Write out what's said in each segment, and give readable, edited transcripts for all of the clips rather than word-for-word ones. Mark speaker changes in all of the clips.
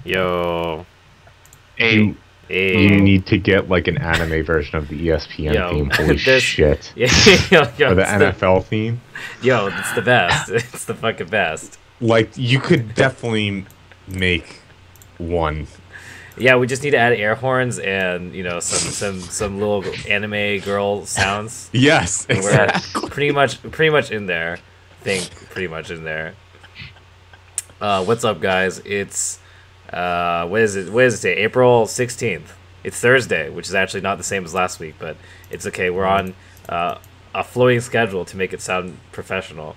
Speaker 1: Yo.
Speaker 2: You
Speaker 1: Hey.
Speaker 2: need to get like an anime version of the ESPN
Speaker 1: Yo.
Speaker 2: theme. Holy shit!
Speaker 1: Yeah, yo,
Speaker 2: Or the
Speaker 1: it's
Speaker 2: NFL theme.
Speaker 1: yo, it's the best. It's the fucking best.
Speaker 2: Like you could definitely make one.
Speaker 1: Yeah, we just need to add air horns and some little anime girl sounds.
Speaker 2: Yes,
Speaker 1: And we're
Speaker 2: exactly.
Speaker 1: pretty much in there. Think pretty much in there. What's up, guys? It's what is it? What is it today? April 16th. It's Thursday, which is actually not the same as last week, but it's okay. We're on a flowing schedule to make it sound professional.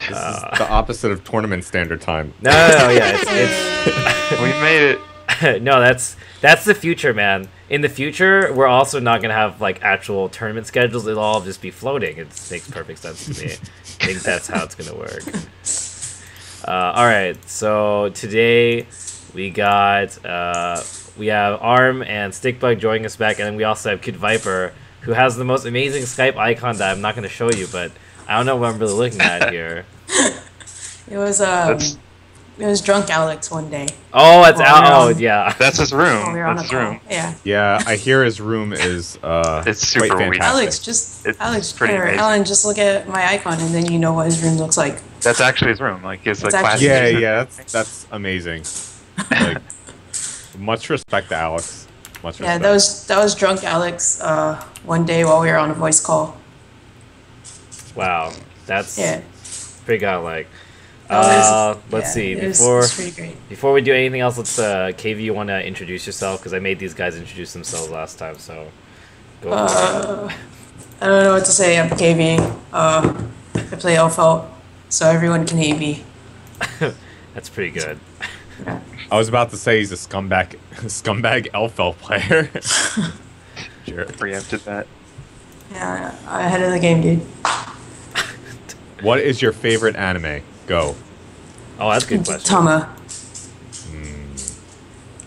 Speaker 2: This is the opposite of tournament standard time.
Speaker 1: No, yeah, it's
Speaker 3: We made it.
Speaker 1: no, that's the future, man. In the future, we're also not gonna have like actual tournament schedules. It'll all just be floating. It makes perfect sense to me. I think that's how it's gonna work. All right, so today we got we have Arm and Stickbug joining us back, and then we also have Kid Viper, who has the most amazing Skype icon that I'm not gonna show you, but I don't know what I'm really looking at here.
Speaker 4: It was drunk Alex one day.
Speaker 1: Oh, it's
Speaker 4: While we were
Speaker 1: out. Oh,
Speaker 4: on-
Speaker 1: yeah.
Speaker 3: That's his
Speaker 4: while
Speaker 3: room.
Speaker 4: we were on
Speaker 3: That's
Speaker 4: a
Speaker 3: his
Speaker 4: call.
Speaker 3: room.
Speaker 4: Yeah.
Speaker 2: Yeah, I hear his room is
Speaker 3: It's super
Speaker 2: quite
Speaker 3: weird.
Speaker 2: fantastic.
Speaker 4: Alex,
Speaker 3: pretty
Speaker 4: or
Speaker 3: amazing.
Speaker 4: Alan, just look at my icon and then you know what his room looks like.
Speaker 3: That's actually his room. Like it's like
Speaker 4: actually-
Speaker 3: classic.
Speaker 2: Yeah, that's amazing. Like, much respect to Alex. Much
Speaker 4: Yeah,
Speaker 2: respect.
Speaker 4: that was drunk Alex one day while we were on a voice call.
Speaker 1: Wow, that's
Speaker 4: Yeah.
Speaker 1: pretty godlike. Let's see.
Speaker 4: It was pretty great.
Speaker 1: Before we do anything else, let's KV, you want to introduce yourself, because I made these guys introduce themselves last time. So go for
Speaker 4: I don't know what to say. I'm KV. I play Elfelt, so everyone can hate me.
Speaker 1: it. That's pretty good.
Speaker 2: I was about to say he's a scumbag Elfel player. Sure.
Speaker 3: Preempted that.
Speaker 4: Yeah, ahead of the game, dude.
Speaker 2: What is your favorite anime? Go.
Speaker 1: Oh, that's a good question.
Speaker 4: Tama.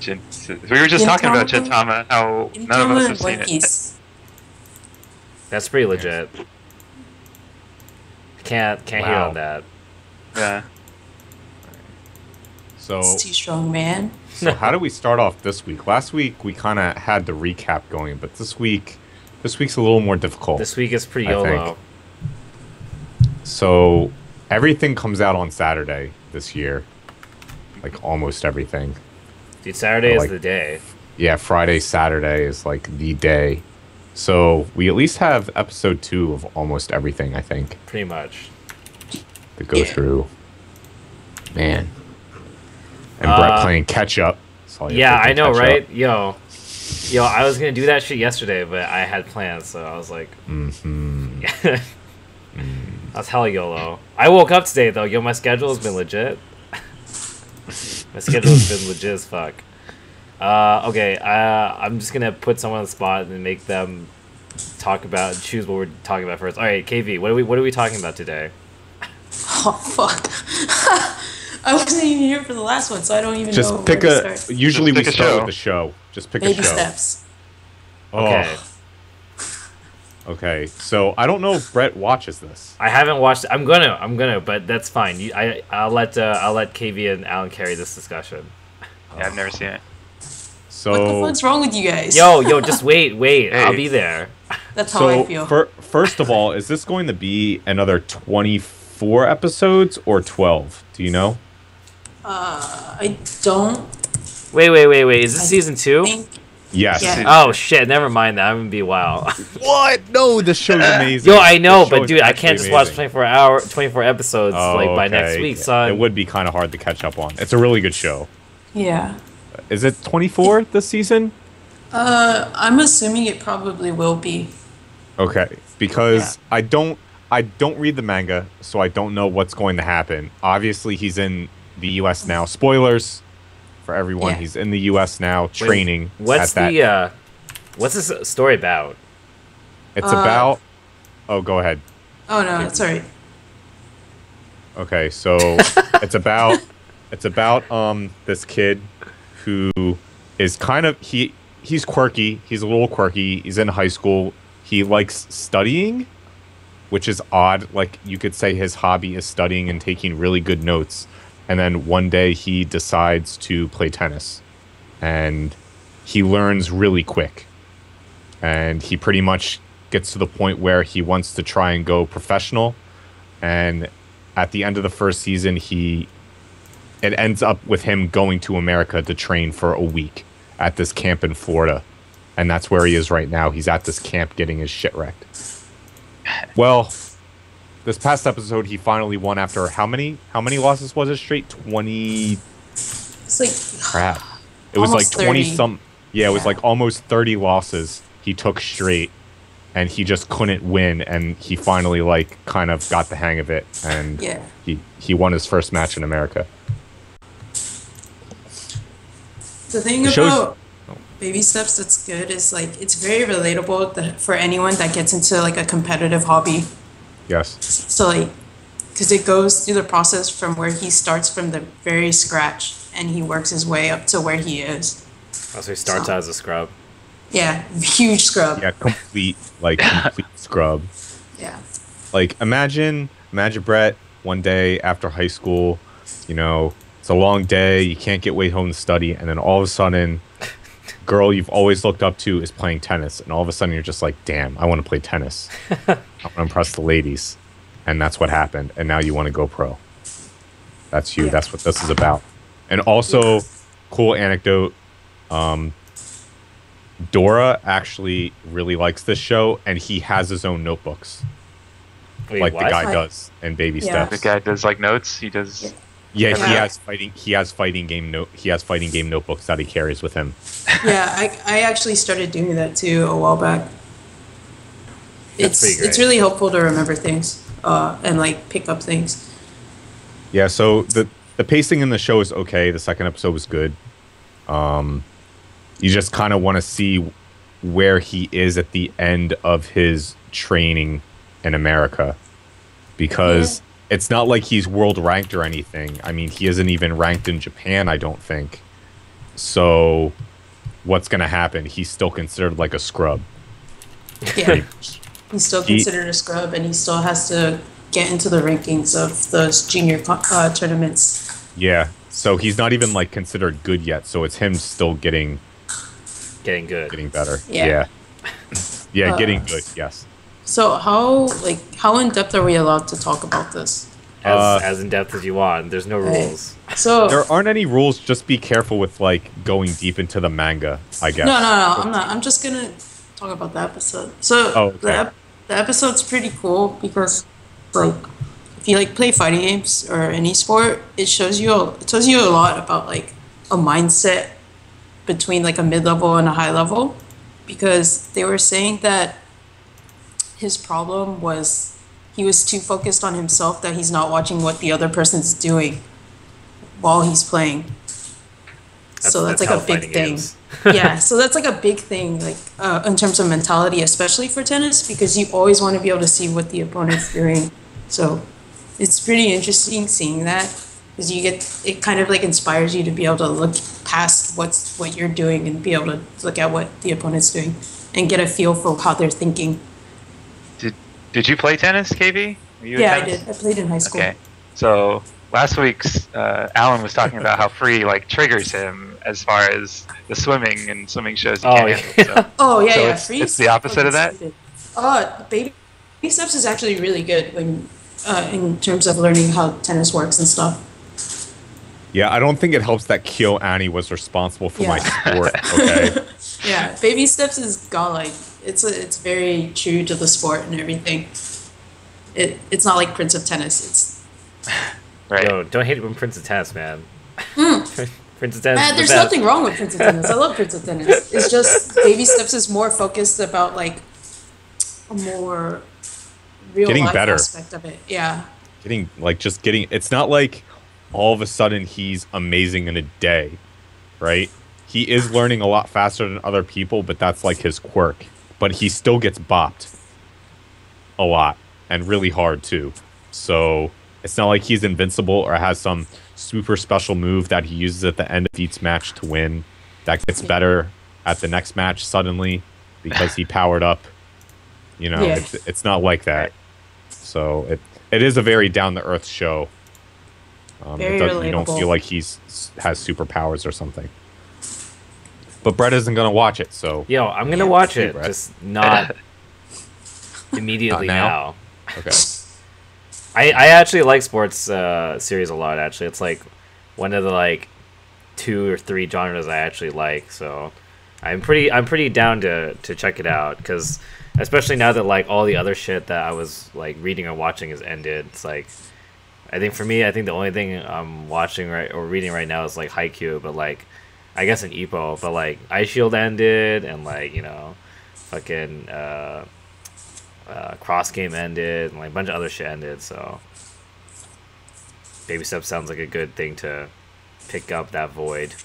Speaker 3: We were just talking about
Speaker 4: Gintama.
Speaker 3: Gintama, how none of us have seen it.
Speaker 4: Piece.
Speaker 1: That's pretty legit. Can't hear
Speaker 2: Wow.
Speaker 1: on that.
Speaker 3: Yeah.
Speaker 2: So,
Speaker 4: It's too strong, man.
Speaker 2: so how do we start off this week? Last week we kind of had the recap going, but this week's a little more difficult.
Speaker 1: This week is pretty
Speaker 2: I think.
Speaker 1: YOLO.
Speaker 2: So everything comes out on Saturday this year, like almost everything.
Speaker 1: Dude, Saturday is
Speaker 2: Like-
Speaker 1: the day.
Speaker 2: Yeah, Friday, Saturday is like the day. So we at least have episode 2 of almost everything, I think,
Speaker 1: Pretty much.
Speaker 2: to go
Speaker 4: Yeah.
Speaker 2: through. Man. And Brett playing catch up.
Speaker 1: Yeah, I know, right? Yo, I was gonna do that shit yesterday, but I had plans, so I was like, That's hella YOLO. I woke up today though. Yo, my schedule has been legit. My schedule has been legit as fuck. Okay, I'm just gonna put someone on the spot and make them choose what we're talking about first. All right, KV, what are we talking about today?
Speaker 4: Oh fuck! I wasn't even here for the last one, so I don't even know
Speaker 2: Just pick
Speaker 4: where to
Speaker 2: a.
Speaker 4: start.
Speaker 2: Usually we
Speaker 3: Just pick a
Speaker 2: start
Speaker 3: show.
Speaker 2: with the show. Just pick a
Speaker 4: Baby
Speaker 2: show.
Speaker 4: steps.
Speaker 2: Oh,
Speaker 1: Okay,
Speaker 2: okay. So I don't know if Brett watches this.
Speaker 1: I haven't watched. I'm gonna, but that's fine. I'll let KV and Alan carry this discussion.
Speaker 3: Yeah, I've never seen it.
Speaker 2: So
Speaker 4: What the fuck's wrong with you guys?
Speaker 1: Yo, just wait.
Speaker 3: Hey.
Speaker 1: I'll be there.
Speaker 4: That's how I feel.
Speaker 2: First of all, is this going to be another 24 episodes or 12? Do you know?
Speaker 4: I don't
Speaker 1: Wait. Is this season 2?
Speaker 4: think.
Speaker 2: Yes.
Speaker 4: Yeah.
Speaker 1: Oh shit! Never mind that. I'm gonna be a while.
Speaker 2: What? No, this show's amazing.
Speaker 1: Yo, I know,
Speaker 2: This show
Speaker 1: but
Speaker 2: is
Speaker 1: dude, I
Speaker 2: actually
Speaker 1: can't just watch
Speaker 2: amazing.
Speaker 1: 24 episodes
Speaker 2: Oh,
Speaker 1: like by next
Speaker 2: okay.
Speaker 1: week, son.
Speaker 2: It would be kind of hard to catch up on. It's a really good show.
Speaker 4: Yeah.
Speaker 2: Is it 24 this season?
Speaker 4: I'm assuming it probably will be.
Speaker 2: Okay, because I don't read the manga, so I don't know what's going to happen. Obviously, he's in the U.S. now. Spoilers for everyone.
Speaker 4: Yeah.
Speaker 2: He's in the U.S. now, training.
Speaker 1: What's
Speaker 2: at that.
Speaker 1: what's this story about?
Speaker 2: It's about. Oh, go ahead.
Speaker 4: Oh no, it's alright.
Speaker 2: Okay, so it's about this kid who is kind of he's quirky. He's a little quirky. He's in high school. He likes studying, which is odd. Like you could say his hobby is studying and taking really good notes. and then one day he decides to play tennis, and he learns really quick, and he pretty much gets to the point where he wants to try and go professional. And at the end of the first season, it ends up with him going to America to train for a week at this camp in Florida. And that's where he is right now. He's at this camp getting his shit wrecked. Well, this past episode, he finally won after how many losses was it straight? 20.
Speaker 4: It's like
Speaker 2: Crap. It was like
Speaker 4: almost
Speaker 2: 20
Speaker 4: 30.
Speaker 2: some. Yeah, it was
Speaker 4: Yeah.
Speaker 2: like almost 30 losses he took straight, and he just couldn't win. And he finally like kind of got the hang of it, and
Speaker 4: Yeah.
Speaker 2: he won his first match in America.
Speaker 4: The thing
Speaker 2: The show's-
Speaker 4: about Baby Steps that's good is like it's very relatable for anyone that gets into like a competitive hobby.
Speaker 2: Yes.
Speaker 4: So like, because it goes through the process from where he starts from the very scratch and he works his way up to where he is.
Speaker 1: Also, he starts out as a scrub.
Speaker 4: Yeah, huge scrub.
Speaker 2: Yeah, complete scrub.
Speaker 4: Yeah.
Speaker 2: Like imagine Brett one day after high school, you know, it's a long day, you can't get way home to study, and then all of a sudden, girl you've always looked up to is playing tennis, and all of a sudden you're just like, damn, I want to play tennis. I want to impress the ladies. And that's what happened. And now you want to go pro. That's you.
Speaker 4: Yeah.
Speaker 2: That's what this is about. And also, cool anecdote, Dora actually really likes this show, and he has his own notebooks.
Speaker 1: Wait,
Speaker 2: Like
Speaker 1: what?
Speaker 2: the guy does in Baby
Speaker 4: Yeah.
Speaker 3: The
Speaker 2: Steps.
Speaker 3: guy does like notes. He does.
Speaker 2: Yeah,
Speaker 4: Yeah.
Speaker 2: he has fighting game notebooks that he carries with him.
Speaker 4: Yeah, I actually started doing that too a while back.
Speaker 1: That's pretty great.
Speaker 4: It's really helpful to remember things and like pick up things.
Speaker 2: Yeah, so the pacing in the show is okay. The second episode was good. You just kind of want to see where he is at the end of his training in America, because it's not like he's world ranked or anything. I mean, he isn't even ranked in Japan, I don't think. So what's going to happen? He's still considered like a scrub.
Speaker 4: Yeah, he's still considered a scrub, and he still has to get into the rankings of those junior tournaments.
Speaker 2: Yeah. So he's not even like considered good yet. So it's him still getting
Speaker 1: Getting good.
Speaker 2: better.
Speaker 4: Yeah.
Speaker 2: Yeah, getting good. Yes.
Speaker 4: So how in depth are we allowed to talk about this?
Speaker 1: As in depth as you want. There's no rules.
Speaker 4: So
Speaker 2: There aren't any rules. Just be careful with like going deep into the manga, I guess.
Speaker 4: no, I'm not. I'm just gonna talk about the episode. So
Speaker 2: okay.
Speaker 4: the episode's pretty cool because like if you like play fighting games or any sport, it tells you a lot about like a mindset between like a mid-level and a high level, because they were saying that his problem was he was too focused on himself that he's not watching what the other person's doing while he's playing. So that's like
Speaker 1: how
Speaker 4: a big
Speaker 1: fighting
Speaker 4: thing.
Speaker 1: is.
Speaker 4: Yeah, so that's like a big thing, like in terms of mentality, especially for tennis, because you always want to be able to see what the opponent's doing. So it's pretty interesting seeing that, because it kind of like inspires you to be able to look past what you're doing and be able to look at what the opponent's doing and get a feel for how they're thinking.
Speaker 3: Did you play tennis, KV? Were you in
Speaker 4: Yeah, I
Speaker 3: tennis?
Speaker 4: did. I played in high school.
Speaker 3: Okay. So last week's Alan was talking about how free like triggers him as far as the swimming and swimming shows he
Speaker 1: Oh,
Speaker 3: can't
Speaker 1: yeah.
Speaker 3: handle. So.
Speaker 4: Oh yeah,
Speaker 3: So
Speaker 4: yeah.
Speaker 3: it's-
Speaker 4: Free
Speaker 3: it's
Speaker 4: is
Speaker 3: the opposite of that?
Speaker 4: fucking Baby Steps is actually really good when in terms of learning how tennis works and stuff.
Speaker 2: Yeah, I don't think it helps that Kyo Annie was responsible for my
Speaker 4: Yeah.
Speaker 2: sport. Okay.
Speaker 4: Yeah, Baby Steps is godlike. It's very true to the sport and everything. It's not like Prince of Tennis. It's
Speaker 3: Right.
Speaker 1: Yo, don't hate it when Prince of Tennis, man. Prince of Tennis. is the
Speaker 4: there's
Speaker 1: best.
Speaker 4: nothing wrong with Prince of Tennis. I love Prince of Tennis. It's just Baby Steps is more focused about like a more real
Speaker 2: Getting
Speaker 4: life
Speaker 2: better.
Speaker 4: aspect of it. Yeah.
Speaker 2: It's not like all of a sudden he's amazing in a day, right? He is learning a lot faster than other people, but that's like his quirk. But he still gets bopped a lot and really hard too. So it's not like he's invincible or has some super special move that he uses at the end of each match to win that gets better at the next match suddenly because he powered up. You know,
Speaker 4: Yeah.
Speaker 2: it's not like that. So it is a very down to earth show.
Speaker 4: Very
Speaker 2: You don't
Speaker 4: relatable.
Speaker 2: feel like has superpowers or something. But Brett isn't gonna watch it, so
Speaker 1: Yo, I'm gonna watch
Speaker 2: Hey,
Speaker 1: it,
Speaker 2: Brett.
Speaker 1: just not immediately
Speaker 2: Not now?
Speaker 1: now.
Speaker 2: okay.
Speaker 1: I actually like sports series a lot. Actually, it's like one of the like 2 or 3 genres I actually like. So I'm pretty down to check it out, because especially now that like all the other shit that I was like reading or watching has ended. It's like, I think for me, I think the only thing I'm watching or reading right now is like Haikyuu, but like I guess an Ippo, but like Ice Shield ended, and like, you know, fucking Cross Game ended, and like a bunch of other shit ended. So Baby Steps sounds like a good thing to pick up that void.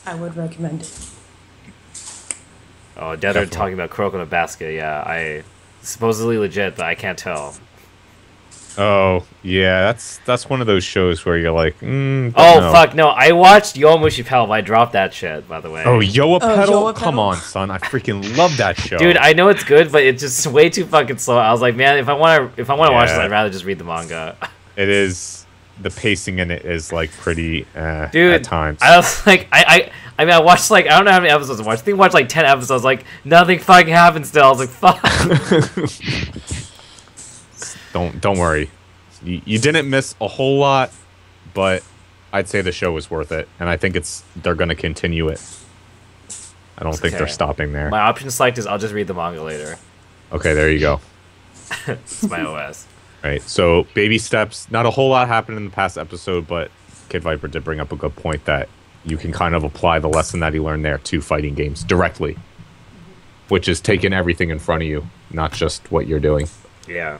Speaker 4: I would recommend it.
Speaker 1: Oh, Dead are talking about Kuroko no Basket. Yeah, I supposedly legit, but I can't tell.
Speaker 2: Oh yeah, that's one of those shows where you're like,
Speaker 1: Oh
Speaker 2: no.
Speaker 1: fuck no! I watched Yomushi Pelp. I dropped that shit, by the way.
Speaker 2: Oh, Yoa Pedal?
Speaker 4: Yoa
Speaker 2: Come
Speaker 4: Pedal?
Speaker 2: on, son. I freaking love that show.
Speaker 1: Dude, I know it's good, but it's just way too fucking slow. I was like, man, if I want to watch this,
Speaker 2: Yeah.
Speaker 1: I'd rather just read the manga.
Speaker 2: It is, the pacing in it is like pretty
Speaker 1: Dude,
Speaker 2: at times.
Speaker 1: I was like, I mean, I watched like, I don't know how many episodes I watched. I think I watched like 10 episodes. Like, nothing fucking happened still. I was like, fuck.
Speaker 2: Don't worry. You didn't miss a whole lot, but I'd say the show was worth it, and I think they're going to continue it. I don't think they're
Speaker 1: Okay.
Speaker 2: stopping there.
Speaker 1: My option select is I'll just read the manga later.
Speaker 2: Okay, there you go.
Speaker 1: It's my OS.
Speaker 2: Right. So, baby steps. Not a whole lot happened in the past episode, but Kid Viper did bring up a good point that you can kind of apply the lesson that he learned there to fighting games directly, which is taking everything in front of you, not just what you're doing.
Speaker 1: Yeah.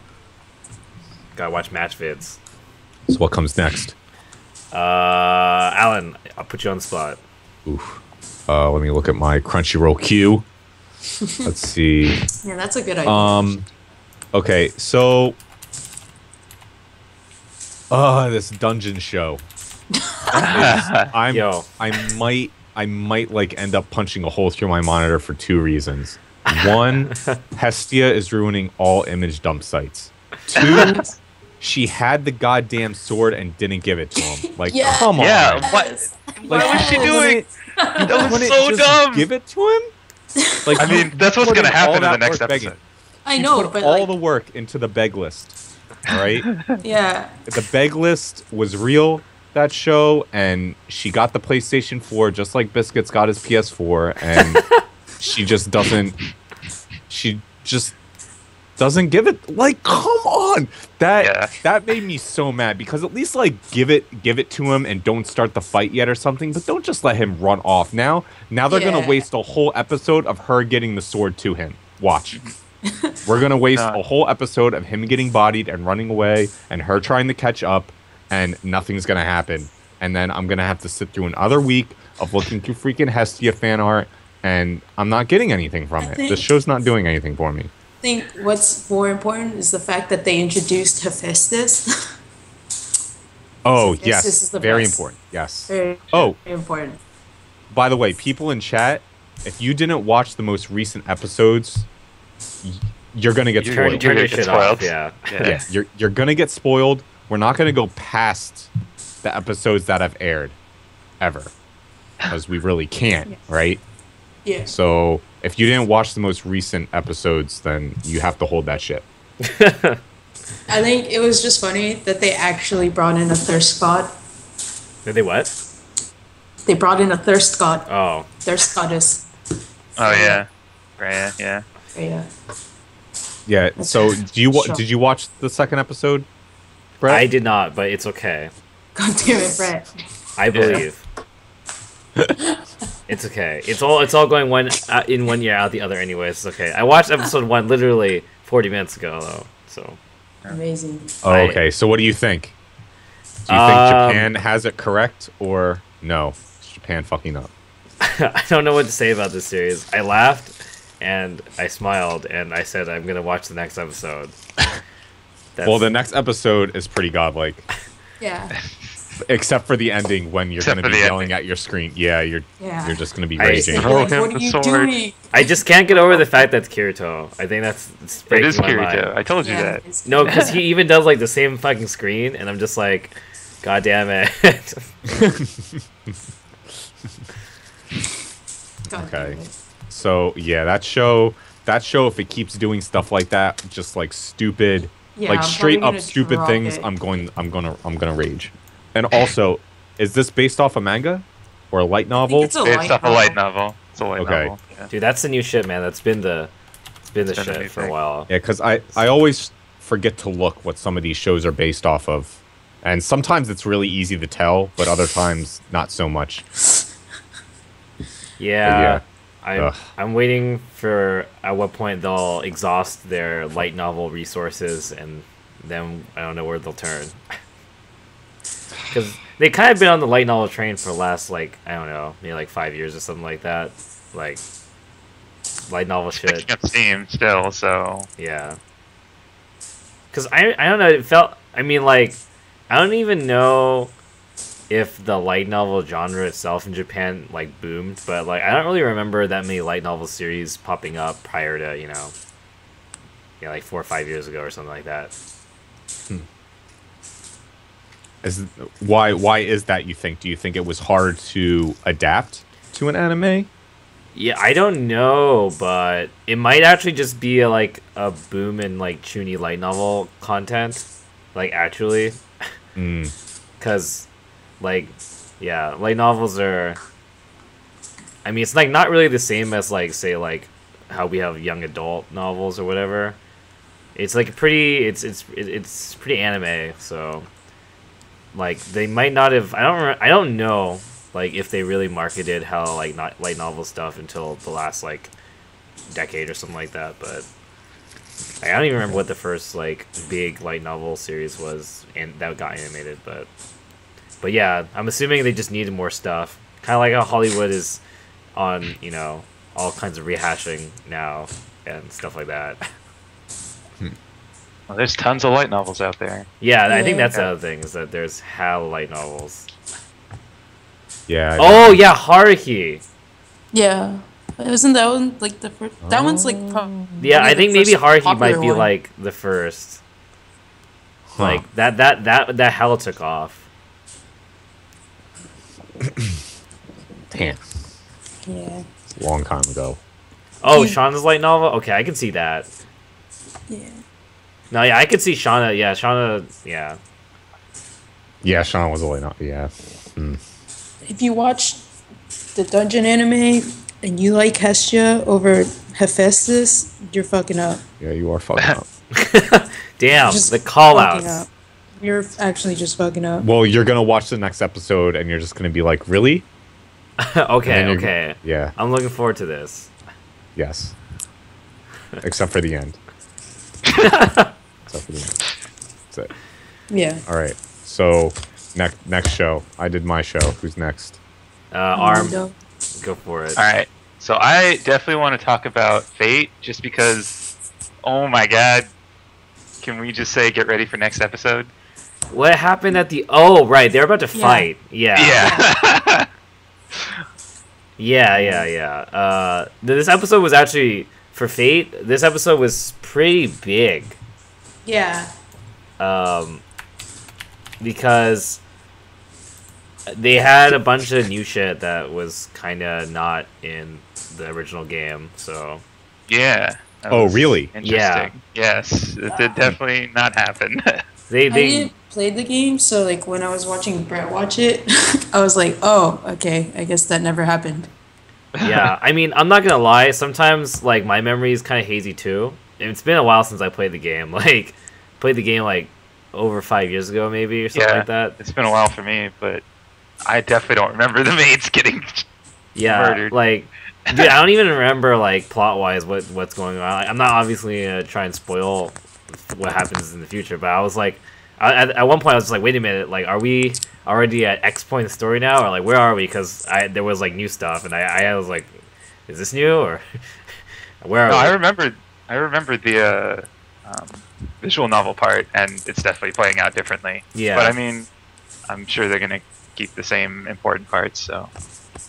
Speaker 1: Gotta watch match vids.
Speaker 2: So, what comes next?
Speaker 1: Alan, I'll put you on the spot.
Speaker 2: Oof. Let me look at my Crunchyroll queue. Let's see.
Speaker 4: Yeah, that's a good idea.
Speaker 2: Okay, so this dungeon show.
Speaker 1: Yo.
Speaker 2: I might like end up punching a hole through my monitor for 2 reasons. One, Hestia is ruining all image dump sites. 2, she had the goddamn sword and didn't give it to him. Like,
Speaker 4: Yeah.
Speaker 2: come on.
Speaker 3: Yeah, what?
Speaker 4: Yes.
Speaker 3: What was she doing? That was
Speaker 2: Wouldn't
Speaker 3: so
Speaker 2: just
Speaker 3: dumb.
Speaker 2: Give it to him? Like,
Speaker 3: I mean, that's what's
Speaker 2: put
Speaker 3: gonna
Speaker 2: in
Speaker 3: happen
Speaker 2: all
Speaker 3: in the
Speaker 2: that
Speaker 3: next
Speaker 2: work begging.
Speaker 3: episode.
Speaker 4: I
Speaker 2: She
Speaker 4: know,
Speaker 2: put
Speaker 4: but
Speaker 2: all
Speaker 4: like,
Speaker 2: the work into the beg list. All right?
Speaker 4: yeah,
Speaker 2: The beg list was real, that show, and she got the PlayStation 4 just like Biscuits got his PS4, and she just doesn't give it. Like, come on. That made me so mad, because at least like give it to him and don't start the fight yet or something, but don't just let him run off. Now they're
Speaker 4: Yeah.
Speaker 2: gonna waste a whole episode of her getting the sword to him. Watch. We're gonna waste a whole episode of him getting bodied and running away and her trying to catch up, and nothing's gonna happen. And then I'm gonna have to sit through another week of looking through freaking Hestia fan art, and I'm not getting anything from
Speaker 4: I
Speaker 2: it.
Speaker 4: think-
Speaker 2: This show's not doing anything for me.
Speaker 4: I think what's more important is the fact that they introduced Hephaestus.
Speaker 2: Oh,
Speaker 4: This
Speaker 2: yes.
Speaker 4: is the
Speaker 2: Very
Speaker 4: best.
Speaker 2: important. Yes.
Speaker 4: Very,
Speaker 2: Oh.
Speaker 4: very important.
Speaker 2: By the way, people in chat, if you didn't watch the most recent episodes, you're gonna get
Speaker 3: You're
Speaker 1: Turn,
Speaker 2: spoiled.
Speaker 3: You're
Speaker 1: turn your
Speaker 3: gonna
Speaker 1: shit
Speaker 3: get
Speaker 1: off.
Speaker 3: spoiled.
Speaker 1: Yeah.
Speaker 2: Yeah, you're gonna get spoiled. We're not gonna go past the episodes that have aired, ever, because we really can't, right?
Speaker 4: Yeah.
Speaker 2: So if you didn't watch the most recent episodes, then you have to hold that shit.
Speaker 4: I think it was just funny that they actually brought in a thirst god.
Speaker 1: Did they what?
Speaker 4: They brought in a thirst god.
Speaker 1: Oh.
Speaker 4: Thirst goddess.
Speaker 3: Oh yeah, right. Yeah.
Speaker 4: Yeah.
Speaker 2: Yeah.
Speaker 4: That's
Speaker 2: So
Speaker 4: sure.
Speaker 2: did you watch the second episode, Brett?
Speaker 1: I did not, but it's okay.
Speaker 4: God damn it, Brett.
Speaker 1: I believe. It's okay. It's all going in one ear out the other anyways. It's okay. I watched episode 1 literally 40 minutes ago though. So
Speaker 4: Amazing.
Speaker 2: Oh, okay. So what do you think? Do you think Japan has it correct, or no? Is Japan fucking up?
Speaker 1: I don't know what to say about this series. I laughed and I smiled and I said I'm gonna watch the next episode.
Speaker 2: Well, the next episode is pretty godlike.
Speaker 4: Yeah.
Speaker 2: Except for the ending when you're
Speaker 3: Except
Speaker 2: going to
Speaker 3: for
Speaker 2: be
Speaker 3: the
Speaker 2: yelling
Speaker 3: ending.
Speaker 2: at your screen. Yeah, you're just going to be
Speaker 1: I-
Speaker 2: raging.
Speaker 4: You're
Speaker 3: Throw
Speaker 4: like,
Speaker 3: him
Speaker 4: what are
Speaker 3: the
Speaker 4: you
Speaker 3: sword.
Speaker 4: doing?
Speaker 1: I just can't get over the fact that's Kirito. I think it's
Speaker 3: It
Speaker 1: breaking
Speaker 3: is
Speaker 1: my
Speaker 3: Kirito.
Speaker 1: mind.
Speaker 3: I told you
Speaker 4: Yeah,
Speaker 3: that.
Speaker 4: it's-
Speaker 1: No, because he even does like the same fucking screen, and I'm just like, God damn it.
Speaker 4: God
Speaker 2: Okay.
Speaker 4: damn it.
Speaker 2: So yeah, that show, if it keeps doing stuff like that, just like stupid,
Speaker 4: Yeah,
Speaker 2: like
Speaker 4: I'm
Speaker 2: straight
Speaker 4: probably
Speaker 2: up
Speaker 4: gonna
Speaker 2: stupid
Speaker 4: drop
Speaker 2: things,
Speaker 4: it.
Speaker 2: I'm gonna rage. And also, is this based off a manga or a light novel?
Speaker 4: it's a
Speaker 3: Based
Speaker 4: light
Speaker 3: off a light
Speaker 4: novel.
Speaker 3: novel. It's a light
Speaker 2: Okay.
Speaker 3: novel. Yeah.
Speaker 1: Dude, that's the new shit, man. It's been the
Speaker 3: been the
Speaker 1: shit
Speaker 3: new
Speaker 1: for a
Speaker 3: thing.
Speaker 1: while.
Speaker 2: Yeah, because I always forget to look what some of these shows are based off of, and sometimes it's really easy to tell, but other times not so much.
Speaker 1: Yeah.
Speaker 2: Ugh.
Speaker 1: I'm waiting for at what point they'll exhaust their light novel resources, and then I don't know where they'll turn. Because they kind of been on the light novel train for the last, like, I don't know, maybe like 5 years or something like that. Like, light novel shit.
Speaker 3: Picking up steam still, so
Speaker 1: Yeah. Because I don't know, it felt, I mean, like, I don't even know if the light novel genre itself in Japan, like, boomed, but, like, I don't really remember that many light novel series popping up prior to, you know, yeah, like 4 or 5 years ago or something like that.
Speaker 2: Why is that, you think? Do you think it was hard to adapt to an anime?
Speaker 1: Yeah, I don't know, but it might actually just be like a boom in like chuny light novel content, like actually,
Speaker 2: Mm.
Speaker 1: because like yeah, light novels are. I mean, it's like not really the same as like say like how we have young adult novels or whatever. It's like it's pretty anime, so like they might not have. I don't know. Like if they really marketed how like not light novel stuff until the last like decade or something like that, but I don't even remember what the first like big light novel series was and that got animated, but yeah, I'm assuming they just needed more stuff. Kind of like how Hollywood is on, you know, all kinds of rehashing now and stuff like that.
Speaker 3: well, there's tons of light novels out there.
Speaker 1: Yeah, I think
Speaker 4: Yeah.
Speaker 1: that's the other thing is that there's hell light novels.
Speaker 2: Yeah.
Speaker 1: Oh yeah, Haruhi.
Speaker 4: Yeah. Isn't that one like the first? That one's like.
Speaker 1: Yeah, I think maybe Haruhi might be
Speaker 4: one.
Speaker 1: like the first.
Speaker 2: Huh.
Speaker 1: Like that hell took off.
Speaker 2: Damn.
Speaker 4: Yeah.
Speaker 2: Long time ago.
Speaker 1: Oh,
Speaker 4: Yeah.
Speaker 1: Shauna's light novel. Okay, I can see that.
Speaker 4: Yeah.
Speaker 1: No, yeah, I could see Shauna. Yeah, Shauna. Yeah,
Speaker 2: Yeah, Sean was a light novel. Yeah.
Speaker 4: If you watch the Dungeon anime and you like Hestia over Hephaestus, you're fucking up.
Speaker 2: Yeah, you are fucking up.
Speaker 1: damn
Speaker 4: Just
Speaker 1: the call
Speaker 4: fucking
Speaker 1: outs.
Speaker 4: up. You're actually just fucking up.
Speaker 2: Well, you're gonna watch the next episode and you're just gonna be like, really?
Speaker 1: Okay,
Speaker 2: And then you're-
Speaker 1: okay.
Speaker 2: Yeah.
Speaker 1: I'm looking forward to this.
Speaker 2: Yes. Except for the end. Except for the end. That's it.
Speaker 4: Yeah.
Speaker 2: All right. So next show. I did my show. Who's next?
Speaker 1: Arm,
Speaker 4: Window.
Speaker 1: go for it.
Speaker 3: All right. So I definitely want to talk about Fate, just because. Oh my God! Can we just say get ready for next episode?
Speaker 1: What happened at the? Oh, right, they're about to
Speaker 4: Yeah.
Speaker 1: fight. Yeah.
Speaker 3: Yeah.
Speaker 1: Yeah. This episode was actually for Fate. This episode was pretty big.
Speaker 4: Yeah.
Speaker 1: Because they had a bunch of new shit that was kind of not in the original game. So
Speaker 3: Yeah. that
Speaker 2: Oh,
Speaker 3: was
Speaker 2: really?
Speaker 3: Interesting.
Speaker 1: Yeah.
Speaker 3: Yes, it did definitely not happen.
Speaker 1: they
Speaker 4: I didn't play the game, so like when I was watching Brett watch it, I was like, oh, okay, I guess that never happened.
Speaker 1: yeah. I mean, I'm not gonna lie. Sometimes like my memory is kind of hazy too. And it's been a while since I played the game. Like played the game like over 5 years ago, maybe or something
Speaker 3: Yeah.
Speaker 1: like that.
Speaker 3: It's been a while for me, but I definitely don't remember the maids getting.
Speaker 1: Yeah,
Speaker 3: murdered.
Speaker 1: like, dude, I don't even remember like plot wise what's going on. Like, I'm not obviously gonna try and spoil what happens in the future, but I was like, at one point I was just like, wait a minute, like, are we already at X point in the story now, or like where are we? Because there was like new stuff, and I was like, is this new or where are
Speaker 3: No,
Speaker 1: we?
Speaker 3: I remember the visual novel part, and it's definitely playing out differently.
Speaker 1: Yeah.
Speaker 3: But I mean, I'm sure they're gonna keep the same important parts.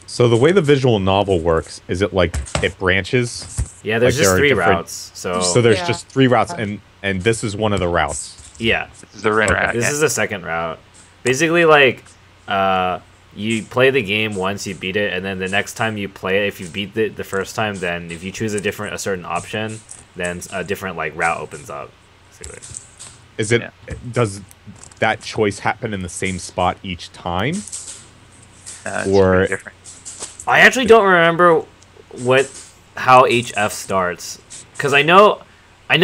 Speaker 2: So the way the visual novel works is it like it branches?
Speaker 1: Yeah, there's
Speaker 2: Like,
Speaker 1: just
Speaker 2: there are
Speaker 1: 3
Speaker 2: different-
Speaker 1: routes. So
Speaker 2: So there's
Speaker 4: Yeah.
Speaker 2: just 3 routes, and this is one of the routes.
Speaker 1: yeah,
Speaker 3: this is the Rin
Speaker 2: Okay.
Speaker 3: route.
Speaker 1: this
Speaker 3: yeah.
Speaker 1: is the second route. Basically, like, you play the game once, you beat it, and then the next time you play it, if you beat it the first time, then if you choose a certain option, then a different like route opens up. Basically.
Speaker 2: Is it?
Speaker 3: Yeah.
Speaker 2: Does that choice happen in the same spot each time?
Speaker 3: It's
Speaker 2: Or-
Speaker 3: pretty different.
Speaker 1: I actually don't remember how HF starts, because I know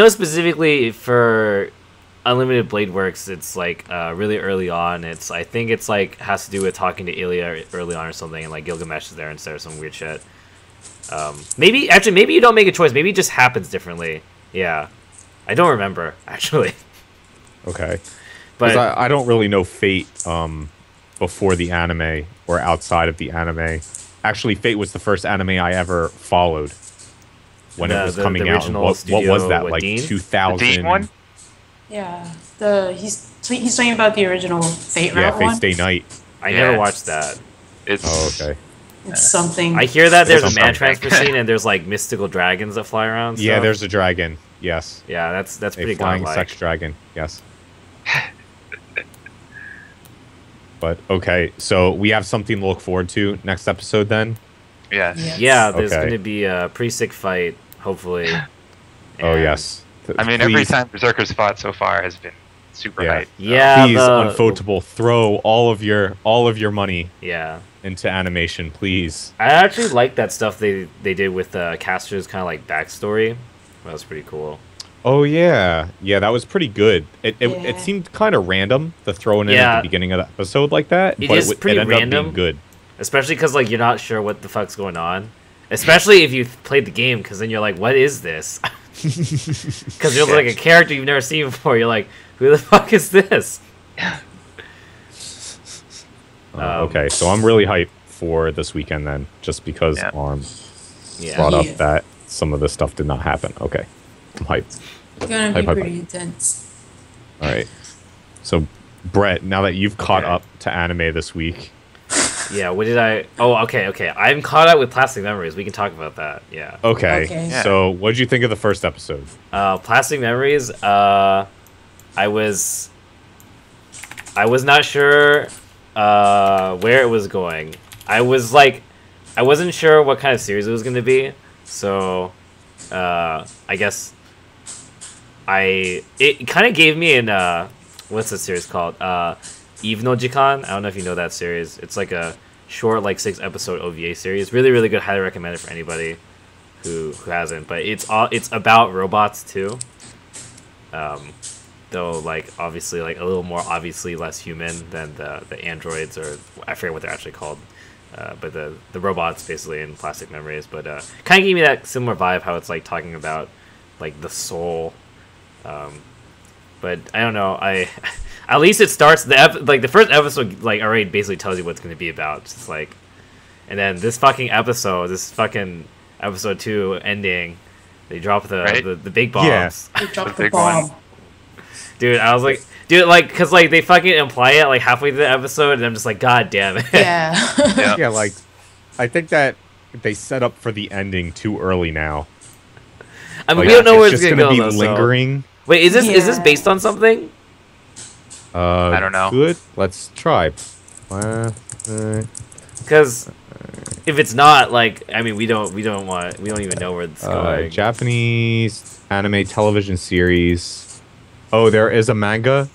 Speaker 1: specifically for Unlimited Blade Works, it's like really early on. I think it's like has to do with talking to Ilya early on or something, and like Gilgamesh is there instead of some weird shit. Maybe you don't make a choice. Maybe it just happens differently. Yeah, I don't remember actually.
Speaker 2: Okay.
Speaker 1: But
Speaker 2: I don't really know Fate before the anime or outside of the anime. Actually, Fate was the first anime I ever followed when it was coming out. And
Speaker 1: original
Speaker 2: what was
Speaker 1: studio,
Speaker 2: that?
Speaker 1: what,
Speaker 2: Like
Speaker 1: Dean?
Speaker 2: 2000?
Speaker 3: The Dean one?
Speaker 4: Yeah, he's talking about the original Fate
Speaker 2: Yeah,
Speaker 4: route
Speaker 2: Fate
Speaker 4: one.
Speaker 2: Stay Night.
Speaker 1: I
Speaker 3: Yeah.
Speaker 1: never watched that.
Speaker 3: It's
Speaker 2: Oh, okay.
Speaker 4: It's something.
Speaker 1: I hear that there's a
Speaker 2: Something.
Speaker 1: man transfer scene and there's like mystical dragons that fly around.
Speaker 2: Yeah,
Speaker 1: stuff.
Speaker 2: there's a dragon. Yes.
Speaker 1: Yeah, that's
Speaker 2: A
Speaker 1: pretty
Speaker 2: flying
Speaker 1: godlike.
Speaker 2: sex dragon. Yes. But okay, so we have something to look forward to next episode then.
Speaker 3: yes.
Speaker 4: Yeah.
Speaker 1: Yeah, there's
Speaker 2: Okay.
Speaker 1: going to be a pretty sick fight, hopefully.
Speaker 2: Oh
Speaker 1: And-
Speaker 2: yes.
Speaker 3: I mean, every
Speaker 2: Please-
Speaker 3: time Berserker's fought so far has been super
Speaker 2: Yeah.
Speaker 3: hype.
Speaker 1: Yeah,
Speaker 2: Please,
Speaker 1: the,
Speaker 2: Unfotable, throw all of your money
Speaker 1: yeah.
Speaker 2: into animation, please.
Speaker 1: I actually like that stuff they did with Caster's kind of like backstory. That was pretty cool.
Speaker 2: Oh yeah, that was pretty good. It
Speaker 4: Yeah.
Speaker 2: seemed kind of random to throw it in at
Speaker 1: Yeah.
Speaker 2: the beginning of the episode like that,
Speaker 1: It
Speaker 2: but
Speaker 1: is
Speaker 2: it
Speaker 1: pretty
Speaker 2: ended up
Speaker 1: random.
Speaker 2: being good.
Speaker 1: Especially because like you're not sure what the fuck's going on. Especially if you played the game, because then you're like, what is this? Because you're like a character you've never seen before. You're like, who the fuck is this?
Speaker 2: Okay, so I'm really hyped for this weekend then, just because
Speaker 3: Yeah.
Speaker 2: Arm
Speaker 1: Yeah.
Speaker 2: brought up
Speaker 4: Yeah.
Speaker 2: that some of this stuff did not happen. Okay, I'm hyped.
Speaker 4: It's gonna be
Speaker 2: Hype, hype,
Speaker 4: pretty intense.
Speaker 2: All right. So, Brett, now that you've caught
Speaker 1: Okay.
Speaker 2: up to anime this week,
Speaker 1: Yeah, what did I... Oh, okay. I'm caught up with Plastic Memories. We can talk about that. Yeah.
Speaker 2: okay.
Speaker 4: Okay.
Speaker 3: Yeah.
Speaker 2: So, what did you think of the first episode?
Speaker 1: Plastic Memories, I was not sure where it was going. I wasn't sure what kind of series it was going to be. So, I guess it kind of gave me an what's the series called? Eve no Jikan. I don't know if you know that series. It's like a short, like 6-episode OVA series. Really, really good. Highly recommend it for anybody who hasn't. But it's about robots too. Though like obviously like a little more obviously less human than the androids, or I forget what they're actually called. But the robots basically in Plastic Memories. But kind of gave me that similar vibe, how it's like talking about like the soul. But I don't know. At least it starts the first episode like already basically tells you what it's going to be about. It's like, and then this fucking episode 2 ending, they drop
Speaker 3: Right?
Speaker 1: the big bombs.
Speaker 2: Yeah.
Speaker 4: They dropped
Speaker 3: The
Speaker 4: the
Speaker 3: big one.
Speaker 4: bomb.
Speaker 1: Dude, I was like, cause like they fucking imply it like halfway through the episode, and I'm just like, god damn it.
Speaker 4: Yeah.
Speaker 3: Yeah.
Speaker 2: Yeah, like, I think that they set up for the ending too early now.
Speaker 1: I mean,
Speaker 2: Like,
Speaker 1: we don't know where
Speaker 2: it's
Speaker 1: it's
Speaker 2: just
Speaker 1: gonna go.
Speaker 2: be
Speaker 1: Though, so-
Speaker 2: lingering.
Speaker 1: Wait, is this
Speaker 4: Yeah.
Speaker 1: based on something?
Speaker 3: I don't know.
Speaker 2: Good. Let's try.
Speaker 1: Because if it's not, like, I mean, we don't even know where it's going.
Speaker 2: Japanese anime television series. Oh, there is a manga,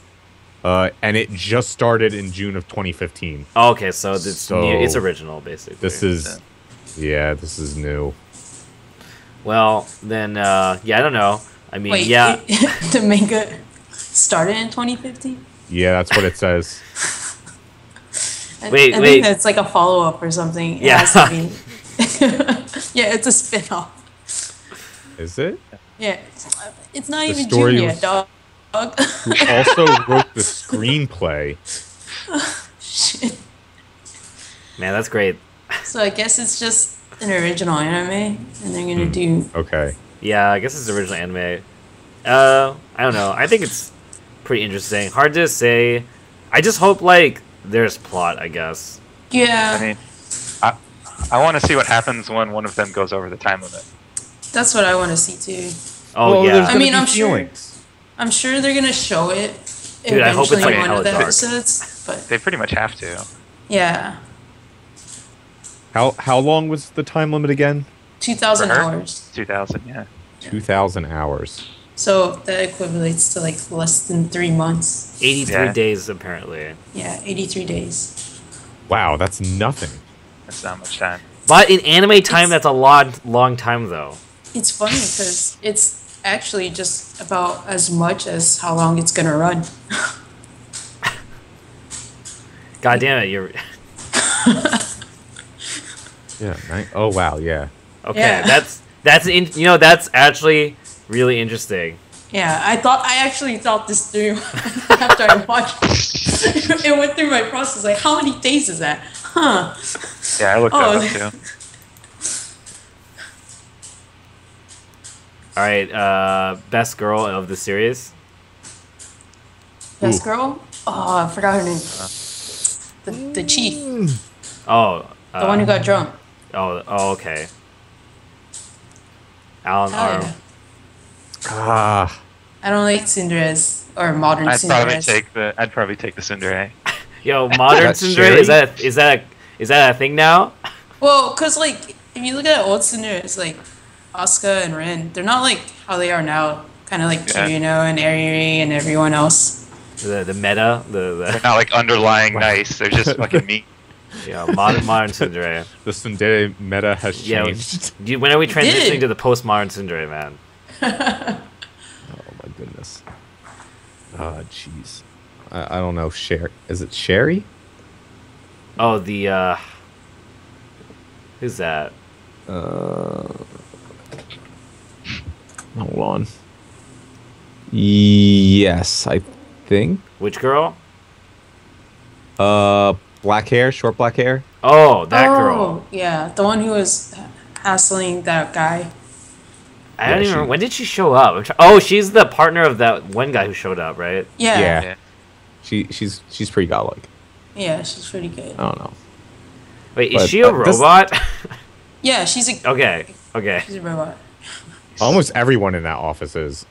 Speaker 2: and it just started in June of 2015.
Speaker 1: Oh, okay, so it's
Speaker 2: So-
Speaker 1: new, it's original basically.
Speaker 2: This is, yeah, this is new.
Speaker 1: well, then yeah, I don't know. I mean,
Speaker 4: Wait,
Speaker 1: yeah,
Speaker 4: the manga started in 2015?
Speaker 2: Yeah, that's what it says.
Speaker 1: Wait,
Speaker 4: I
Speaker 1: wait.
Speaker 4: think that's like a follow up or something. It
Speaker 1: Yeah.
Speaker 4: has to be. Yeah, it's a spin off.
Speaker 2: Is it?
Speaker 4: Yeah. It's not
Speaker 2: The
Speaker 4: even
Speaker 2: story
Speaker 4: June yet,
Speaker 2: was-
Speaker 4: dog.
Speaker 2: Who also wrote the screenplay?
Speaker 4: Shit.
Speaker 1: man, that's great.
Speaker 4: So I guess it's just an original anime, and they're gonna do.
Speaker 2: Okay.
Speaker 1: Yeah, I guess it's original anime. I don't know. I think it's pretty interesting. Hard to say. I just hope like there's plot, I guess.
Speaker 4: Yeah,
Speaker 3: I mean, I want to see what happens when one of them goes over the time limit.
Speaker 4: that's what I want to see too.
Speaker 1: Oh
Speaker 2: Well,
Speaker 1: yeah.
Speaker 2: there's
Speaker 4: I
Speaker 2: gonna
Speaker 4: mean,
Speaker 2: be
Speaker 4: I'm sure.
Speaker 2: feelings.
Speaker 4: I'm sure they're gonna show it
Speaker 1: Dude, I hope it's,
Speaker 4: eventually
Speaker 1: like,
Speaker 4: in one of the
Speaker 1: hella dark.
Speaker 4: episodes. But
Speaker 3: They pretty much have to.
Speaker 4: yeah,
Speaker 2: How long was the time limit again?
Speaker 4: 2,000
Speaker 3: For her?
Speaker 4: hours.
Speaker 3: 2000, yeah.
Speaker 2: 2,000 hours.
Speaker 4: So that equivalates to like less than 3 months.
Speaker 1: 83
Speaker 3: Yeah.
Speaker 1: days apparently.
Speaker 4: Yeah, 83 days.
Speaker 2: Wow, that's nothing.
Speaker 3: That's not much time.
Speaker 1: But in anime time,
Speaker 4: It's-
Speaker 1: that's a long time though.
Speaker 4: It's funny because it's actually just about as much as how long it's gonna run.
Speaker 1: God damn it, you're
Speaker 2: Yeah. Oh wow. Yeah.
Speaker 1: okay.
Speaker 4: Yeah.
Speaker 1: That's actually really interesting.
Speaker 4: Yeah, I actually thought this through after I watched it. It went through my process, like, how many days is that? Huh.
Speaker 3: Yeah, I looked
Speaker 4: Oh.
Speaker 3: that up too.
Speaker 1: All right, best girl of the series.
Speaker 4: Best
Speaker 2: Ooh.
Speaker 4: girl? Oh, I forgot her name. The chief.
Speaker 1: Oh,
Speaker 4: The one who got drunk.
Speaker 1: Oh, okay. Alan
Speaker 4: Oh,
Speaker 1: Arm.
Speaker 4: yeah.
Speaker 2: Ah.
Speaker 4: I don't like Cinderella's or modern
Speaker 3: I'd probably
Speaker 4: Cinderella's.
Speaker 3: take the Tsundere.
Speaker 1: Yo, modern
Speaker 2: That's
Speaker 1: Cinderella,
Speaker 2: Sherry?
Speaker 1: is that a thing now?
Speaker 4: Well, because, like, if you look at old Cinderella's, like, Asuka and Rin, they're not like how they are now. Kind of like
Speaker 3: Yeah.
Speaker 4: Kirino and Airi and everyone else.
Speaker 1: The meta,
Speaker 3: They're
Speaker 1: the
Speaker 3: not like underlying nice. They're just fucking mean.
Speaker 1: modern Cinderella.
Speaker 2: The Tsundere meta has
Speaker 1: Yeah,
Speaker 2: changed.
Speaker 1: when are we transitioning
Speaker 4: did.
Speaker 1: to the postmodern Cinderella, man?
Speaker 2: Oh my goodness. Ah, jeez. I don't know. Is it Sherry?
Speaker 1: Oh, the who's that?
Speaker 2: Hold on. Yes, I think.
Speaker 1: Which girl?
Speaker 2: Black hair, short black hair.
Speaker 1: Oh, that girl.
Speaker 4: Yeah, the one who was hassling that guy.
Speaker 1: I don't
Speaker 2: Yeah,
Speaker 1: even
Speaker 2: she-
Speaker 1: remember. When did she show up? Oh, she's the partner of that one guy who showed up, right?
Speaker 4: Yeah.
Speaker 2: Yeah.
Speaker 3: Yeah.
Speaker 2: She's pretty godlike.
Speaker 4: Yeah, she's pretty good.
Speaker 2: I don't know.
Speaker 1: Wait, is
Speaker 2: But,
Speaker 1: she a
Speaker 2: this-
Speaker 1: robot?
Speaker 4: Yeah, she's a
Speaker 1: okay.
Speaker 4: she's a robot.
Speaker 2: Almost everyone in that office is.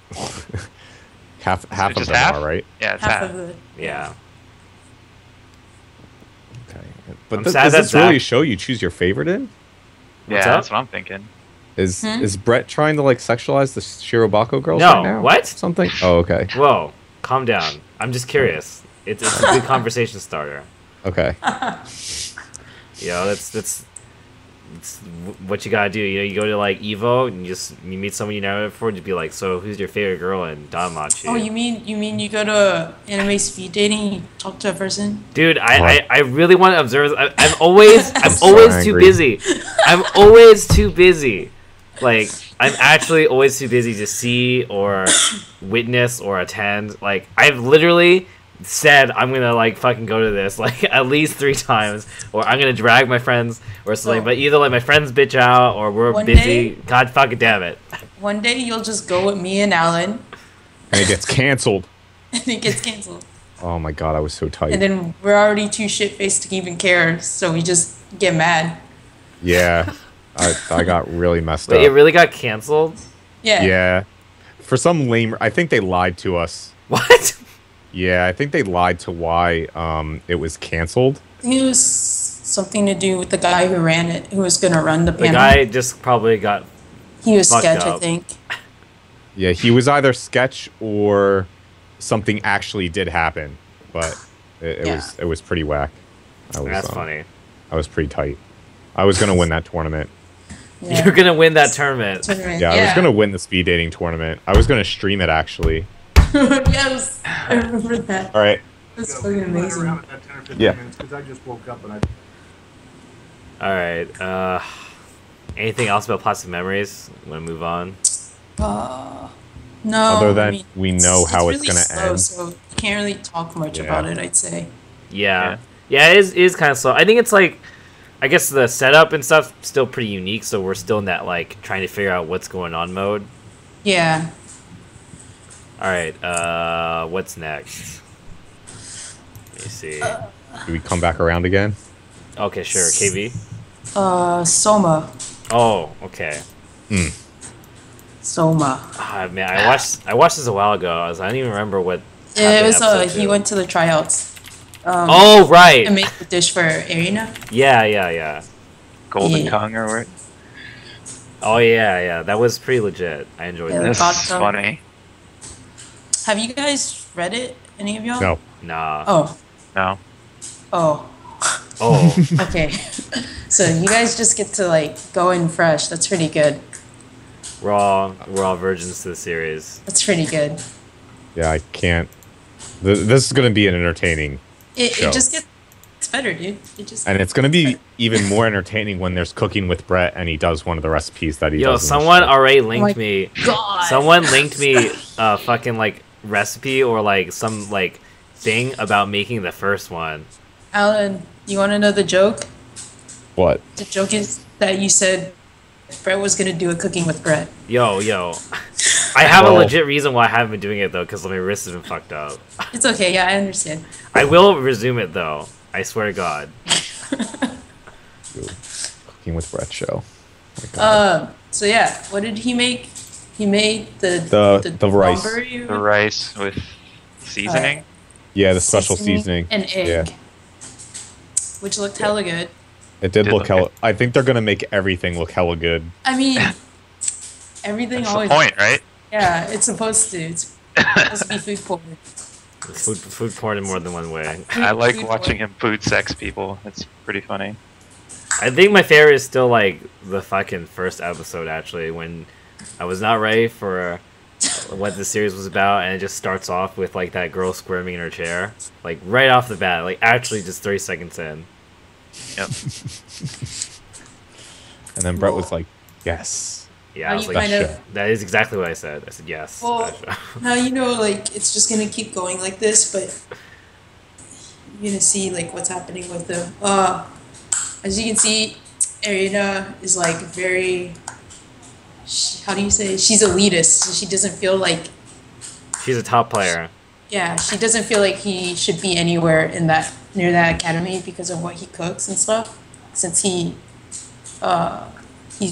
Speaker 2: half of
Speaker 3: just
Speaker 2: them
Speaker 3: half?
Speaker 2: are, right?
Speaker 3: Yeah, it's
Speaker 4: Half
Speaker 3: half.
Speaker 4: of the
Speaker 1: Yeah.
Speaker 2: Okay. But
Speaker 1: I'm
Speaker 2: does
Speaker 1: sad
Speaker 2: this
Speaker 1: that
Speaker 2: really
Speaker 1: Zach-
Speaker 2: show you choose your favorite in?
Speaker 3: Yeah,
Speaker 1: What's up?
Speaker 3: that's what I'm thinking.
Speaker 2: Is Brett trying to like sexualize the Shirobako girls
Speaker 1: No,
Speaker 2: right now?
Speaker 1: what?
Speaker 2: Something? Oh, okay.
Speaker 1: Whoa, calm down. I'm just curious. It's a good conversation starter.
Speaker 2: Okay.
Speaker 1: That's what you gotta do. You go to like Evo and you meet someone you never before. Just be like, so who's your favorite girl in Danmachi?
Speaker 4: Oh, you mean you go to anime speed dating, you talk to a person?
Speaker 1: Dude,
Speaker 2: What?
Speaker 1: I really want to observe. I'm always
Speaker 2: So
Speaker 1: too
Speaker 2: angry.
Speaker 1: busy. I'm always too busy. Like I'm actually always too busy to see or witness or attend. Like I've literally said I'm gonna like fucking go to this like at least 3 times, or I'm gonna drag my friends or something.
Speaker 4: So-
Speaker 1: But either like my friends bitch out or we're
Speaker 4: One
Speaker 1: busy.
Speaker 4: day-
Speaker 1: God fucking damn it.
Speaker 4: One day you'll just go with me and Alan,
Speaker 2: And it gets canceled.
Speaker 4: and it gets canceled.
Speaker 2: Oh my god, I was so tight.
Speaker 4: And then we're already too shit faced to even care, so we just get mad.
Speaker 2: Yeah. I got really messed
Speaker 1: Wait,
Speaker 2: up.
Speaker 1: it really got canceled?
Speaker 4: Yeah.
Speaker 2: Yeah. For some lame, I think they lied to us.
Speaker 1: What?
Speaker 2: Yeah, I think they lied to why it was canceled.
Speaker 4: I think it was something to do with the guy who ran it, who was gonna run the
Speaker 1: The
Speaker 4: panel.
Speaker 1: guy just probably got.
Speaker 4: He was
Speaker 1: fucked
Speaker 4: sketch, I
Speaker 1: up.
Speaker 4: think.
Speaker 2: Yeah, he was either sketch or something actually did happen, but it
Speaker 4: Yeah.
Speaker 2: was pretty whack.
Speaker 1: That's funny.
Speaker 2: I was pretty tight. I was gonna win that tournament.
Speaker 4: Yeah.
Speaker 1: You're gonna win that tournament.
Speaker 4: Tournament.
Speaker 2: Yeah, I was gonna win the speed dating tournament. I was gonna stream it actually.
Speaker 4: Yes, I remember that.
Speaker 2: All right.
Speaker 4: That's
Speaker 5: Yeah,
Speaker 4: fucking
Speaker 5: we can run
Speaker 4: amazing.
Speaker 5: around at 10 or 15
Speaker 2: Yeah.
Speaker 5: minutes because I just woke up and I
Speaker 1: All right. Anything else about plastic memories? Want to move on?
Speaker 4: No.
Speaker 2: Other than
Speaker 4: I mean,
Speaker 2: we know how it's
Speaker 4: really
Speaker 2: gonna
Speaker 4: slow,
Speaker 2: end.
Speaker 4: so you can't really talk much
Speaker 2: Yeah.
Speaker 4: about it, I'd say.
Speaker 1: Yeah. Yeah, it is kind of slow. I think it's like, I guess the setup and stuff still pretty unique. So we're still in that like trying to figure out what's going on mode.
Speaker 4: Yeah.
Speaker 1: All right. What's next? Let me see.
Speaker 2: Do we come back around again?
Speaker 1: Okay, sure. KV.
Speaker 4: Soma.
Speaker 1: Oh, okay.
Speaker 4: Soma.
Speaker 1: Ah, man, I watched this a while ago. I don't even remember what.
Speaker 4: It
Speaker 1: happened in
Speaker 4: was
Speaker 1: episode
Speaker 4: he
Speaker 1: 2.
Speaker 4: went to the tryouts.
Speaker 1: Oh right.
Speaker 4: And made the dish for Arena.
Speaker 1: Yeah.
Speaker 3: Golden
Speaker 4: Yeah.
Speaker 3: tongue or what?
Speaker 1: Oh yeah. That was pretty legit. I enjoyed
Speaker 4: Yeah.
Speaker 1: that.
Speaker 3: This
Speaker 4: God
Speaker 3: is
Speaker 4: tongue.
Speaker 3: funny.
Speaker 4: Have you guys read it? Any of y'all?
Speaker 2: No.
Speaker 1: Nah.
Speaker 4: Oh.
Speaker 3: No.
Speaker 4: Oh.
Speaker 1: Oh.
Speaker 4: Okay. So you guys just get to like go in fresh. That's pretty good.
Speaker 1: We're all virgins to the series.
Speaker 4: That's pretty good.
Speaker 2: Yeah, I can't. This is going to be an entertaining
Speaker 4: It
Speaker 2: show.
Speaker 4: just gets better, dude. It just
Speaker 2: And it's going to be even more entertaining when there's cooking with Brett and he does one of the recipes that he
Speaker 1: Yo,
Speaker 2: does. in the
Speaker 1: someone
Speaker 2: show.
Speaker 1: already
Speaker 4: Oh my
Speaker 1: linked me.
Speaker 4: God.
Speaker 1: Someone linked me a fucking like recipe or like some like thing about making the first one.
Speaker 4: Alan, you want to know the joke?
Speaker 2: What?
Speaker 4: The joke is that you said Brett was gonna do a cooking with Brett.
Speaker 1: Yo. I have a
Speaker 2: Well-
Speaker 1: legit reason why I haven't been doing it though, because my wrist has been fucked up.
Speaker 4: It's okay. Yeah, I understand.
Speaker 1: I will resume it though. I swear to God.
Speaker 2: Cooking with Brett show. Oh my God.
Speaker 4: So yeah, what did he make? He made the
Speaker 2: rice.
Speaker 4: strawberry
Speaker 3: The rice with seasoning.
Speaker 2: Yeah, the special seasoning.
Speaker 4: and egg,
Speaker 2: Yeah.
Speaker 4: which looked hella good.
Speaker 2: It did
Speaker 3: Did
Speaker 2: look
Speaker 3: look
Speaker 2: hella.
Speaker 3: good.
Speaker 2: I think they're gonna make everything look hella good.
Speaker 4: I mean, everything
Speaker 3: That's
Speaker 4: always.
Speaker 3: the point, right?
Speaker 4: Yeah, it's supposed to. It's supposed to be food porn.
Speaker 1: It's food porn in more than one way.
Speaker 3: I like
Speaker 4: Food
Speaker 3: watching
Speaker 4: porn.
Speaker 3: him food sex people. It's pretty funny.
Speaker 1: I think my favorite is still like the fucking first episode actually, when I was not ready for what the series was about, and it just starts off with like that girl squirming in her chair, like right off the bat, like actually just 30 seconds in.
Speaker 3: Yep.
Speaker 2: And then Brett
Speaker 4: Whoa.
Speaker 2: was like, "Yes."
Speaker 1: Yeah,
Speaker 4: How
Speaker 1: I was
Speaker 4: you
Speaker 1: like,
Speaker 4: kind of-
Speaker 1: that is exactly what I said. I said yes.
Speaker 4: Well, now you know, like it's just gonna keep going like this, but you're gonna see like what's happening with them. As you can see, Arena is like very. How do you say? She's elitist. So she doesn't feel like.
Speaker 1: She's a top player.
Speaker 4: Yeah, she doesn't feel like he should be anywhere in that near that academy because of what he cooks and stuff. Since he's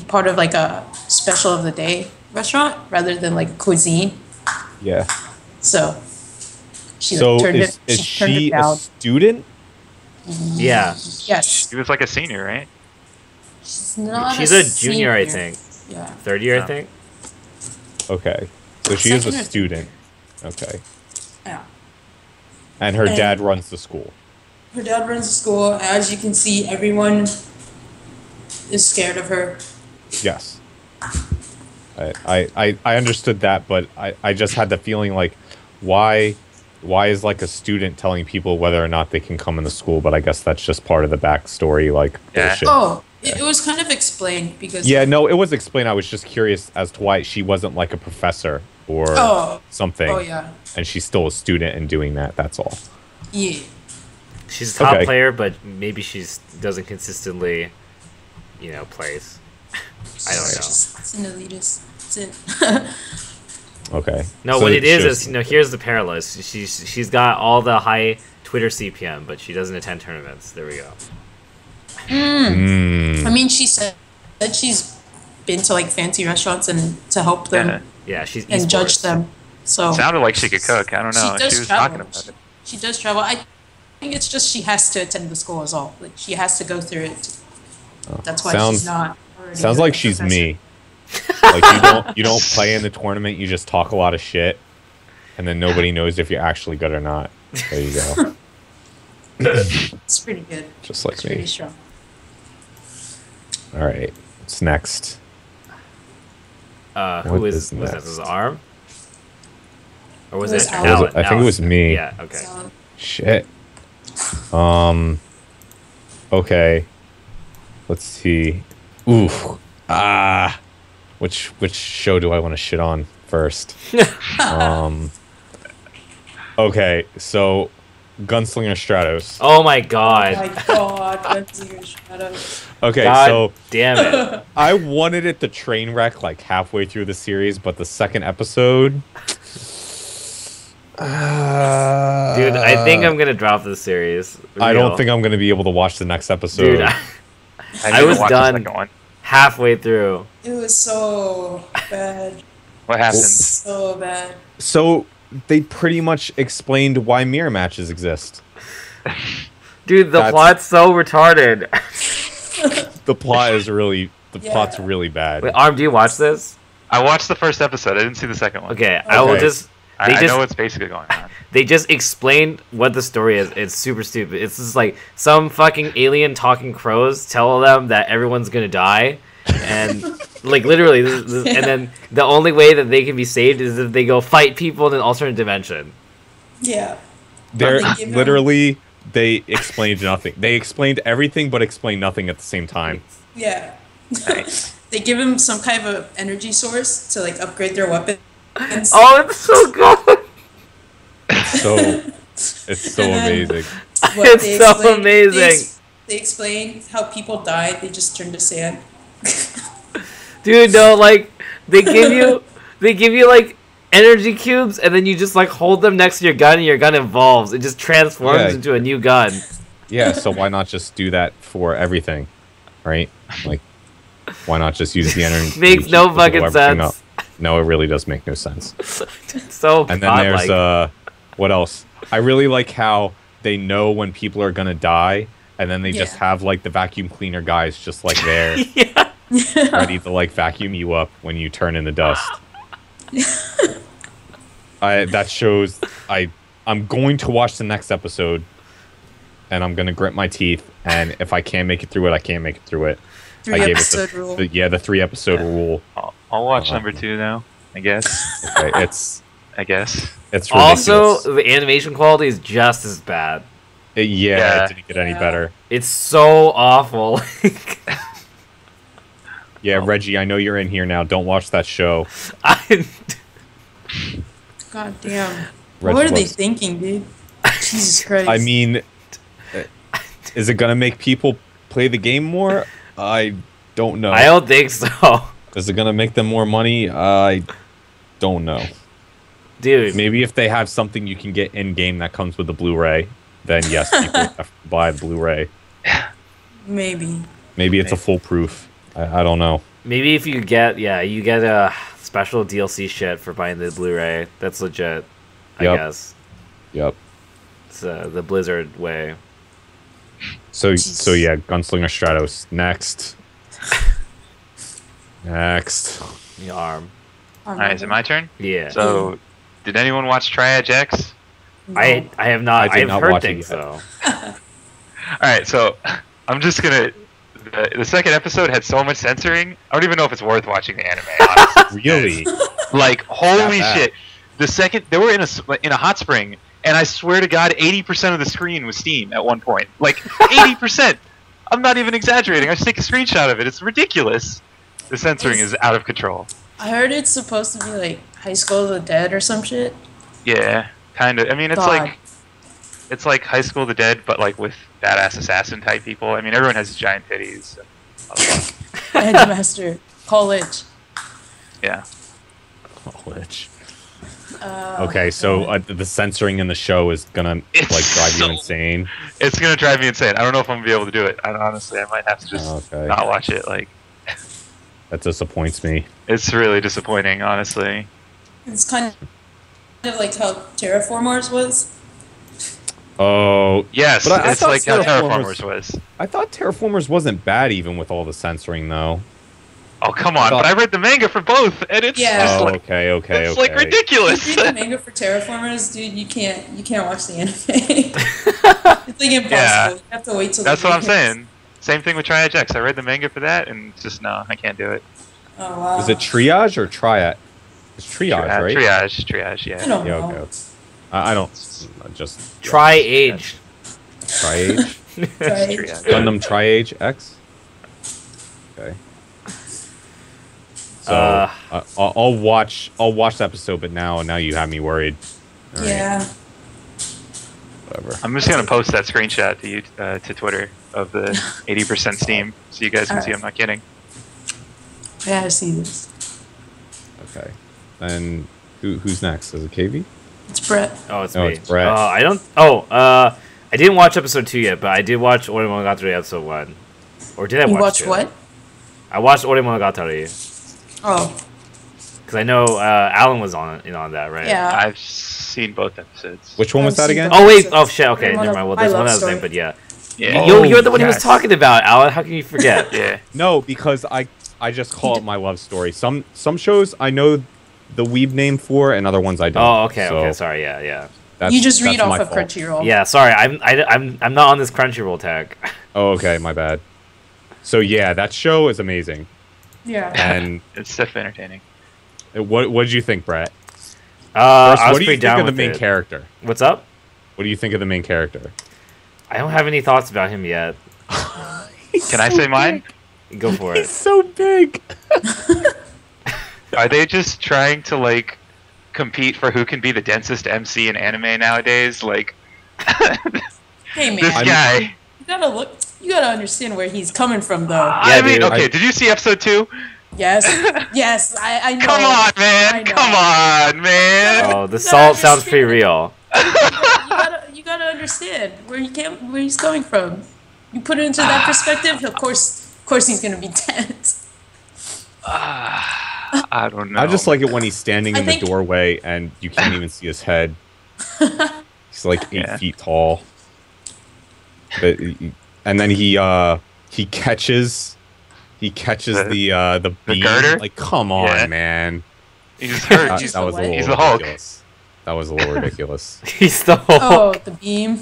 Speaker 4: part of like a special of the day restaurant rather than like cuisine.
Speaker 2: Yeah.
Speaker 4: So she
Speaker 2: So
Speaker 4: turned
Speaker 2: is
Speaker 4: it. She turned
Speaker 2: she
Speaker 4: it
Speaker 2: a
Speaker 4: down.
Speaker 2: student?
Speaker 1: Yeah,
Speaker 4: Yes,
Speaker 3: He was like a senior, right?
Speaker 4: she's not.
Speaker 1: she's a junior, I
Speaker 4: senior.
Speaker 1: think.
Speaker 4: Yeah.
Speaker 1: Third year, I
Speaker 3: Oh.
Speaker 1: think.
Speaker 2: Okay. So she is a
Speaker 4: Second or-
Speaker 2: student. Okay.
Speaker 4: Yeah.
Speaker 2: And her
Speaker 4: And-
Speaker 2: dad runs the school.
Speaker 4: Her dad runs the school. As you can see, everyone is scared of her.
Speaker 2: Yes. I understood that, but I just had the feeling like, why is like a student telling people whether or not they can come in the school? But I guess that's just part of the backstory, like
Speaker 3: Yeah.
Speaker 2: bullshit.
Speaker 4: Oh, it was kind of explained because.
Speaker 2: Yeah, no, it was explained. I was just curious as to why she wasn't like a professor or
Speaker 4: Oh.
Speaker 2: something,
Speaker 4: Oh yeah.
Speaker 2: and she's still a student and doing that. That's all.
Speaker 4: Yeah.
Speaker 1: She's a top
Speaker 2: Okay.
Speaker 1: player, but maybe she's doesn't consistently, place. I don't know.
Speaker 4: It's an elitist. That's it.
Speaker 2: Okay.
Speaker 1: No,
Speaker 2: So
Speaker 1: what it is
Speaker 2: shows-
Speaker 1: here's the parallel. She's got all the high Twitter CPM, but she doesn't attend tournaments. There we go.
Speaker 2: Mm.
Speaker 4: I mean, she said that she's been to like fancy restaurants and to help them
Speaker 3: Yeah.
Speaker 1: Yeah, she's
Speaker 4: and judge
Speaker 1: esports.
Speaker 4: them. So
Speaker 3: Sounded like she could cook. I don't know.
Speaker 4: She does
Speaker 3: She was
Speaker 4: travel.
Speaker 3: talking about it.
Speaker 4: she does travel. I think it's just she has to attend the school as well. Like she has to go through it. That's why
Speaker 2: sounds-
Speaker 4: she's not. already
Speaker 2: Sounds
Speaker 4: a
Speaker 2: like she's
Speaker 4: professor.
Speaker 2: me. Like you don't play in the tournament. You just talk a lot of shit, and then nobody knows if you're actually good or not. There you go.
Speaker 4: It's pretty good.
Speaker 2: Just like
Speaker 4: It's pretty
Speaker 2: me.
Speaker 4: strong.
Speaker 2: All right. What's next?
Speaker 1: Who
Speaker 2: What
Speaker 1: was
Speaker 2: is
Speaker 1: that?
Speaker 2: next?
Speaker 1: His arm? Or was
Speaker 4: It was
Speaker 1: it
Speaker 4: Alan.
Speaker 1: Alan?
Speaker 2: I think it was me.
Speaker 1: Yeah. Okay.
Speaker 4: So,
Speaker 2: Shit. Okay. Let's see. Oof. Ah. Which show do I want to shit on first? Okay. So, Gunslinger Stratos.
Speaker 1: Oh my
Speaker 4: oh
Speaker 1: god.
Speaker 4: my god, Gunslinger Shadows.
Speaker 2: Okay.
Speaker 1: God
Speaker 2: So
Speaker 1: damn it.
Speaker 2: I wanted it to train wreck like halfway through the series, but the second episode.
Speaker 1: Dude, I think I'm gonna drop this series.
Speaker 2: I don't
Speaker 1: Real.
Speaker 2: think I'm gonna be able to watch the next episode.
Speaker 1: Dude, I
Speaker 3: didn't
Speaker 1: was
Speaker 3: watch the
Speaker 1: done
Speaker 3: second one.
Speaker 1: halfway through.
Speaker 4: It was so bad.
Speaker 3: What happened?
Speaker 4: So bad.
Speaker 2: So they pretty much explained why mirror matches exist.
Speaker 1: Dude, the
Speaker 2: That's-
Speaker 1: plot's so retarded.
Speaker 2: The plot is really
Speaker 4: Yeah.
Speaker 2: plot's really bad.
Speaker 1: Wait, Arm, do you watch this?
Speaker 3: I watched the first episode. I didn't see the second one.
Speaker 1: Okay, I will
Speaker 2: Okay.
Speaker 1: just.
Speaker 3: I,
Speaker 1: They
Speaker 3: I
Speaker 1: just
Speaker 3: know what's basically going on.
Speaker 1: they just explained what the story is. It's super stupid. It's just like some fucking alien talking crows tell them that everyone's gonna die, and like literally, and then the only way that they can be saved is if they go fight people in an alternate dimension.
Speaker 4: Yeah.
Speaker 2: They're
Speaker 4: They give him-
Speaker 2: literally they explained nothing. They explained everything but explained nothing at the same time.
Speaker 4: Yeah.
Speaker 3: Nice.
Speaker 4: They give him some kind of energy source to like upgrade their weapons.
Speaker 1: Oh, it's so good.
Speaker 2: So it's so
Speaker 4: And then-
Speaker 2: amazing.
Speaker 4: What
Speaker 1: It's
Speaker 4: they
Speaker 1: so
Speaker 4: explain-
Speaker 1: amazing.
Speaker 4: They explain how people died. They just turn to sand.
Speaker 1: Dude, no, like they give you like energy cubes, and then you just like hold them next to your gun, and your gun evolves. It just transforms
Speaker 2: Yeah.
Speaker 1: into a new gun.
Speaker 2: Yeah, so why not just do that for everything, right? Like, why not just use the energy?
Speaker 1: Makes no
Speaker 2: to blow
Speaker 1: fucking
Speaker 2: everything
Speaker 1: sense.
Speaker 2: up? No, it really does make no sense.
Speaker 1: So
Speaker 2: And then there's
Speaker 1: godlike.
Speaker 2: what else? I really like how they know when people are gonna die, and then they just
Speaker 4: Yeah.
Speaker 2: have like the vacuum cleaner guys just like there,
Speaker 1: Yeah.
Speaker 2: ready to like vacuum you up when you turn into dust. That shows I'm going to watch the next episode, and I'm gonna grit my teeth, and if I can't make it through it, I can't make it through it. I gave it
Speaker 4: Episode rule.
Speaker 2: the 3-episode rule.
Speaker 3: I'll watch number 2 now. I guess.
Speaker 2: Okay, it's ridiculous.
Speaker 1: Also, the animation quality is just as bad.
Speaker 2: Yeah, it
Speaker 3: Yeah.
Speaker 2: didn't get any
Speaker 4: Yeah.
Speaker 2: better.
Speaker 1: It's so awful.
Speaker 2: Yeah, Reggie, I know you're in here now. Don't watch that show.
Speaker 1: I,
Speaker 4: God damn.
Speaker 2: Reg
Speaker 4: What are they
Speaker 2: was-
Speaker 4: thinking, dude? Jesus Christ.
Speaker 2: I mean, is it gonna make people play the game more? I don't know.
Speaker 1: I don't think so,
Speaker 2: Is it gonna make them more money? I don't know.
Speaker 1: dude.
Speaker 2: Maybe if they have something you can get in game that comes with the Blu-ray, then yes, people have to buy the Blu-ray.
Speaker 4: Maybe.
Speaker 2: Maybe it's a foolproof. I don't know.
Speaker 1: Maybe if you get you get a special DLC shit for buying the Blu-ray. That's legit. I
Speaker 2: Yep.
Speaker 1: guess
Speaker 2: Yep.
Speaker 1: it's the Blizzard way.
Speaker 2: So
Speaker 4: Jeez.
Speaker 2: yeah, Gunslinger Stratos next. Next.
Speaker 1: The arm.
Speaker 3: Alright, is it my turn?
Speaker 1: Yeah.
Speaker 3: So, did anyone watch Triad X?
Speaker 1: I have not.
Speaker 2: I did
Speaker 1: I've
Speaker 2: not
Speaker 1: heard
Speaker 2: watch it
Speaker 1: things
Speaker 2: yet.
Speaker 1: though.
Speaker 3: Alright, so I'm just gonna. The second episode had so much censoring. I don't even know if it's worth watching the anime. Honestly.
Speaker 2: Really?
Speaker 3: Like, holy
Speaker 2: bad.
Speaker 3: shit! The second they were in a hot spring, and I swear to God, 80% of the screen was steam at one point. Like 80%. I'm not even exaggerating. I just take a screenshot of it. It's ridiculous. The censoring is out of control.
Speaker 4: I heard it's supposed to be like High School of the Dead or some shit.
Speaker 3: Yeah, kind of. I mean,
Speaker 4: God.
Speaker 3: it's like High School of the Dead, but like with badass assassin type people. I mean, everyone has giant titties.
Speaker 4: Headmaster. College.
Speaker 3: Yeah.
Speaker 2: College. Okay, so the censoring in the show is gonna
Speaker 3: It's
Speaker 2: like drive
Speaker 3: so-
Speaker 2: you insane.
Speaker 3: It's gonna drive me insane. I don't know if I'm gonna be able to do it. Honestly, I might have to just
Speaker 2: Okay.
Speaker 3: not watch it. Like,
Speaker 2: That disappoints me.
Speaker 3: it's really disappointing, honestly.
Speaker 4: It's kind of like how Terraformers was.
Speaker 2: Oh,
Speaker 3: Yes,
Speaker 2: But I
Speaker 3: it's
Speaker 2: thought
Speaker 3: like how
Speaker 2: Terraformers-
Speaker 3: Terraformers was.
Speaker 2: I thought Terraformers wasn't bad even with all the censoring though.
Speaker 3: Oh, come on!
Speaker 2: thought-
Speaker 3: But I read the manga for both, and it's
Speaker 4: Yeah.
Speaker 3: just
Speaker 2: Oh,
Speaker 3: like
Speaker 2: okay.
Speaker 3: it's like ridiculous.
Speaker 4: If you read the manga for Terraformers, dude, you can't watch the anime. It's like impossible.
Speaker 3: Yeah.
Speaker 4: You have to wait till.
Speaker 3: That's
Speaker 4: the
Speaker 3: what I'm
Speaker 4: videos.
Speaker 3: saying. Same thing with Triad X. I read the manga for that, and it's just no, I can't do it.
Speaker 4: Oh wow.
Speaker 2: Is it triage or triad? It's triage, right?
Speaker 3: Triage,
Speaker 4: I
Speaker 3: yeah.
Speaker 4: don't
Speaker 2: Yeah,
Speaker 4: know.
Speaker 2: okay. I don't just
Speaker 1: Try age.
Speaker 2: Triage.
Speaker 4: Right.
Speaker 3: Triage.
Speaker 2: Gundam Triage X. Okay. So I'll watch the episode, but now you have me worried. All right,
Speaker 4: Yeah.
Speaker 2: Whatever.
Speaker 3: I'm just gonna post that screenshot to you to Twitter of the 80% Steam, so you guys can see I'm not kidding.
Speaker 4: I gotta see this.
Speaker 2: Okay. And who's next? Is it KV?
Speaker 4: It's Brett.
Speaker 1: Oh, it's
Speaker 2: No,
Speaker 1: me.
Speaker 2: it's Brett.
Speaker 1: I don't. I didn't watch episode 2 yet, but I did watch Ore Monogatari episode 1. Or did I
Speaker 4: You
Speaker 1: watch
Speaker 4: watch
Speaker 1: 2?
Speaker 4: what?
Speaker 1: I watched Ore Monogatari
Speaker 4: Oh,
Speaker 1: because I know Alan was on that, right?
Speaker 4: yeah.
Speaker 3: I've seen both episodes.
Speaker 2: Which one was
Speaker 4: I've
Speaker 2: that
Speaker 4: seen
Speaker 2: again?
Speaker 4: both.
Speaker 1: Oh wait. Oh shit. Okay,
Speaker 4: One
Speaker 1: never
Speaker 4: of
Speaker 1: mind. Well,
Speaker 4: my
Speaker 1: there's one
Speaker 4: love
Speaker 1: other thing,
Speaker 4: story.
Speaker 1: but yeah.
Speaker 3: Yeah.
Speaker 1: You're the one he was
Speaker 2: yes.
Speaker 1: talking about, Alan. How can you forget?
Speaker 3: Yeah.
Speaker 2: No, because I just call it my love story. Some shows I know the weeb name for, and other ones I don't.
Speaker 1: Oh, okay.
Speaker 2: So
Speaker 1: Okay. Sorry. Yeah.
Speaker 4: You just read
Speaker 2: that's
Speaker 4: off
Speaker 2: my
Speaker 4: of
Speaker 2: fault.
Speaker 4: Crunchyroll.
Speaker 1: Yeah. Sorry. I'm not on this Crunchyroll tag.
Speaker 2: Oh, okay, my bad. So yeah, that show is amazing.
Speaker 4: Yeah.
Speaker 2: And
Speaker 3: It's definitely entertaining.
Speaker 2: what did you think, Brett?
Speaker 1: I
Speaker 2: First,
Speaker 1: was
Speaker 2: what do you
Speaker 1: pretty
Speaker 2: think
Speaker 1: down
Speaker 2: of the
Speaker 1: with
Speaker 2: main
Speaker 1: it.
Speaker 2: character?
Speaker 1: What's up?
Speaker 2: What do you think of the main character?
Speaker 1: I don't have any thoughts about him yet.
Speaker 3: Can I say mine?
Speaker 1: Go for it.
Speaker 2: so big.
Speaker 3: Are they just trying to like compete for who can be the densest MC in anime nowadays? Like
Speaker 4: Hey man,
Speaker 3: this guy.
Speaker 4: you gotta look. You gotta understand where he's coming from, though.
Speaker 3: I mean,
Speaker 1: dude.
Speaker 3: okay. Did you see episode 2?
Speaker 4: Yes, yes. I know.
Speaker 3: Come on,
Speaker 4: I
Speaker 3: man.
Speaker 4: know.
Speaker 3: Come on, man.
Speaker 1: Oh, the
Speaker 4: You
Speaker 1: salt
Speaker 4: gotta
Speaker 1: sounds pretty
Speaker 4: understand.
Speaker 1: real.
Speaker 4: You gotta understand where he's coming from. You put it into that perspective, of course he's gonna be tense.
Speaker 3: I don't know.
Speaker 2: I just like it when he's standing
Speaker 4: I
Speaker 2: in the
Speaker 4: think-
Speaker 2: doorway and you can't even see his head. He's like 8
Speaker 3: Yeah.
Speaker 2: feet tall. But, and then he catches the beam.
Speaker 3: girder?
Speaker 2: Like, come on,
Speaker 3: Yeah.
Speaker 2: man.
Speaker 3: He's hurt.
Speaker 4: He's
Speaker 2: That was a
Speaker 4: the
Speaker 2: little
Speaker 3: He's the Hulk.
Speaker 2: ridiculous. That was a little ridiculous.
Speaker 1: He's the Hulk.
Speaker 4: Oh, the beam.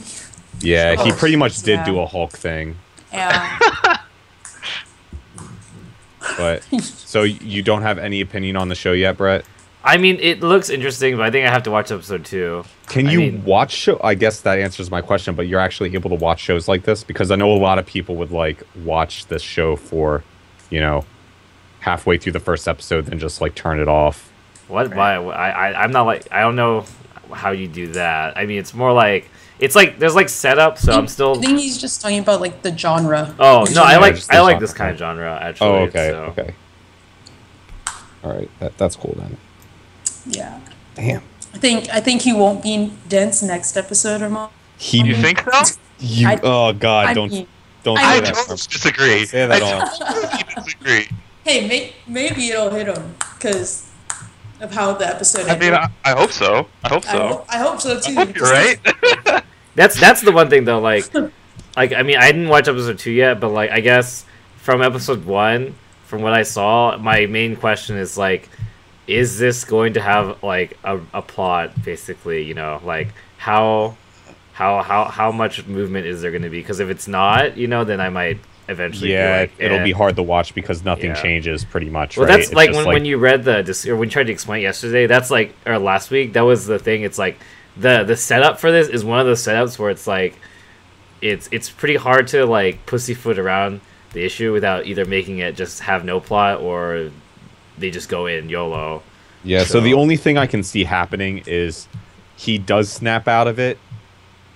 Speaker 2: Yeah, he
Speaker 4: Oh,
Speaker 2: pretty much did
Speaker 4: yeah.
Speaker 2: do a Hulk thing.
Speaker 4: Yeah.
Speaker 2: But so you don't have any opinion on the show yet, Brett?
Speaker 1: I mean, it looks interesting, but I think I have to watch episode 2.
Speaker 2: Can
Speaker 1: I
Speaker 2: you
Speaker 1: mean-
Speaker 2: watch show? I guess that answers my question. But you're actually able to watch shows like this because I know a lot of people would like watch this show for, halfway through the first episode, then just like turn it off.
Speaker 1: What? Why? I'm not like. I don't know how you do that. I mean, it's more like. It's like there's like setup, so I'm still.
Speaker 4: I think he's just talking about like the genre.
Speaker 1: Oh no, I like
Speaker 2: just the
Speaker 1: I like
Speaker 2: genre.
Speaker 1: this kind of genre actually.
Speaker 2: Oh, okay,
Speaker 1: so.
Speaker 2: okay. All right, that's cool then.
Speaker 4: Yeah.
Speaker 2: Damn.
Speaker 4: I think he won't be dense next episode or more.
Speaker 3: You think so?
Speaker 2: Oh God!
Speaker 4: I
Speaker 2: don't
Speaker 4: mean,
Speaker 2: don't
Speaker 4: I
Speaker 2: say
Speaker 3: I
Speaker 2: that.
Speaker 3: totally disagree.
Speaker 2: Say that
Speaker 3: I
Speaker 2: all.
Speaker 3: totally disagree.
Speaker 4: Hey, maybe it'll hit him because of how the episode
Speaker 3: I mean, I hope so. I hope so.
Speaker 4: I hope so too.
Speaker 3: I hope you're right.
Speaker 1: That's the one thing though. Like I mean, I didn't watch episode 2 yet, but like I guess from episode 1, from what I saw, my main question is like, is this going to have like a plot? Basically, like how much movement is there going to be? Because if it's not, then I might eventually.
Speaker 2: Yeah,
Speaker 1: be like,
Speaker 2: it'll
Speaker 1: eh.
Speaker 2: be hard to watch because nothing
Speaker 1: Yeah.
Speaker 2: changes pretty much.
Speaker 1: Well,
Speaker 2: right?
Speaker 1: that's
Speaker 2: It's
Speaker 1: like
Speaker 2: just
Speaker 1: when you read or when you tried to explain it yesterday. That's like or last week. That was the thing. It's like the setup for this is one of those setups where it's like it's pretty hard to like pussyfoot around the issue without either making it just have no plot or they just go in YOLO.
Speaker 2: Yeah, so the only thing I can see happening is he does snap out of it,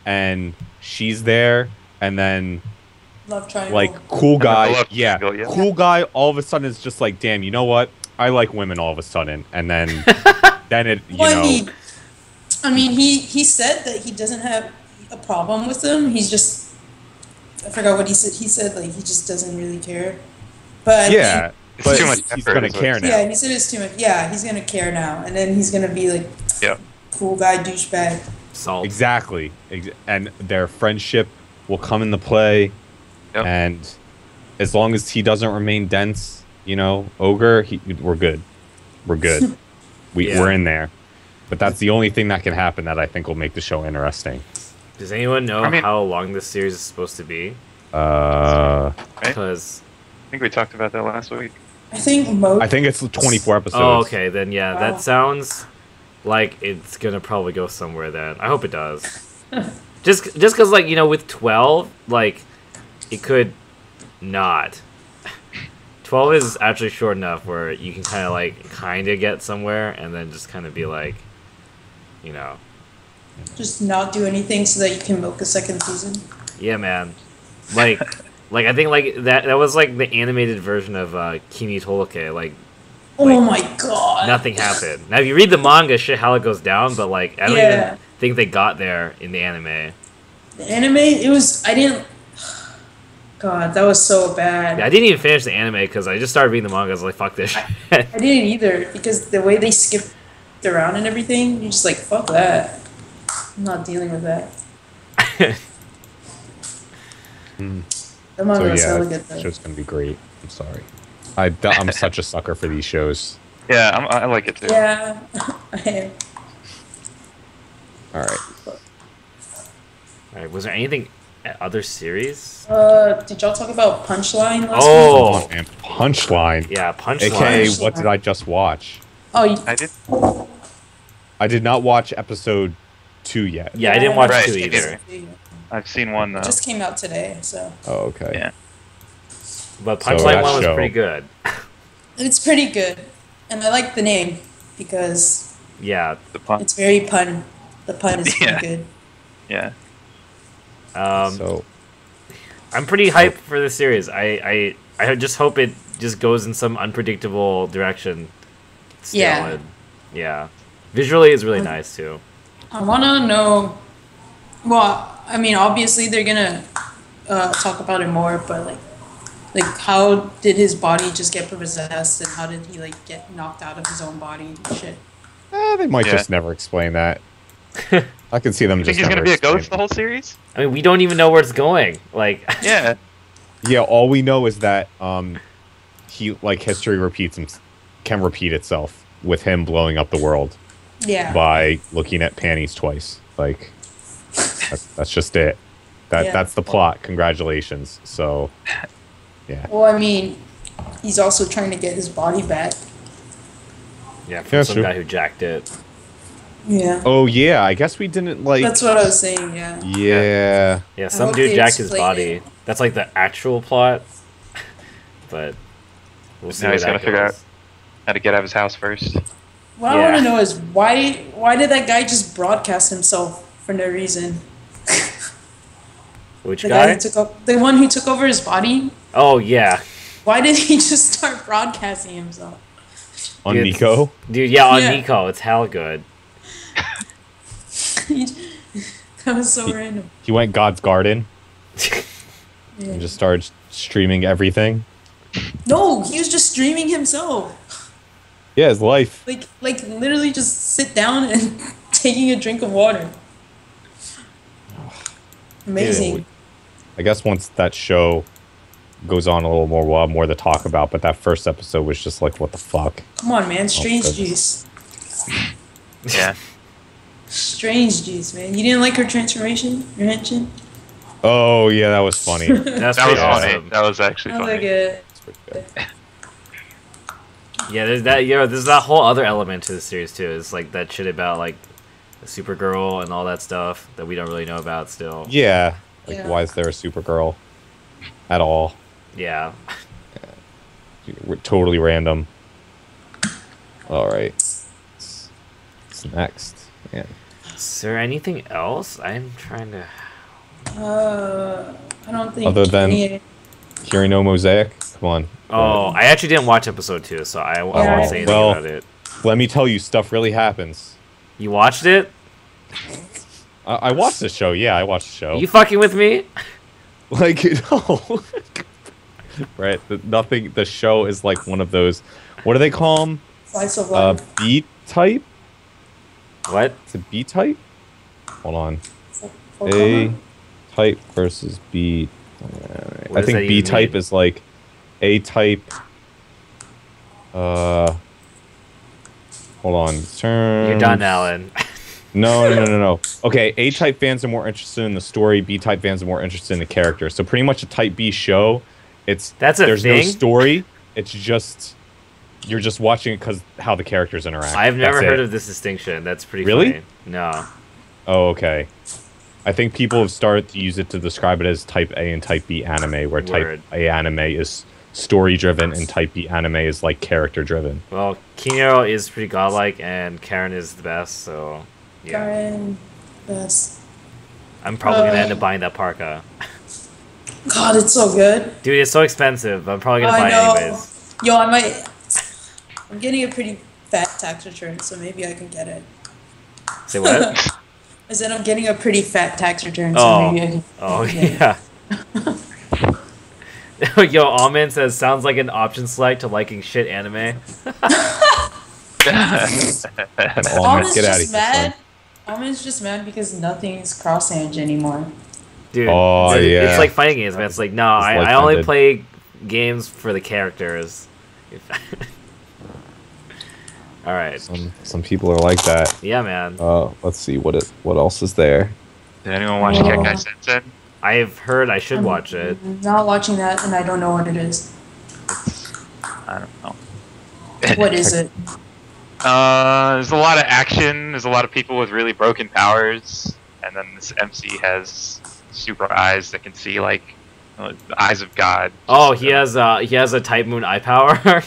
Speaker 2: and she's there, and then
Speaker 4: Love triangle.
Speaker 2: like cool
Speaker 3: the
Speaker 2: guy,
Speaker 3: love
Speaker 2: yeah,
Speaker 3: triangle, yeah.
Speaker 2: cool guy. All of a sudden, it's just like, damn, you know what? I like women. All of a sudden, and then then it,
Speaker 4: I mean, he said that he doesn't have a problem with them. He's just, I forgot what he said. He said like he just doesn't really care. But I
Speaker 2: yeah,
Speaker 4: think,
Speaker 3: It's
Speaker 2: but
Speaker 3: too much
Speaker 2: he's
Speaker 3: effort,
Speaker 2: gonna
Speaker 3: is what
Speaker 2: care
Speaker 3: it's-
Speaker 2: now.
Speaker 4: yeah, he said it's too much. Yeah, he's gonna care now, and then he's gonna be like,
Speaker 3: Yeah.
Speaker 4: cool guy douchebag.
Speaker 1: Salt.
Speaker 2: Exactly, and their friendship will come into play,
Speaker 3: Yep.
Speaker 2: and as long as he doesn't remain dense, ogre, we're good. We're good.
Speaker 1: Yeah.
Speaker 2: We're in there. But that's the only thing that can happen that I think will make the show interesting.
Speaker 1: Does anyone know
Speaker 3: I mean-
Speaker 1: how long this series is supposed to be?
Speaker 3: Right?
Speaker 1: Because
Speaker 3: I think we talked about that last week.
Speaker 4: I think most.
Speaker 2: I think it's 24 episodes.
Speaker 1: oh, okay, then yeah,
Speaker 4: Wow.
Speaker 1: that sounds like it's gonna probably go somewhere. Then I hope it does. just because like with 12, like it could not. 12 is actually short enough where you can kind of get somewhere and then just kind of be like,
Speaker 4: Just not do anything so that you can milk a second season.
Speaker 1: yeah, man. Like I think like that was like the animated version of Kimi Toloke. Like
Speaker 4: Oh my god.
Speaker 1: Nothing happened. Now, if you read the manga, shit, how it goes down, but like, I don't
Speaker 4: Yeah.
Speaker 1: even think they got there in the anime.
Speaker 4: The anime, it was. I didn't. God, that was so bad.
Speaker 1: Yeah, I didn't even finish the anime because I just started reading the manga. I was like, fuck this shit.
Speaker 4: I didn't either because the way they skipped around and everything, you're just like, fuck that. I'm not dealing with that. The manga
Speaker 2: So
Speaker 4: was
Speaker 2: yeah,
Speaker 4: really good
Speaker 2: that
Speaker 4: though.
Speaker 2: show's gonna be great. I'm sorry. I'm such a sucker for these shows.
Speaker 3: Yeah, I like it too.
Speaker 4: Yeah, I am.
Speaker 2: All right.
Speaker 1: Alright, was there anything other series?
Speaker 4: Did y'all talk about Punchline last
Speaker 1: Oh,
Speaker 2: Come on, man. Punchline.
Speaker 1: yeah, Punchline.
Speaker 2: AKA,
Speaker 4: Punchline.
Speaker 2: what did I just watch?
Speaker 4: week? Oh, you,
Speaker 3: I did.
Speaker 2: I did not watch episode 2 yet.
Speaker 1: Yeah, I didn't watch
Speaker 3: Right,
Speaker 1: 2
Speaker 3: it
Speaker 1: either.
Speaker 3: I've seen one though.
Speaker 4: It just came out today, so
Speaker 2: Oh, okay.
Speaker 3: Yeah.
Speaker 1: But
Speaker 2: So
Speaker 1: Punchline
Speaker 2: that
Speaker 1: 1 was
Speaker 2: show-
Speaker 1: pretty good.
Speaker 4: it's pretty good, and I like the name because
Speaker 1: Yeah.
Speaker 3: The pun.
Speaker 4: it's very pun. The pun is
Speaker 3: Yeah.
Speaker 4: pretty good.
Speaker 3: Yeah.
Speaker 2: So
Speaker 1: I'm pretty hyped for this series. I just hope it just goes in some unpredictable direction. Still,
Speaker 4: Yeah.
Speaker 1: and yeah. Visually, it's really nice too.
Speaker 4: I want to know. Well, I mean, obviously they're gonna talk about it more, but like how did his body just get possessed, and how did he like get knocked out of his own body and shit?
Speaker 2: they might
Speaker 3: Yeah.
Speaker 2: just never explain that. I can see them
Speaker 3: You
Speaker 2: just
Speaker 3: think he's
Speaker 2: never
Speaker 3: gonna be a
Speaker 2: explain
Speaker 3: ghost the whole series?
Speaker 1: I mean, we don't even know where it's going. Like,
Speaker 3: Yeah.
Speaker 2: Yeah, all we know is that he like history can repeat itself with him blowing up the world
Speaker 4: Yeah.
Speaker 2: by looking at panties twice. Like that's just it.
Speaker 4: Yeah.
Speaker 2: That's the plot. Congratulations. So yeah.
Speaker 4: Well, I mean, he's also trying to get his body back.
Speaker 1: yeah, from
Speaker 2: Yeah,
Speaker 1: some
Speaker 2: true.
Speaker 1: guy who jacked it.
Speaker 4: Yeah.
Speaker 2: Oh yeah, I guess we didn't like.
Speaker 4: That's what I was saying. Yeah.
Speaker 2: Yeah.
Speaker 1: Yeah, some
Speaker 4: hope
Speaker 1: dude
Speaker 4: they
Speaker 1: jacked his
Speaker 4: explain
Speaker 1: body.
Speaker 4: it.
Speaker 1: That's like the actual plot. But we'll see
Speaker 3: Now
Speaker 1: where
Speaker 3: he's
Speaker 1: that
Speaker 3: gotta figure
Speaker 1: goes.
Speaker 3: out how to get out of his house first.
Speaker 4: What I
Speaker 1: Yeah.
Speaker 4: want to know is why did that guy just broadcast himself for no reason?
Speaker 1: Which
Speaker 4: The guy
Speaker 1: guy?
Speaker 4: who the one who took over his body.
Speaker 1: Oh yeah,
Speaker 4: Why did he just start broadcasting himself?
Speaker 2: On
Speaker 1: Dude,
Speaker 2: Nico.
Speaker 1: dude. Yeah, on
Speaker 4: Yeah.
Speaker 1: Nico, it's hell good.
Speaker 4: That was so random.
Speaker 2: He went God's Garden
Speaker 4: Yeah.
Speaker 2: and just started streaming everything.
Speaker 4: No, he was just streaming himself.
Speaker 2: Yeah, his life.
Speaker 4: Like literally just sit down and taking a drink of water. Amazing.
Speaker 2: Yeah, I guess once that show goes on a little more, we'll have more to talk about. But that first episode was just like, what the fuck?
Speaker 4: Come on, man. Strange
Speaker 2: goodness.
Speaker 4: juice.
Speaker 3: Yeah.
Speaker 4: Strange juice, man. You didn't like her transformation? Your henchman?
Speaker 2: Oh yeah, that was funny.
Speaker 1: That's
Speaker 3: That
Speaker 1: pretty
Speaker 3: was funny.
Speaker 1: awesome.
Speaker 3: That was actually
Speaker 4: I was
Speaker 3: funny.
Speaker 4: like it.
Speaker 1: Yeah, there's that. There's that whole other element to the series too. It's like that shit about like Supergirl and all that stuff that we don't really know about still.
Speaker 2: Yeah. Like,
Speaker 4: Yeah.
Speaker 2: why is there a Supergirl at all?
Speaker 1: Yeah.
Speaker 2: We're totally random. All right. What's next? Man.
Speaker 1: Is there anything else? I'm trying to.
Speaker 4: I don't think.
Speaker 2: Other than-
Speaker 4: any-
Speaker 2: Kirino Mosaic. Come on.
Speaker 1: Oh, I actually didn't watch episode 2, so I won't
Speaker 4: Yeah.
Speaker 1: say anything
Speaker 2: Well-
Speaker 1: about it.
Speaker 2: Let me tell you, stuff really happens.
Speaker 1: You watched it?
Speaker 2: I watched the show. Yeah, I watched the show.
Speaker 1: You fucking with me?
Speaker 2: Like, no. Right. Nothing. The show is like one of those. What do they call them?
Speaker 4: Slice of life.
Speaker 2: B type.
Speaker 1: What?
Speaker 2: It's a B type. Hold on.
Speaker 4: For
Speaker 2: A
Speaker 4: Koma?
Speaker 2: type versus B.
Speaker 1: What
Speaker 2: I
Speaker 1: does
Speaker 2: think
Speaker 1: that
Speaker 2: B
Speaker 1: even
Speaker 2: type
Speaker 1: mean?
Speaker 2: is like A type. Hold on.
Speaker 1: You're done, Alan.
Speaker 2: No. Okay, A type fans are more interested in the story. B type fans are more interested in the character. So pretty much a type B show.
Speaker 1: That's a
Speaker 2: there's
Speaker 1: thing?
Speaker 2: no story. It's just you're just watching it because how the characters interact.
Speaker 1: I've never
Speaker 2: That's
Speaker 1: heard
Speaker 2: it.
Speaker 1: of this distinction. That's pretty
Speaker 2: Really?
Speaker 1: funny. No.
Speaker 2: Oh, okay. I think people have started to use it to describe it as type A and type B anime, where
Speaker 1: Word.
Speaker 2: type A anime is story driven and type B anime is like character driven.
Speaker 1: Well, Kinyo is pretty godlike, and Karen is the best, so yeah.
Speaker 4: Karen, best.
Speaker 1: I'm probably gonna end up buying that parka.
Speaker 4: God, it's so good.
Speaker 1: Dude, it's so expensive, but I'm probably gonna
Speaker 4: I
Speaker 1: buy
Speaker 4: know.
Speaker 1: it anyways.
Speaker 4: Yo, I might. I'm getting a pretty fat tax return, so maybe I can get it.
Speaker 1: Say what?
Speaker 4: I said I'm getting a pretty fat tax return, so maybe I can.
Speaker 1: Oh
Speaker 4: get it.
Speaker 1: Yo, Almond says sounds like an option select to liking shit anime.
Speaker 4: Almond's
Speaker 2: get out of
Speaker 4: just
Speaker 2: here,
Speaker 4: mad.
Speaker 2: son.
Speaker 4: Almond's just mad because nothing is cross-edge anymore.
Speaker 1: Dude,
Speaker 2: Oh, yeah.
Speaker 1: it's like fighting games, man. It's like, no,
Speaker 2: It's
Speaker 1: I
Speaker 2: like
Speaker 1: only
Speaker 2: ended.
Speaker 1: play games for the characters. Alright.
Speaker 2: Some people are like that.
Speaker 1: Yeah, man.
Speaker 2: Let's see what else is there.
Speaker 3: Did anyone watch
Speaker 4: Oh.
Speaker 3: Kekai Sensen?
Speaker 1: I've heard I should watch it.
Speaker 4: I'm not watching that, and I don't know what it is.
Speaker 3: I don't know.
Speaker 4: What is it?
Speaker 3: There's a lot of action. There's a lot of people with really broken powers, and then this MC has super eyes that can see like the eyes of God.
Speaker 1: Oh, he has a Type Moon eye power.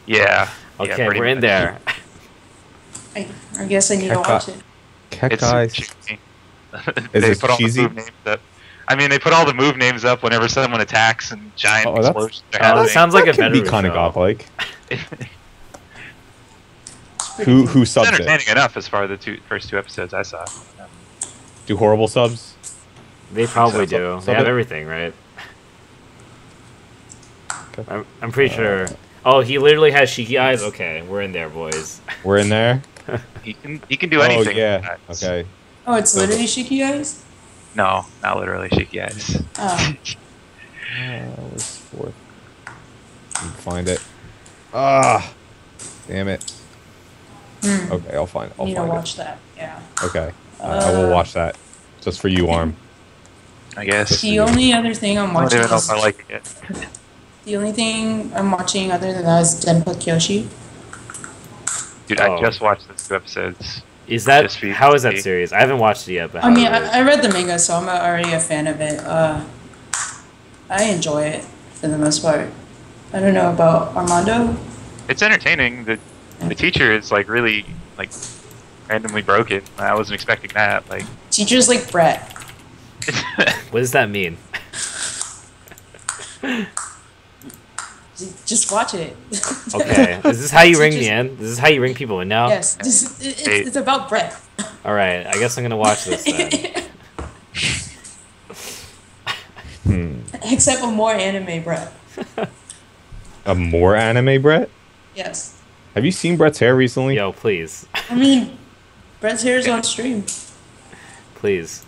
Speaker 3: Yeah.
Speaker 1: Okay,
Speaker 3: yeah, pretty
Speaker 1: we're in
Speaker 3: much.
Speaker 1: there.
Speaker 4: I guess I need to watch it.
Speaker 3: It's
Speaker 2: Kekai.
Speaker 3: super cheesy.
Speaker 2: Is
Speaker 3: They
Speaker 2: it
Speaker 3: put all the
Speaker 2: cheesy?
Speaker 3: move names up. I mean, they put all the move names up whenever someone attacks and giant
Speaker 2: Oh, that's-
Speaker 3: explosions are
Speaker 1: Oh,
Speaker 3: happening.
Speaker 1: it sounds like a
Speaker 2: That can be
Speaker 1: better
Speaker 2: kind of
Speaker 1: show.
Speaker 2: godlike.
Speaker 4: It's pretty
Speaker 2: Who
Speaker 4: good.
Speaker 3: It's
Speaker 2: subs it?
Speaker 3: entertaining enough as far as the first two episodes I saw.
Speaker 2: Do horrible subs?
Speaker 1: They probably
Speaker 2: So-
Speaker 1: do.
Speaker 2: so
Speaker 1: They have
Speaker 2: the-
Speaker 1: everything, right?
Speaker 2: Okay.
Speaker 1: I'm pretty sure. Oh, he literally has Shiki eyes? Okay, we're in there, boys.
Speaker 2: We're in there.
Speaker 3: He can do anything.
Speaker 2: Oh yeah. Okay.
Speaker 4: Oh, it's literally Shiki Eyes?
Speaker 3: No, not literally Shiki eyes.
Speaker 4: Oh.
Speaker 2: Where's fourth? Can find it. Ah, damn it. Okay, I'll find. I'll
Speaker 4: Need to
Speaker 2: find it.
Speaker 4: watch that. Yeah.
Speaker 2: Okay, I will watch that just for you, Arm.
Speaker 3: I guess.
Speaker 4: The only other thing I'm
Speaker 3: I don't
Speaker 4: watching
Speaker 3: even know
Speaker 4: is,
Speaker 3: if I like it.
Speaker 4: the only thing I'm watching other than that is Denpa Kyoshi.
Speaker 3: Dude,
Speaker 1: Oh.
Speaker 3: I just watched those 2 episodes.
Speaker 1: Is that
Speaker 3: Just for you
Speaker 1: how
Speaker 3: to
Speaker 1: is that
Speaker 3: see.
Speaker 1: series? I haven't watched it yet, but
Speaker 4: I
Speaker 1: how
Speaker 4: mean,
Speaker 1: is it?
Speaker 4: I read the manga, so I'm already a fan of it. I enjoy it for the most part. I don't know about Armando.
Speaker 3: It's entertaining. The teacher is like really like randomly broken. I wasn't expecting that. Like,
Speaker 4: Teachers like Brett.
Speaker 1: What does that mean?
Speaker 4: Just watch it.
Speaker 1: Okay, is this how you ring me
Speaker 4: Teachers-
Speaker 1: in? This is how you ring people in now?
Speaker 4: Yes, it's about Brett.
Speaker 1: All right, I guess I'm gonna watch this then.
Speaker 4: Except for more anime Brett.
Speaker 2: A more anime, Brett?
Speaker 4: Yes.
Speaker 2: Have you seen Brett's hair recently?
Speaker 1: Yo, please,
Speaker 4: I mean, Brett's hair is on stream.
Speaker 1: please.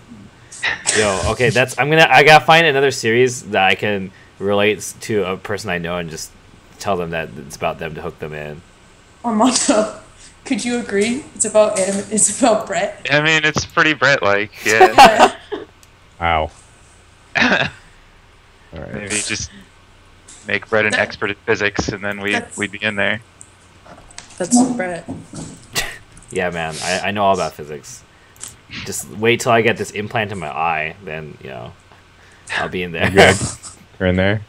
Speaker 1: Yo, okay, I gotta find another series that I can relate to a person I know and just tell them that it's about them to hook them in.
Speaker 4: Armando, could you agree? It's about anime. It's about Brett.
Speaker 3: I mean, it's pretty Brett-like. Yeah.
Speaker 2: Wow. All right.
Speaker 3: Maybe just make Brett an
Speaker 4: That-
Speaker 3: expert at physics, and then
Speaker 4: That's-
Speaker 3: we'd be in there.
Speaker 4: That's Brett.
Speaker 1: Yeah, man, I know all about physics. Just wait till I get this implant in my eye, then I'll be in there.
Speaker 2: Good. You're in there.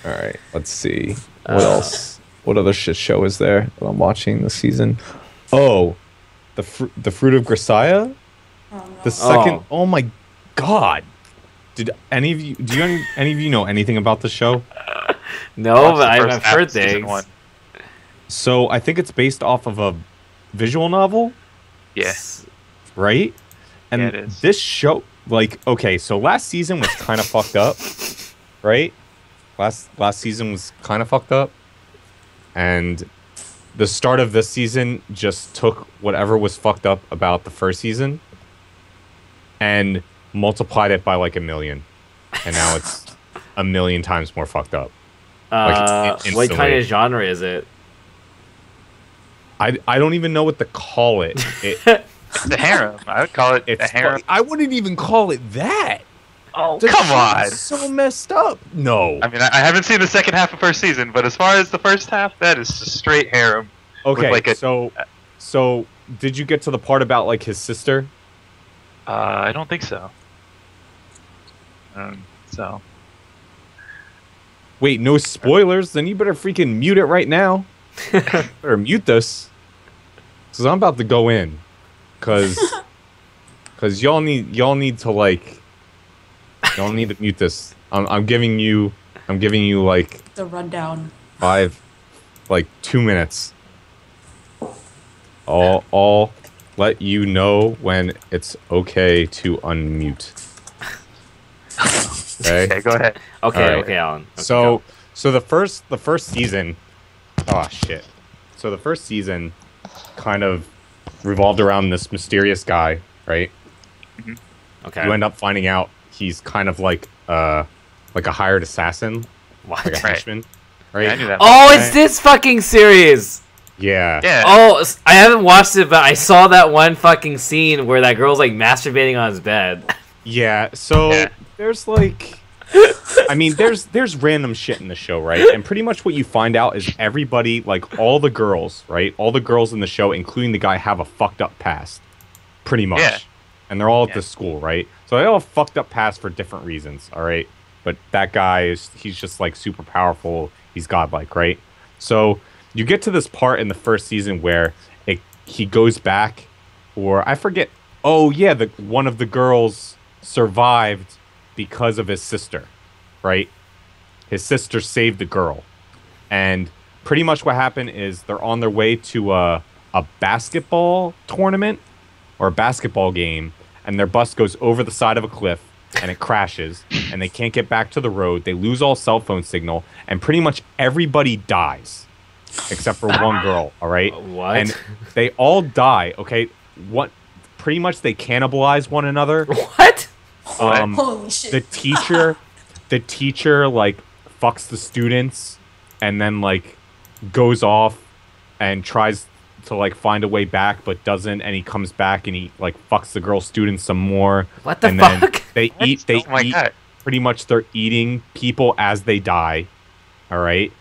Speaker 2: All right. Let's see. What else? What other shit show is there that I'm watching this season? Oh, the fruit of Grisaya.
Speaker 4: Oh, no.
Speaker 2: The second. Oh my god. Did any of you? Do you any of you know anything about the show?
Speaker 1: No,
Speaker 3: Watch
Speaker 1: but
Speaker 3: the
Speaker 1: I've
Speaker 3: first half
Speaker 1: heard
Speaker 3: of season
Speaker 1: things.
Speaker 3: 1.
Speaker 2: So I think it's based off of a visual novel,
Speaker 3: Yeah.
Speaker 2: right? And
Speaker 3: Yeah, it is.
Speaker 2: this show, like, okay, so last season was kind of fucked up, right? Last season was kind of fucked up, and the start of this season just took whatever was fucked up about the first season and multiplied it by like 1 million, and now it's 1 million times more fucked up.
Speaker 1: What
Speaker 2: instantly.
Speaker 1: kind of genre is it?
Speaker 2: I don't even know what to call it.
Speaker 3: It's a harem. I would call it a
Speaker 2: It's
Speaker 3: harem.
Speaker 2: I wouldn't even call it that.
Speaker 3: Oh,
Speaker 2: The
Speaker 3: come
Speaker 2: show
Speaker 3: on.
Speaker 2: is so messed up. No.
Speaker 3: I mean, I haven't seen the second half of first season, but as far as the first half, that is just straight harem.
Speaker 2: Okay,
Speaker 3: like a-
Speaker 2: so did you get to the part about like his sister?
Speaker 3: I don't think so. So
Speaker 2: Wait, no spoilers. Then you better freaking mute it right now. Better mute this, cause I'm about to go in, cause y'all need to mute this. I'm giving you like
Speaker 4: The rundown.
Speaker 2: 5, like 2 minutes. I'll let you know when it's okay to unmute. Okay.
Speaker 3: Okay, go ahead.
Speaker 1: Okay,
Speaker 2: All right.
Speaker 1: okay, Alan. Okay,
Speaker 2: So
Speaker 1: go.
Speaker 2: so the first season. Oh shit. So the first season kind of revolved around this mysterious guy, right?
Speaker 1: Okay.
Speaker 2: You end up finding out he's kind of like a hired assassin,
Speaker 1: What?
Speaker 2: like a henchman, right?
Speaker 3: Yeah, I knew that.
Speaker 1: Oh, it's this fucking series.
Speaker 2: Yeah.
Speaker 3: Yeah.
Speaker 1: Oh, I haven't watched it, but I saw that one fucking scene where that girl's like masturbating on his bed.
Speaker 2: Yeah, so
Speaker 3: Yeah.
Speaker 2: there's like I mean there's random shit in the show, right? And pretty much what you find out is everybody, like all the girls, right? All the girls in the show, including the guy, have a fucked up past. Pretty much.
Speaker 3: Yeah.
Speaker 2: And they're all at this school, right? So they all have fucked up past for different reasons, all right? But that guy he's just like super powerful. He's godlike, right? So you get to this part in the first season where he goes back, or I forget. Oh yeah, one of the girls survived because of his sister, right? His sister saved the girl, and pretty much what happened is they're on their way to a basketball tournament or a basketball game, and their bus goes over the side of a cliff and it crashes, and they can't get back to the road. They lose all cell phone signal, and pretty much everybody dies except for one girl, all right?
Speaker 1: What?
Speaker 2: And they all die, okay? What? Pretty much they cannibalize one another.
Speaker 1: What?
Speaker 4: Holy shit.
Speaker 2: The teacher like fucks the students and then like goes off and tries to like find a way back but doesn't, and he comes back and he like fucks the girl students some more.
Speaker 1: What the
Speaker 2: and
Speaker 1: fuck?
Speaker 2: Then they eat
Speaker 3: Oh my God.
Speaker 2: pretty much they're eating people as they die. All right?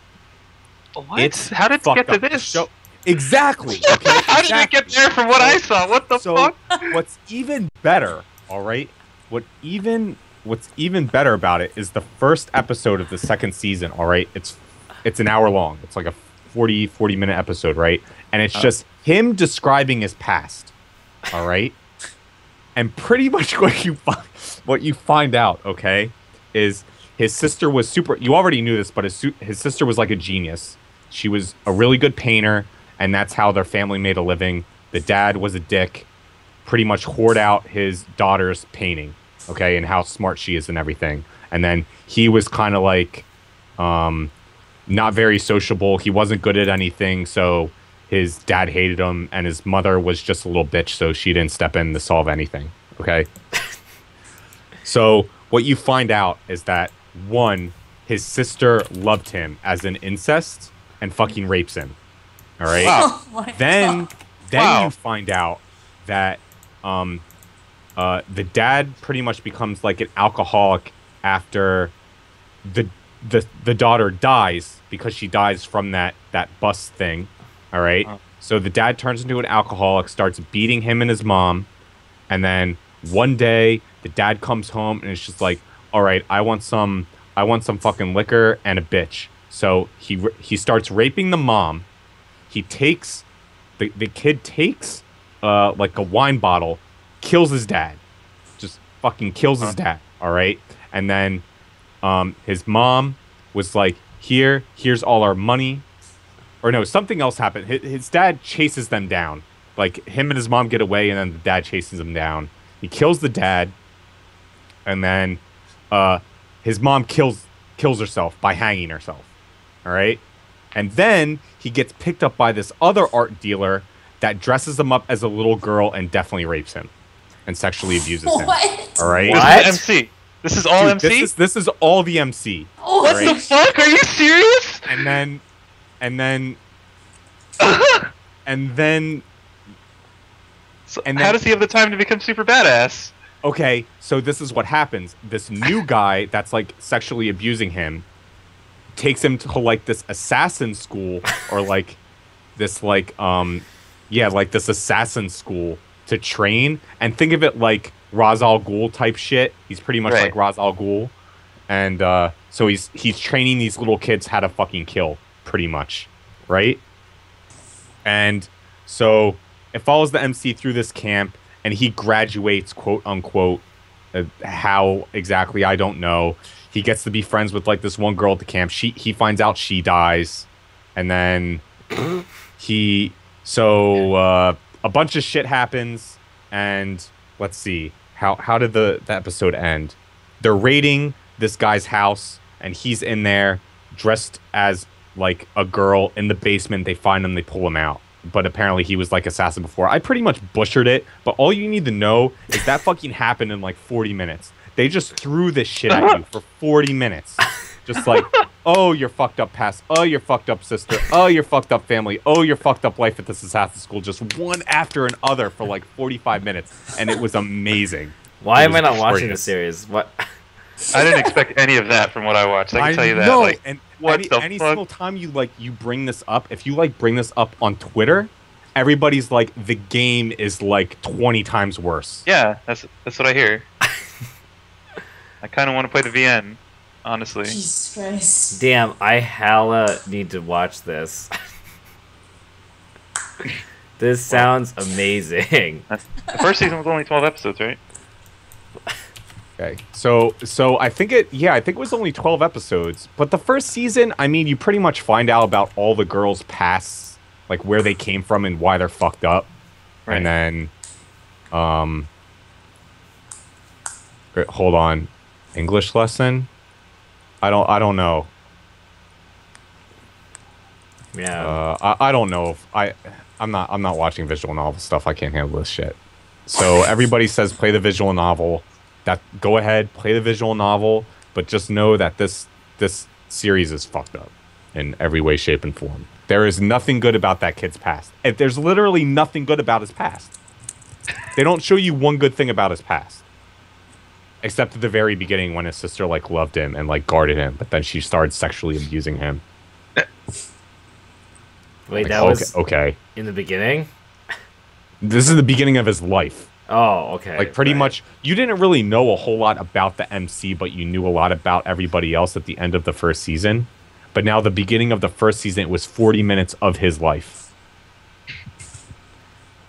Speaker 3: What? How did it
Speaker 2: fucked
Speaker 3: get to
Speaker 2: up. The
Speaker 3: this?
Speaker 2: show- Exactly. Okay.
Speaker 3: How did it get there from what I saw? What the
Speaker 2: So
Speaker 3: fuck?
Speaker 2: what's even better, all right? What's even better about it is the first episode of the second season, all right? It's an hour long. It's like a 40-minute episode, right? And it's just him describing his past. All right? And pretty much what you find out, okay, is his sister was super. You already knew this, but his sister was like a genius. She was a really good painter, and that's how their family made a living. The dad was a dick, pretty much hoard out his daughter's painting, okay, and how smart she is and everything. And then he was kind of like not very sociable. He wasn't good at anything, so his dad hated him, and his mother was just a little bitch, so she didn't step in to solve anything, okay? So what you find out is that, one, his sister loved him as an incest and fucking rapes him, all right?
Speaker 3: Wow.
Speaker 4: Oh my
Speaker 2: Then
Speaker 4: God.
Speaker 3: Wow.
Speaker 2: you find out that the dad pretty much becomes like an alcoholic after the daughter dies, because she dies from that bus thing. All right. So the dad turns into an alcoholic, starts beating him and his mom, and then one day the dad comes home and it's just like, all right, I want some fucking liquor and a bitch. So he starts raping the mom. He takes the kid takes like a wine bottle, kills his dad, just fucking kills his dad. All right, and then his mom was like, here's all our money. Or no, something else happened. His dad chases them down. Like, him and his mom get away, and then the dad chases him down. He kills the dad, and then his mom kills herself by hanging herself. All right? And then he gets picked up by this other art dealer that dresses him up as a little girl and definitely rapes him and sexually abuses him.
Speaker 4: What?
Speaker 2: All right?
Speaker 1: What?
Speaker 3: This is MC. This is all
Speaker 2: Dude,
Speaker 3: MC?
Speaker 2: This is all the MC.
Speaker 3: What
Speaker 2: right?
Speaker 3: the fuck? Are you serious?
Speaker 2: And then
Speaker 3: So
Speaker 2: And
Speaker 3: how
Speaker 2: then-
Speaker 3: does he have the time to become super badass?
Speaker 2: okay, so this is what happens. This new guy that's like sexually abusing him takes him to like this assassin school, or like this like like this assassin school to train, and think of it like Ra's al Ghul type shit. He's pretty much
Speaker 3: Right.
Speaker 2: like Ra's al Ghul. And so he's training these little kids how to fucking kill, pretty much, right? And so it follows the MC through this camp, and he graduates, quote unquote. How exactly, I don't know. He gets to be friends with like this one girl at the camp. He finds out she dies, and then a bunch of shit happens, and let's see, how did the episode end? They're raiding this guy's house, and he's in there dressed as like a girl in the basement. They find him, they pull him out. But apparently he was like assassin before. I pretty much butchered it, but all you need to know is that fucking happened in like 40 minutes. They just threw this shit at you for 40 minutes. Just like, oh, your fucked up past. Oh, your fucked up sister. Oh, your fucked up family. Oh, your fucked up life at this assassin school. Just one after another for like 45 minutes. And it was amazing.
Speaker 1: Why am I not watching the series? What?
Speaker 3: I didn't expect any of that from what I watched. I can tell you that.
Speaker 2: No,
Speaker 3: like,
Speaker 2: and
Speaker 3: what
Speaker 2: any single time you bring this up, if you like bring this up on Twitter, everybody's like, the game is like 20 times worse.
Speaker 3: Yeah, that's what I hear. I kind of want to play the VN, honestly.
Speaker 4: Jesus Christ.
Speaker 1: Damn, I hella need to watch this. This sounds amazing.
Speaker 3: The first season was only 12 episodes, right?
Speaker 2: Okay, so I think it was only 12 episodes, but the first season, I mean, you pretty much find out about all the girls' pasts, like where they came from and why they're fucked up,
Speaker 3: Right.
Speaker 2: and then, hold on, English lesson? I don't know.
Speaker 1: Yeah.
Speaker 2: I don't know if I'm not watching visual novel stuff. I can't handle this shit. So everybody says play the visual novel. That go ahead, play the visual novel, but just know that this series is fucked up in every way, shape, and form. There is nothing good about that kid's past. There's literally nothing good about his past. They don't show you one good thing about his past. Except at the very beginning when his sister like loved him and like guarded him, but then she started sexually abusing him.
Speaker 1: Wait,
Speaker 2: Like,
Speaker 1: that was
Speaker 2: okay.
Speaker 1: in the beginning?
Speaker 2: This is the beginning of his life.
Speaker 1: Oh, okay.
Speaker 2: Like pretty
Speaker 1: right.
Speaker 2: much, you didn't really know a whole lot about the MC, but you knew a lot about everybody else at the end of the first season. But now the beginning of the first season, it was 40 minutes of his life.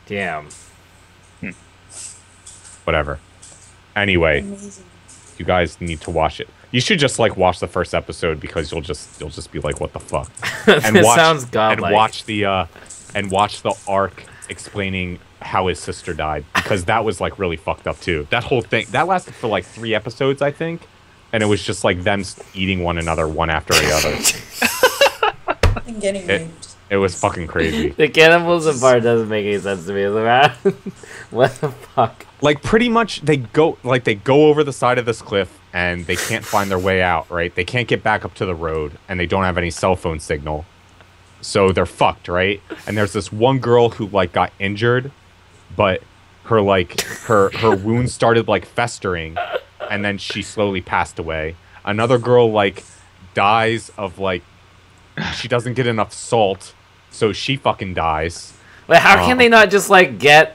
Speaker 1: Damn.
Speaker 2: Whatever. Anyway,
Speaker 4: Amazing.
Speaker 2: you guys need to watch it. You should just like watch the first episode because you'll just be like, what the fuck?
Speaker 1: This sounds godlike.
Speaker 2: And watch the arc explaining how his sister died, because that was like really fucked up too. That whole thing that lasted for like 3 episodes, I think, and it was just like them eating one another one after the other.
Speaker 4: And getting raped.
Speaker 2: It was fucking crazy.
Speaker 1: The cannibalism part doesn't make any sense to me. What the fuck?
Speaker 2: Like pretty much they go over the side of this cliff and they can't find their way out, right? They can't get back up to the road and they don't have any cell phone signal. So they're fucked, right? And there's this one girl who like got injured, but her wounds started like festering and then she slowly passed away. Another girl like dies of like she doesn't get enough salt, so she fucking dies.
Speaker 1: Like, how can they not just like go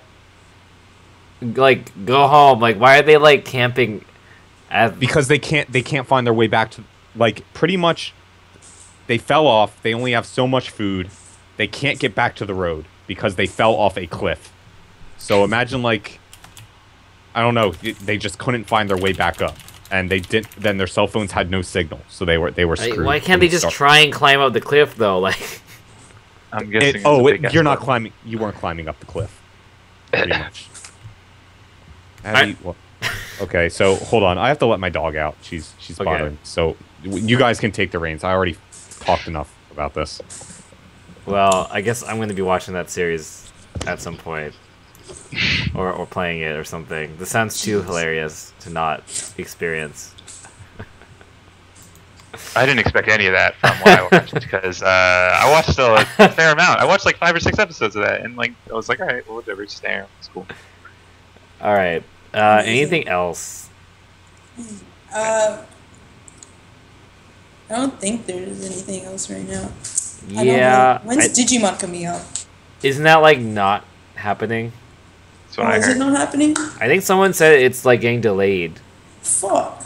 Speaker 1: home? Like, why are they like camping?
Speaker 2: Because they can't find their way back to, like, pretty much they fell off. They only have so much food. They can't get back to the road because they fell off a cliff. So imagine like, I don't know, they just couldn't find their way back up. And they didn't. Then their cell phones had no signal, so they were screwed.
Speaker 1: Why can't they just try and climb up the cliff though? Like,
Speaker 3: I'm guessing.
Speaker 2: You're not climbing. You weren't climbing up the cliff. Pretty much. Okay, so hold on. I have to let my dog out. She's
Speaker 1: Okay.
Speaker 2: bothering. So you guys can take the reins. I already talked enough about this.
Speaker 1: well, I guess I'm going to be watching that series at some point, or playing it or something. This sounds too hilarious to not experience.
Speaker 3: I didn't expect any of that from what I watched because I watched a fair amount. I watched like 5 or 6 episodes of that, and like I was like, all right, well, whatever, just there. It's cool.
Speaker 1: All right. Anything else?
Speaker 4: I don't think there's anything else right now.
Speaker 1: Yeah.
Speaker 4: When's Digimon coming out?
Speaker 1: Isn't that like not happening?
Speaker 3: That's what I
Speaker 4: Is it
Speaker 3: heard.
Speaker 4: not happening?
Speaker 1: I think someone said it's like getting delayed.
Speaker 4: Fuck.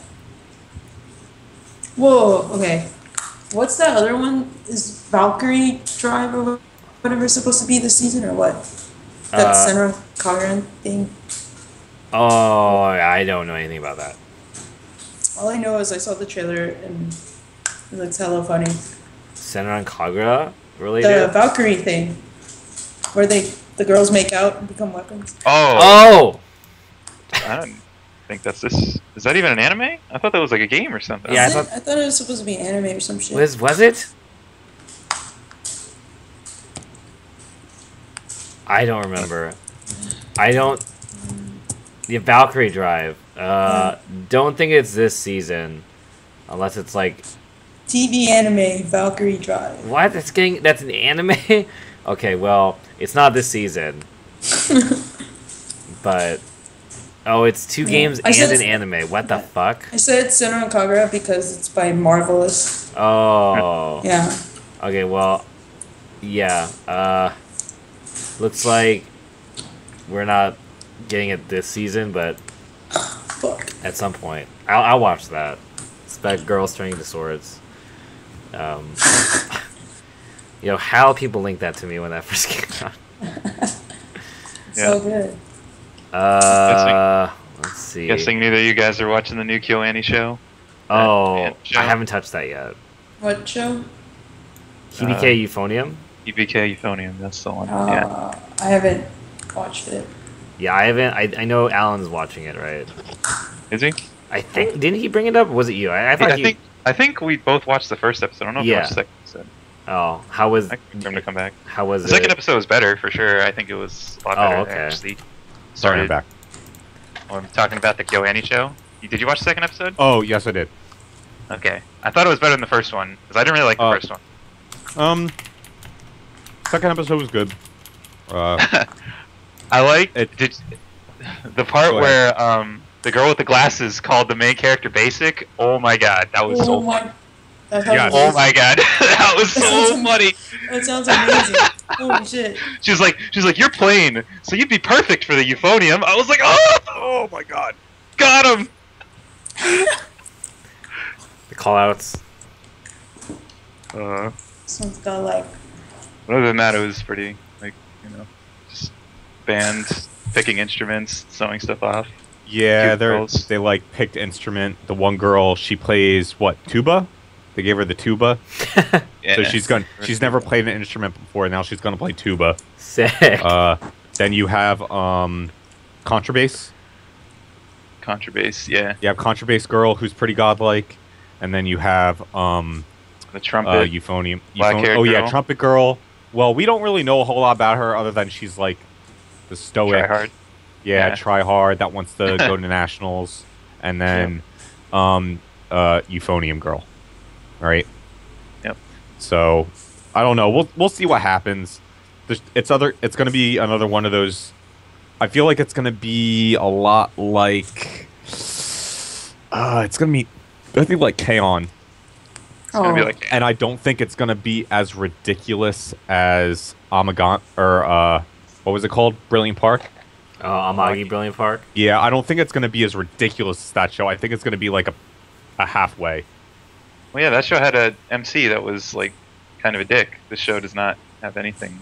Speaker 4: Whoa, okay. What's that other one? Is Valkyrie Drive or whatever supposed to be this season or what? That Senra Kagura thing?
Speaker 1: Oh, I don't know anything about that.
Speaker 4: All I know is I saw the trailer and it looks hella funny.
Speaker 1: Senran Kagura? Really?
Speaker 4: The
Speaker 1: Do?
Speaker 4: Valkyrie thing, where the girls make out and become weapons.
Speaker 3: Oh,
Speaker 1: Oh.
Speaker 3: I don't think that's this. Is that even an anime? I thought that was like a game or something.
Speaker 1: Yeah, I
Speaker 4: Is it?
Speaker 1: thought-
Speaker 4: I thought it was supposed to be anime or some shit.
Speaker 1: Was it? I don't remember. I don't. The Valkyrie Drive. Don't think it's this season, unless it's like
Speaker 4: TV anime Valkyrie Drive.
Speaker 1: what? That's an anime. Okay, well, it's not this season, but oh, it's two games
Speaker 4: I
Speaker 1: and
Speaker 4: said-
Speaker 1: an anime. What the fuck?
Speaker 4: I said Senran Kagura because it's by Marvelous.
Speaker 1: Oh.
Speaker 4: Yeah.
Speaker 1: Okay, well, yeah. Looks like we're not getting it this season, but
Speaker 4: Fuck.
Speaker 1: at some point, I'll watch that. It's about girls turning into swords. How people link that to me when that first came out.
Speaker 4: So good.
Speaker 1: Let's see.
Speaker 3: Guessing neither of you guys are watching the new KyoAni show.
Speaker 1: Oh,
Speaker 3: show?
Speaker 1: I haven't touched that yet.
Speaker 4: What show?
Speaker 1: KDK Euphonium?
Speaker 3: EBK Euphonium, that's the one. Yeah.
Speaker 4: I haven't watched it.
Speaker 1: Yeah, I haven't. I know Alan's watching it, right?
Speaker 3: Is he?
Speaker 1: I think didn't he bring it up? Or was it you? I thought
Speaker 3: I think we both watched the first episode. I don't know if you
Speaker 1: Yeah.
Speaker 3: watched the second episode.
Speaker 1: Oh, how was
Speaker 3: I can for him to come back.
Speaker 1: how was
Speaker 3: The
Speaker 1: it?
Speaker 3: second episode was better for sure. I think it was a lot
Speaker 1: Oh,
Speaker 3: better.
Speaker 1: okay.
Speaker 3: Actually,
Speaker 2: Sorry, I'm back.
Speaker 3: I'm talking about the KyoAni show. Did you watch the second episode?
Speaker 2: Oh, yes, I did.
Speaker 3: Okay. I thought it was better than the first one because I didn't really like the first one.
Speaker 2: Second episode was good.
Speaker 3: I like
Speaker 2: It-
Speaker 3: the part
Speaker 2: Go
Speaker 3: where the girl with the glasses called the main character basic. Oh my god, that was so funny.
Speaker 4: That
Speaker 2: Yeah.
Speaker 3: Oh my god, that was so
Speaker 4: That
Speaker 3: funny.
Speaker 4: That sounds amazing. Holy shit.
Speaker 3: She's like, you're plain, so you'd be perfect for the euphonium. I was like, oh my god, got him.
Speaker 1: The callouts.
Speaker 4: Sounds godlike.
Speaker 3: Other than that, it was pretty just band picking instruments, sewing stuff off.
Speaker 2: Yeah,
Speaker 3: Cute girls.
Speaker 2: they like picked instrument. The one girl, she plays what, tuba? They gave her the tuba,
Speaker 3: Yeah.
Speaker 2: so she's never played an instrument before. Now she's gonna play tuba.
Speaker 1: Sick.
Speaker 2: Then you have contrabass.
Speaker 3: Contrabass, yeah.
Speaker 2: You have contrabass girl who's pretty godlike, and then you have
Speaker 3: The trumpet.
Speaker 2: euphonium.
Speaker 3: Black-haired
Speaker 2: Oh yeah,
Speaker 3: girl.
Speaker 2: trumpet girl. Well, we don't really know a whole lot about her other than she's like the stoic.
Speaker 3: Try hard.
Speaker 2: Yeah,
Speaker 3: Yeah.
Speaker 2: try hard. That wants to go to nationals, and then euphonium girl, right?
Speaker 3: Yep.
Speaker 2: So I don't know. We'll see what happens. It's going to be another one of those. I feel like it's going to be a lot like. It's going to be. I think like K-On!
Speaker 3: It's gonna be like
Speaker 2: And I don't think it's going to be as ridiculous as Amagon or what was it called? Brilliant Park.
Speaker 1: Oh, Amagi Brilliant Park.
Speaker 2: Yeah, I don't think it's going to be as ridiculous as that show. I think it's going to be like a halfway.
Speaker 3: Well, yeah, that show had a MC that was like kind of a dick. This show does not have anything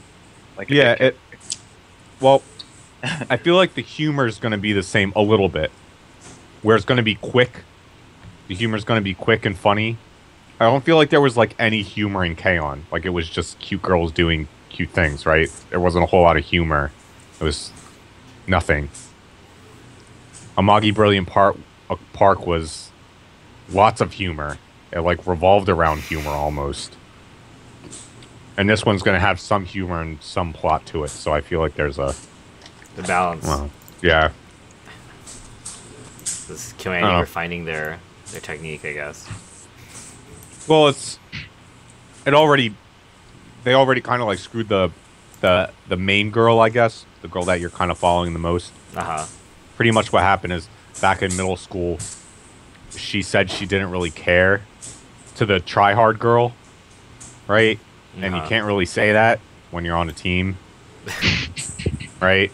Speaker 3: like a
Speaker 2: Yeah,
Speaker 3: dick.
Speaker 2: well, I feel like the humor is going to be the same a little bit. Where it's going to be quick. The humor is going to be quick and funny. I don't feel like there was like any humor in K-On! Like it was just cute girls doing cute things, right? There wasn't a whole lot of humor. It was nothing. Amagi Brilliant Park was lots of humor. It like revolved around humor almost. And this one's going to have some humor and some plot to it, so I feel like there's a
Speaker 1: The balance.
Speaker 2: yeah.
Speaker 1: This is
Speaker 2: I don't know.
Speaker 1: KyoAni refining their technique, I guess.
Speaker 2: Well, they already kind of like screwed the main girl, I guess, the girl that you're kind of following the most.
Speaker 1: Uh-huh.
Speaker 2: Pretty much what happened is back in middle school, she said she didn't really care to the try hard girl, right? And you
Speaker 1: Uh-huh.
Speaker 2: can't really say that when you're on a team, right?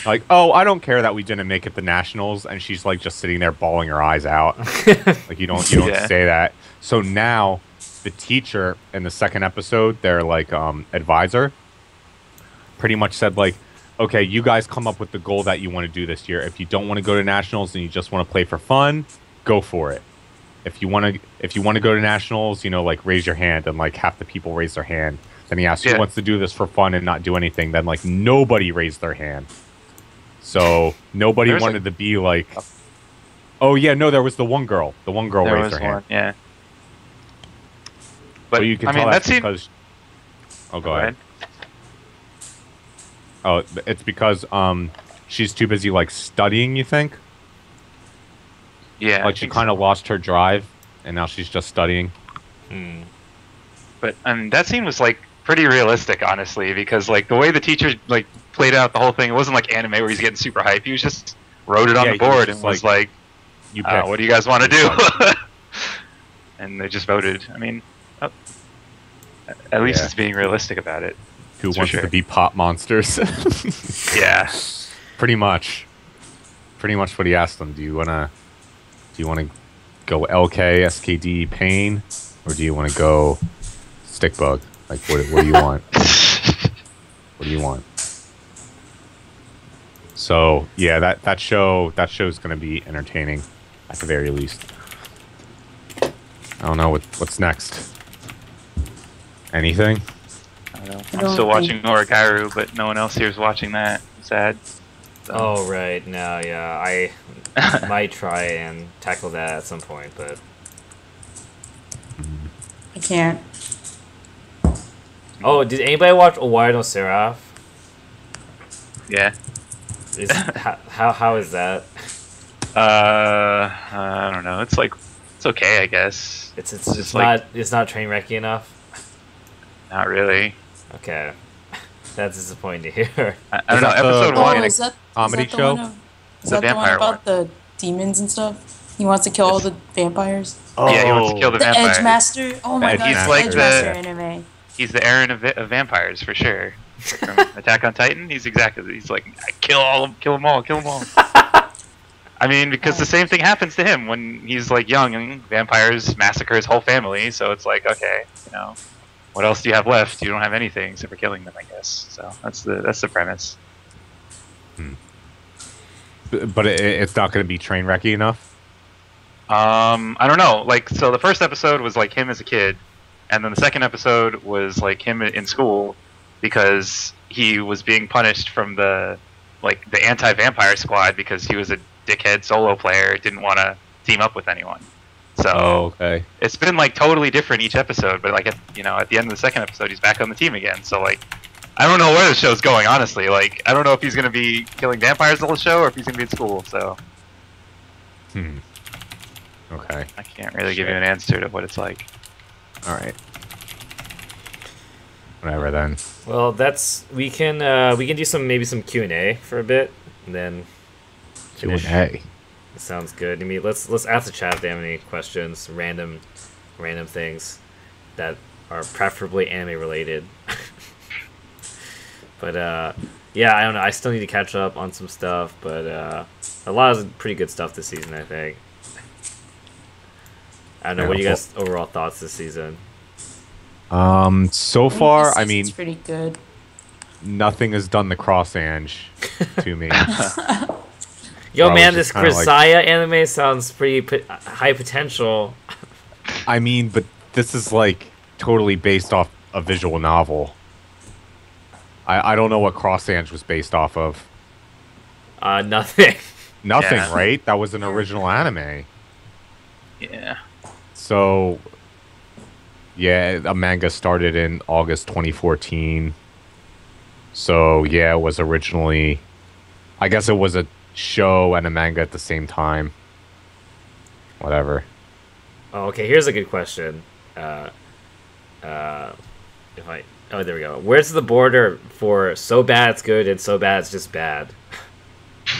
Speaker 2: Like, oh, I don't care that we didn't make it to nationals, and she's like just sitting there bawling her eyes out. Like you don't
Speaker 3: Yeah.
Speaker 2: say that. So now the teacher in the second episode, their like advisor, pretty much said like, okay, you guys come up with the goal that you want to do this year. If you don't want to go to nationals and you just want to play for fun, go for it. If you want to go to nationals, like raise your hand, and like half the people raise their hand. Then he asked
Speaker 3: Yeah.
Speaker 2: who wants to do this for fun and not do anything. Then like nobody raised their hand. So nobody
Speaker 3: There's
Speaker 2: wanted to be like, oh yeah, no, there was the one girl. The one girl
Speaker 3: There
Speaker 2: raised
Speaker 3: was
Speaker 2: her hand.
Speaker 3: one, yeah.
Speaker 2: But
Speaker 3: But
Speaker 2: you can
Speaker 3: I
Speaker 2: tell
Speaker 3: mean,
Speaker 2: that's
Speaker 3: that scene.
Speaker 2: because. Oh, go
Speaker 3: Go
Speaker 2: ahead. Oh, it's because she's too busy like studying. You think?
Speaker 3: Yeah.
Speaker 2: Like she kind of lost her drive, and now she's just studying.
Speaker 3: But that scene was like pretty realistic, honestly, because like the way the teacher like played out the whole thing, it wasn't like anime where he's getting super hype. He was just wrote it on
Speaker 2: Yeah,
Speaker 3: the
Speaker 2: he was
Speaker 3: board
Speaker 2: just
Speaker 3: and was like,
Speaker 2: You pick.
Speaker 3: "What do you guys want to do?" And they just voted. I mean, at least
Speaker 2: Yeah.
Speaker 3: it's being realistic about it.
Speaker 2: Who
Speaker 3: That's for
Speaker 2: wants
Speaker 3: sure.
Speaker 2: to be pop monsters?
Speaker 3: Yeah.
Speaker 2: Pretty much what he asked them. Do you wanna go LK, SKD, Pain, or do you wanna go Stickbug? Like what do you want? What do you want? So yeah, that show's gonna be entertaining at the very least. I don't know what's next. Anything?
Speaker 3: I don't know.
Speaker 4: I
Speaker 3: I'm
Speaker 4: don't
Speaker 3: still
Speaker 4: think-
Speaker 3: watching Origairu, but no one else here is watching that. Sad. So,
Speaker 1: Oh right, no, yeah, I might try and tackle that at some point, but
Speaker 4: I can't.
Speaker 1: oh, did anybody watch Owari no Seraph?
Speaker 3: yeah.
Speaker 1: Is how is that?
Speaker 3: I don't know. It's like it's okay, I guess.
Speaker 1: It's
Speaker 3: just
Speaker 1: just
Speaker 3: like-
Speaker 1: not it's not train wrecky enough.
Speaker 3: Not really.
Speaker 1: Okay, that's disappointing to hear.
Speaker 3: I don't know.
Speaker 2: that the-
Speaker 3: Episode
Speaker 2: Oh,
Speaker 3: one.
Speaker 4: is that
Speaker 2: comedy
Speaker 4: the
Speaker 2: show?
Speaker 4: One of, is
Speaker 3: The
Speaker 4: that the one
Speaker 3: vampire
Speaker 4: about the demons and stuff? He wants to kill all the vampires.
Speaker 3: Yeah, he wants to kill the
Speaker 4: The
Speaker 3: vampires.
Speaker 4: Edge Master. Oh my
Speaker 2: Edge
Speaker 4: god,
Speaker 3: He's
Speaker 4: it's
Speaker 2: Master,
Speaker 3: like
Speaker 4: Edge
Speaker 3: the-
Speaker 4: Master anime.
Speaker 3: He's the Aaron of vampires for sure. From Attack on Titan, he's like, I kill them all. I mean, because the same thing happens to him when he's like young and vampires massacre his whole family. So it's like, okay, what else do you have left? You don't have anything except for killing them, I guess. So that's the premise.
Speaker 2: But it's not going to be train wrecky enough.
Speaker 3: I don't know. Like, so the first episode was like him as a kid, and then the second episode was like him in school because he was being punished from the anti-vampire squad because he was a dickhead solo player, didn't want to team up with anyone. So
Speaker 2: Okay.
Speaker 3: it's been like totally different each episode, but like at the end of the second episode, he's back on the team again. So like, I don't know where the show's going, honestly. Like, I don't know if he's gonna be killing vampires the whole show or if he's gonna be in school. So
Speaker 2: Okay.
Speaker 3: I can't really give you an answer to what it's like.
Speaker 2: All right. Whatever then.
Speaker 1: Well, we can do some Q&A for a bit, and then finish.
Speaker 2: Q&A.
Speaker 1: Sounds good. I mean, let's ask the chat if they have any questions, random things that are preferably anime related. But yeah, I don't know. I still need to catch up on some stuff, but a lot of pretty good stuff this season, I think. I don't know.
Speaker 2: Yeah,
Speaker 1: What are you guys' overall thoughts this season?
Speaker 2: So far, I
Speaker 4: This
Speaker 2: mean,
Speaker 4: season's pretty good.
Speaker 2: nothing has done the cross Ange to me.
Speaker 1: Yo,
Speaker 2: Bro, I
Speaker 1: man,
Speaker 2: was
Speaker 1: this
Speaker 2: just kinda like-
Speaker 1: Grisaya anime sounds pretty high potential.
Speaker 2: I mean, but this is like totally based off a visual novel. I don't know what Cross Ange was based off of.
Speaker 1: Nothing.
Speaker 2: Nothing,
Speaker 3: Yeah.
Speaker 2: right? That was an original anime.
Speaker 3: Yeah.
Speaker 2: So, yeah, a manga started in August 2014. So, yeah, it was originally... I guess it was a show and a manga at the same time. Whatever.
Speaker 1: Oh, okay, here's a good question. Oh, there we go. Where's the border for so bad it's good and so bad it's just bad?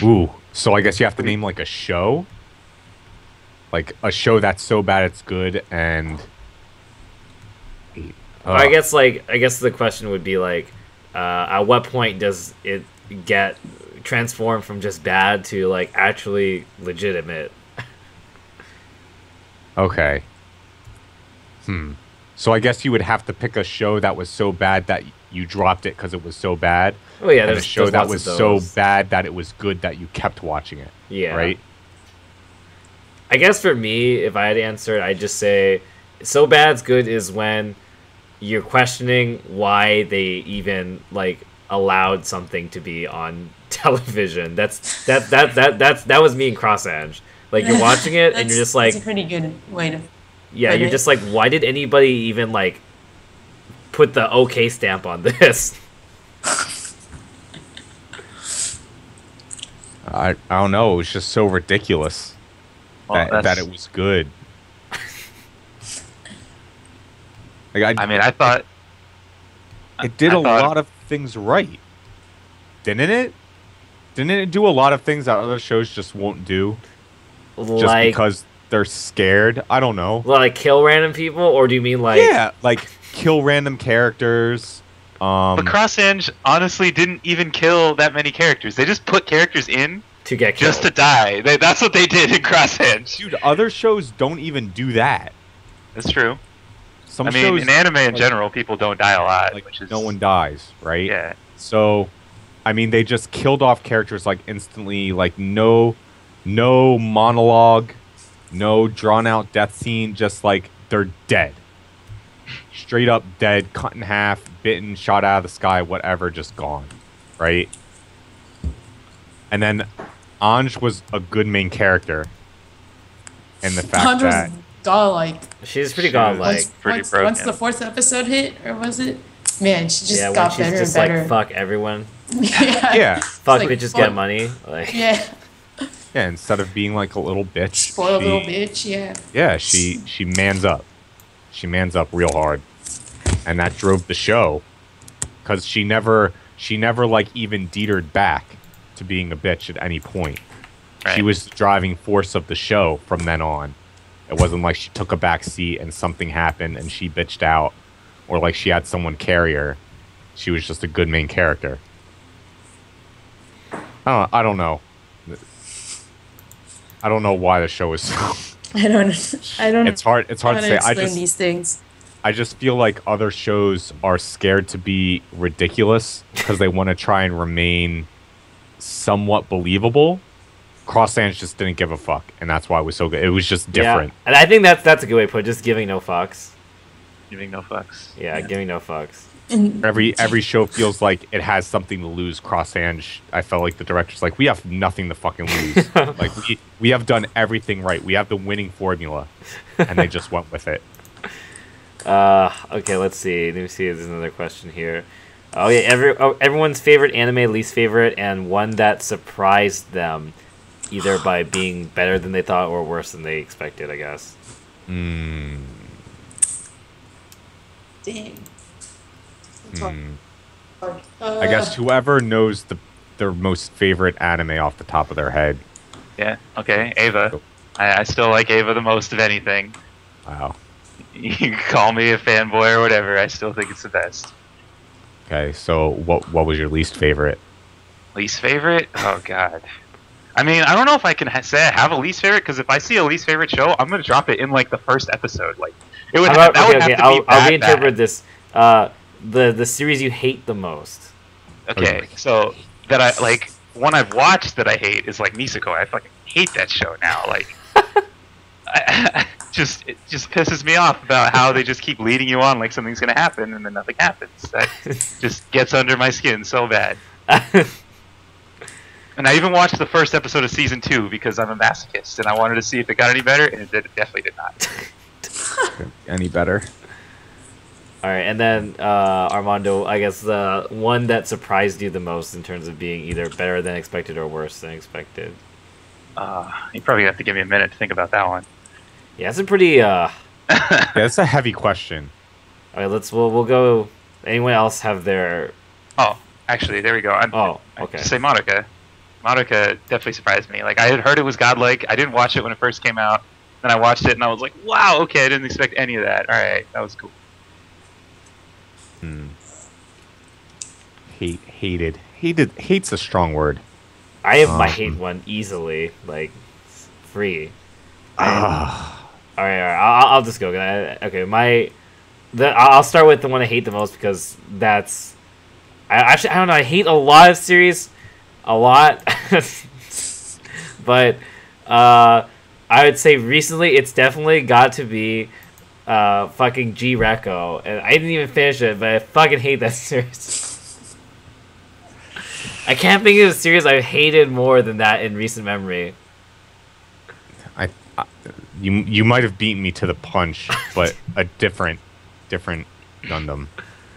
Speaker 2: Ooh, so I guess you have to name like a show? Like a show that's so bad it's good and...
Speaker 1: I guess the question would be like, at what point does it get transformed from just bad to like actually legitimate?
Speaker 2: Okay. So I guess you would have to pick a show that was so bad that you dropped it because it was so bad.
Speaker 1: Oh yeah,
Speaker 2: And a
Speaker 1: there's
Speaker 2: show that
Speaker 1: lots
Speaker 2: was
Speaker 1: of
Speaker 2: so
Speaker 1: those.
Speaker 2: bad that it was good that you kept watching it.
Speaker 1: Yeah.
Speaker 2: Right?
Speaker 1: I guess for me, if I had to answer it, I'd just say so bad's good is when you're questioning why they even like allowed something to be on television. That was me in Cross Ange. Like you're watching it and you're just like,
Speaker 4: that's a pretty good way to.
Speaker 1: yeah,
Speaker 4: put
Speaker 1: you're
Speaker 4: it.
Speaker 1: just like, why did anybody even like put the okay stamp on this?
Speaker 2: I don't know. It was just so ridiculous
Speaker 3: Well,
Speaker 2: that it was good. Like
Speaker 3: I mean, I thought
Speaker 2: it did
Speaker 3: I
Speaker 2: a
Speaker 3: thought-
Speaker 2: lot of things right, didn't it? Didn't it do a lot of things that other shows just won't do, just
Speaker 1: Like,
Speaker 2: because they're scared? I don't know.
Speaker 1: like kill random people, or do you mean like?
Speaker 2: Yeah, like kill random characters.
Speaker 3: But Cross Ange honestly didn't even kill that many characters. They just put characters in
Speaker 1: To get killed.
Speaker 3: just to die. That's what they did in Cross Ange.
Speaker 2: Dude, other shows don't even do that.
Speaker 3: That's true.
Speaker 2: Some
Speaker 3: I mean,
Speaker 2: shows,
Speaker 3: in anime in
Speaker 2: like-
Speaker 3: general, people don't die a lot,
Speaker 2: like
Speaker 3: which is
Speaker 2: no one dies, right?
Speaker 3: Yeah.
Speaker 2: So, I mean, they just killed off characters like instantly, like no monologue, no drawn out death scene, just like they're dead. Straight up dead, cut in half, bitten, shot out of the sky, whatever, just gone, right? And then Ange was a good main character, and the fact
Speaker 4: Ange was
Speaker 2: that
Speaker 4: godlike.
Speaker 1: She's pretty
Speaker 3: She
Speaker 1: godlike.
Speaker 3: was- pretty
Speaker 4: once
Speaker 3: broken.
Speaker 4: the 4th episode hit, or was it? Man, she just
Speaker 1: Yeah, when
Speaker 4: got
Speaker 1: she's
Speaker 4: better
Speaker 1: just
Speaker 4: and better.
Speaker 1: like, fuck everyone.
Speaker 4: yeah.
Speaker 2: yeah,
Speaker 1: Fuck
Speaker 4: like,
Speaker 1: bitches
Speaker 4: fuck-
Speaker 1: get money. Like,
Speaker 4: Yeah.
Speaker 2: yeah, instead of being like a little bitch,
Speaker 4: Spoiled
Speaker 2: she-
Speaker 4: little bitch. Yeah.
Speaker 2: Yeah, she mans up. She mans up real hard, and that drove the show, because she never like even detered back to being a bitch at any point. She
Speaker 3: Right.
Speaker 2: was the driving force of the show from then on. It wasn't like she took a back seat and something happened and she bitched out, or like she had someone carry her. She was just a good main character. I don't know. I don't know why the show is so.
Speaker 4: I don't.
Speaker 2: It's hard to
Speaker 4: how
Speaker 2: say.
Speaker 4: explain these things.
Speaker 2: I just feel like other shows are scared to be ridiculous because they want to try and remain somewhat believable. Cross Ange just didn't give a fuck, and that's why it was so good. It was just different.
Speaker 1: Yeah, and I think that's a good way to put it. Just giving no fucks.
Speaker 3: Giving no fucks.
Speaker 1: Yeah, giving no fucks.
Speaker 4: And
Speaker 2: Every show feels like it has something to lose. Cross Ange, I felt like the director's like, we have nothing to fucking lose. Like we have done everything right. We have the winning formula, and they just went with it.
Speaker 1: Okay, let's see. Let me see if there's another question here. Oh yeah, everyone's favorite anime, least favorite, and one that surprised them, either by being better than they thought or worse than they expected, I guess.
Speaker 4: Dang.
Speaker 2: I guess whoever knows their most favorite anime off the top of their head.
Speaker 3: Yeah. Okay. Ava. I still like Ava the most of anything.
Speaker 2: Wow.
Speaker 3: You can call me a fanboy or whatever. I still think it's the best.
Speaker 2: Okay, so what was your least favorite?
Speaker 3: Least favorite? Oh God. I mean, I don't know if I can say I have a least favorite because if I see a least favorite show, I'm gonna drop it in like the first episode. Like it would.
Speaker 1: How about,
Speaker 3: that would
Speaker 1: okay,
Speaker 3: have to
Speaker 1: I'll
Speaker 3: be bad,
Speaker 1: reinterpret
Speaker 3: bad.
Speaker 1: this. The series you hate the most.
Speaker 3: Okay, so that I like one I've watched that I hate is like Niseko. I fucking hate that show now. Like, it just pisses me off about how they just keep leading you on like something's gonna happen and then nothing happens. That just gets under my skin so bad. And I even watched the first episode of season 2 because I'm a masochist and I wanted to see if it got any better, and it definitely did not.
Speaker 2: Any better?
Speaker 1: All right, and then Armando, I guess the one that surprised you the most in terms of being either better than expected or worse than expected.
Speaker 3: You probably have to give me a minute to think about that one.
Speaker 1: Yeah, it's a pretty.
Speaker 2: Yeah, that's a heavy question.
Speaker 1: All right, we'll go. Anyone else have their?
Speaker 3: Oh, actually, there we go.
Speaker 1: Oh,
Speaker 3: I'd
Speaker 1: okay.
Speaker 3: say Madoka. Madoka definitely surprised me. Like I had heard it was godlike. I didn't watch it when it first came out. Then I watched it and I was like, wow, okay, I didn't expect any of that. All right, that was cool.
Speaker 2: Hate's a strong word.
Speaker 1: I have my hate one easily, like free. All right. I'll just go. Okay, I'll start with the one I hate the most because that's. I don't know. I hate a lot of series, a lot, but I would say recently it's definitely got to be fucking G-Reco, and I didn't even finish it, but I fucking hate that series. I can't think of a series I've hated more than that in recent memory.
Speaker 2: You might have beaten me to the punch, but a different Gundam.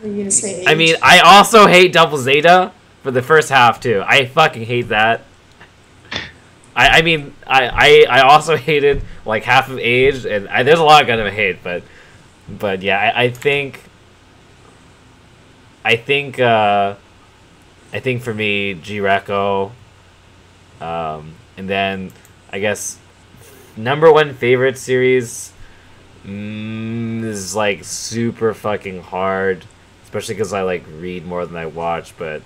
Speaker 4: Are you gonna say?
Speaker 1: I mean, I also hate Double Zeta for the first half too. I fucking hate that. I mean, I also hated like half of Age, and there's a lot of Gundam I hate, but yeah, I think for me, G-Reco, and then I guess number one favorite series is like super fucking hard, especially because I like read more than I watch. But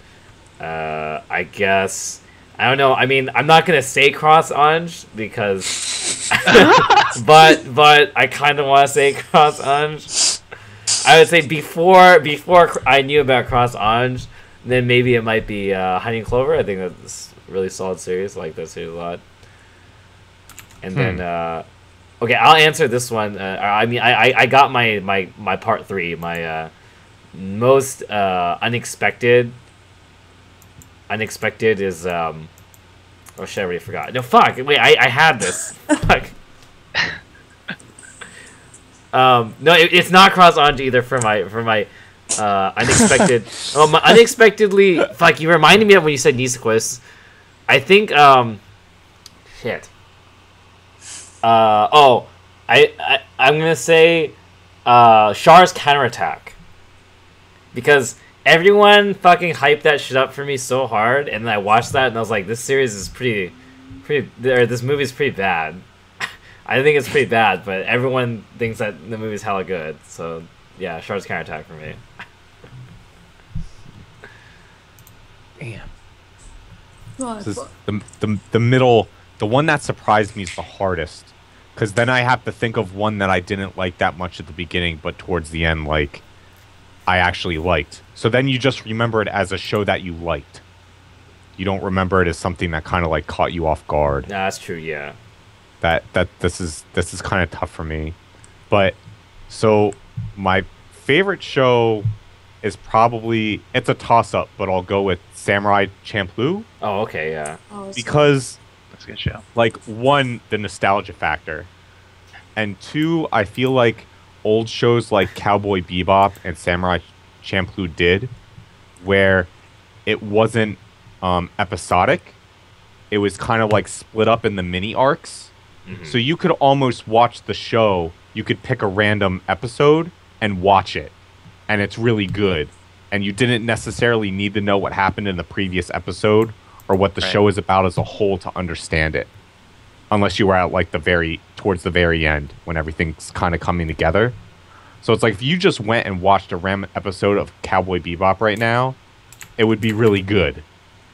Speaker 1: I guess I don't know. I mean, I'm not gonna say Cross Ange because, but I kind of want to say Cross Ange. I would say before I knew about Cross Ange, then maybe it might be Honey and Clover. I think that's a really solid series. I like that series a lot. And then, okay, I'll answer this one. I mean, I got my part 3, my most unexpected. Unexpected is oh shit, I already forgot. No, fuck. Wait, I had this. Fuck. No, it's not Cross Ange either for my unexpected. Oh, my unexpectedly. Fuck, you reminded me of when you said Nisekis. I think shit. I'm gonna say Char's Counterattack, because everyone fucking hyped that shit up for me so hard, and then I watched that and I was like, this series is pretty, or this movie is pretty bad. I think it's pretty bad, but everyone thinks that the movie's hella good. So yeah, Char's Counterattack for me.
Speaker 2: Damn.
Speaker 4: Well,
Speaker 2: This is the middle. The one that surprised me is the hardest, because then I have to think of one that I didn't like that much at the beginning, but towards the end, like, I actually liked. So then you just remember it as a show that you liked. You don't remember it as something that kind of like caught you off guard.
Speaker 1: Nah, that's true. Yeah.
Speaker 2: This is kind of tough for me, but so my favorite show is probably, it's a toss up, but I'll go with Samurai Champloo.
Speaker 1: Oh, okay, yeah.
Speaker 2: Because
Speaker 3: That's a good show.
Speaker 2: like, one, the nostalgia factor, and two, I feel like old shows like Cowboy Bebop and Samurai Champloo did, where it wasn't episodic. It was kind of like split up in the mini arcs.
Speaker 1: Mm-hmm.
Speaker 2: So you could almost watch the show. You could pick a random episode and watch it, and it's really good. And you didn't necessarily need to know what happened in the previous episode or what the show is about as a whole to understand it, unless you were at like towards the very end when everything's kind of coming together. So it's like, if you just went and watched a random episode of Cowboy Bebop right now, it would be really good.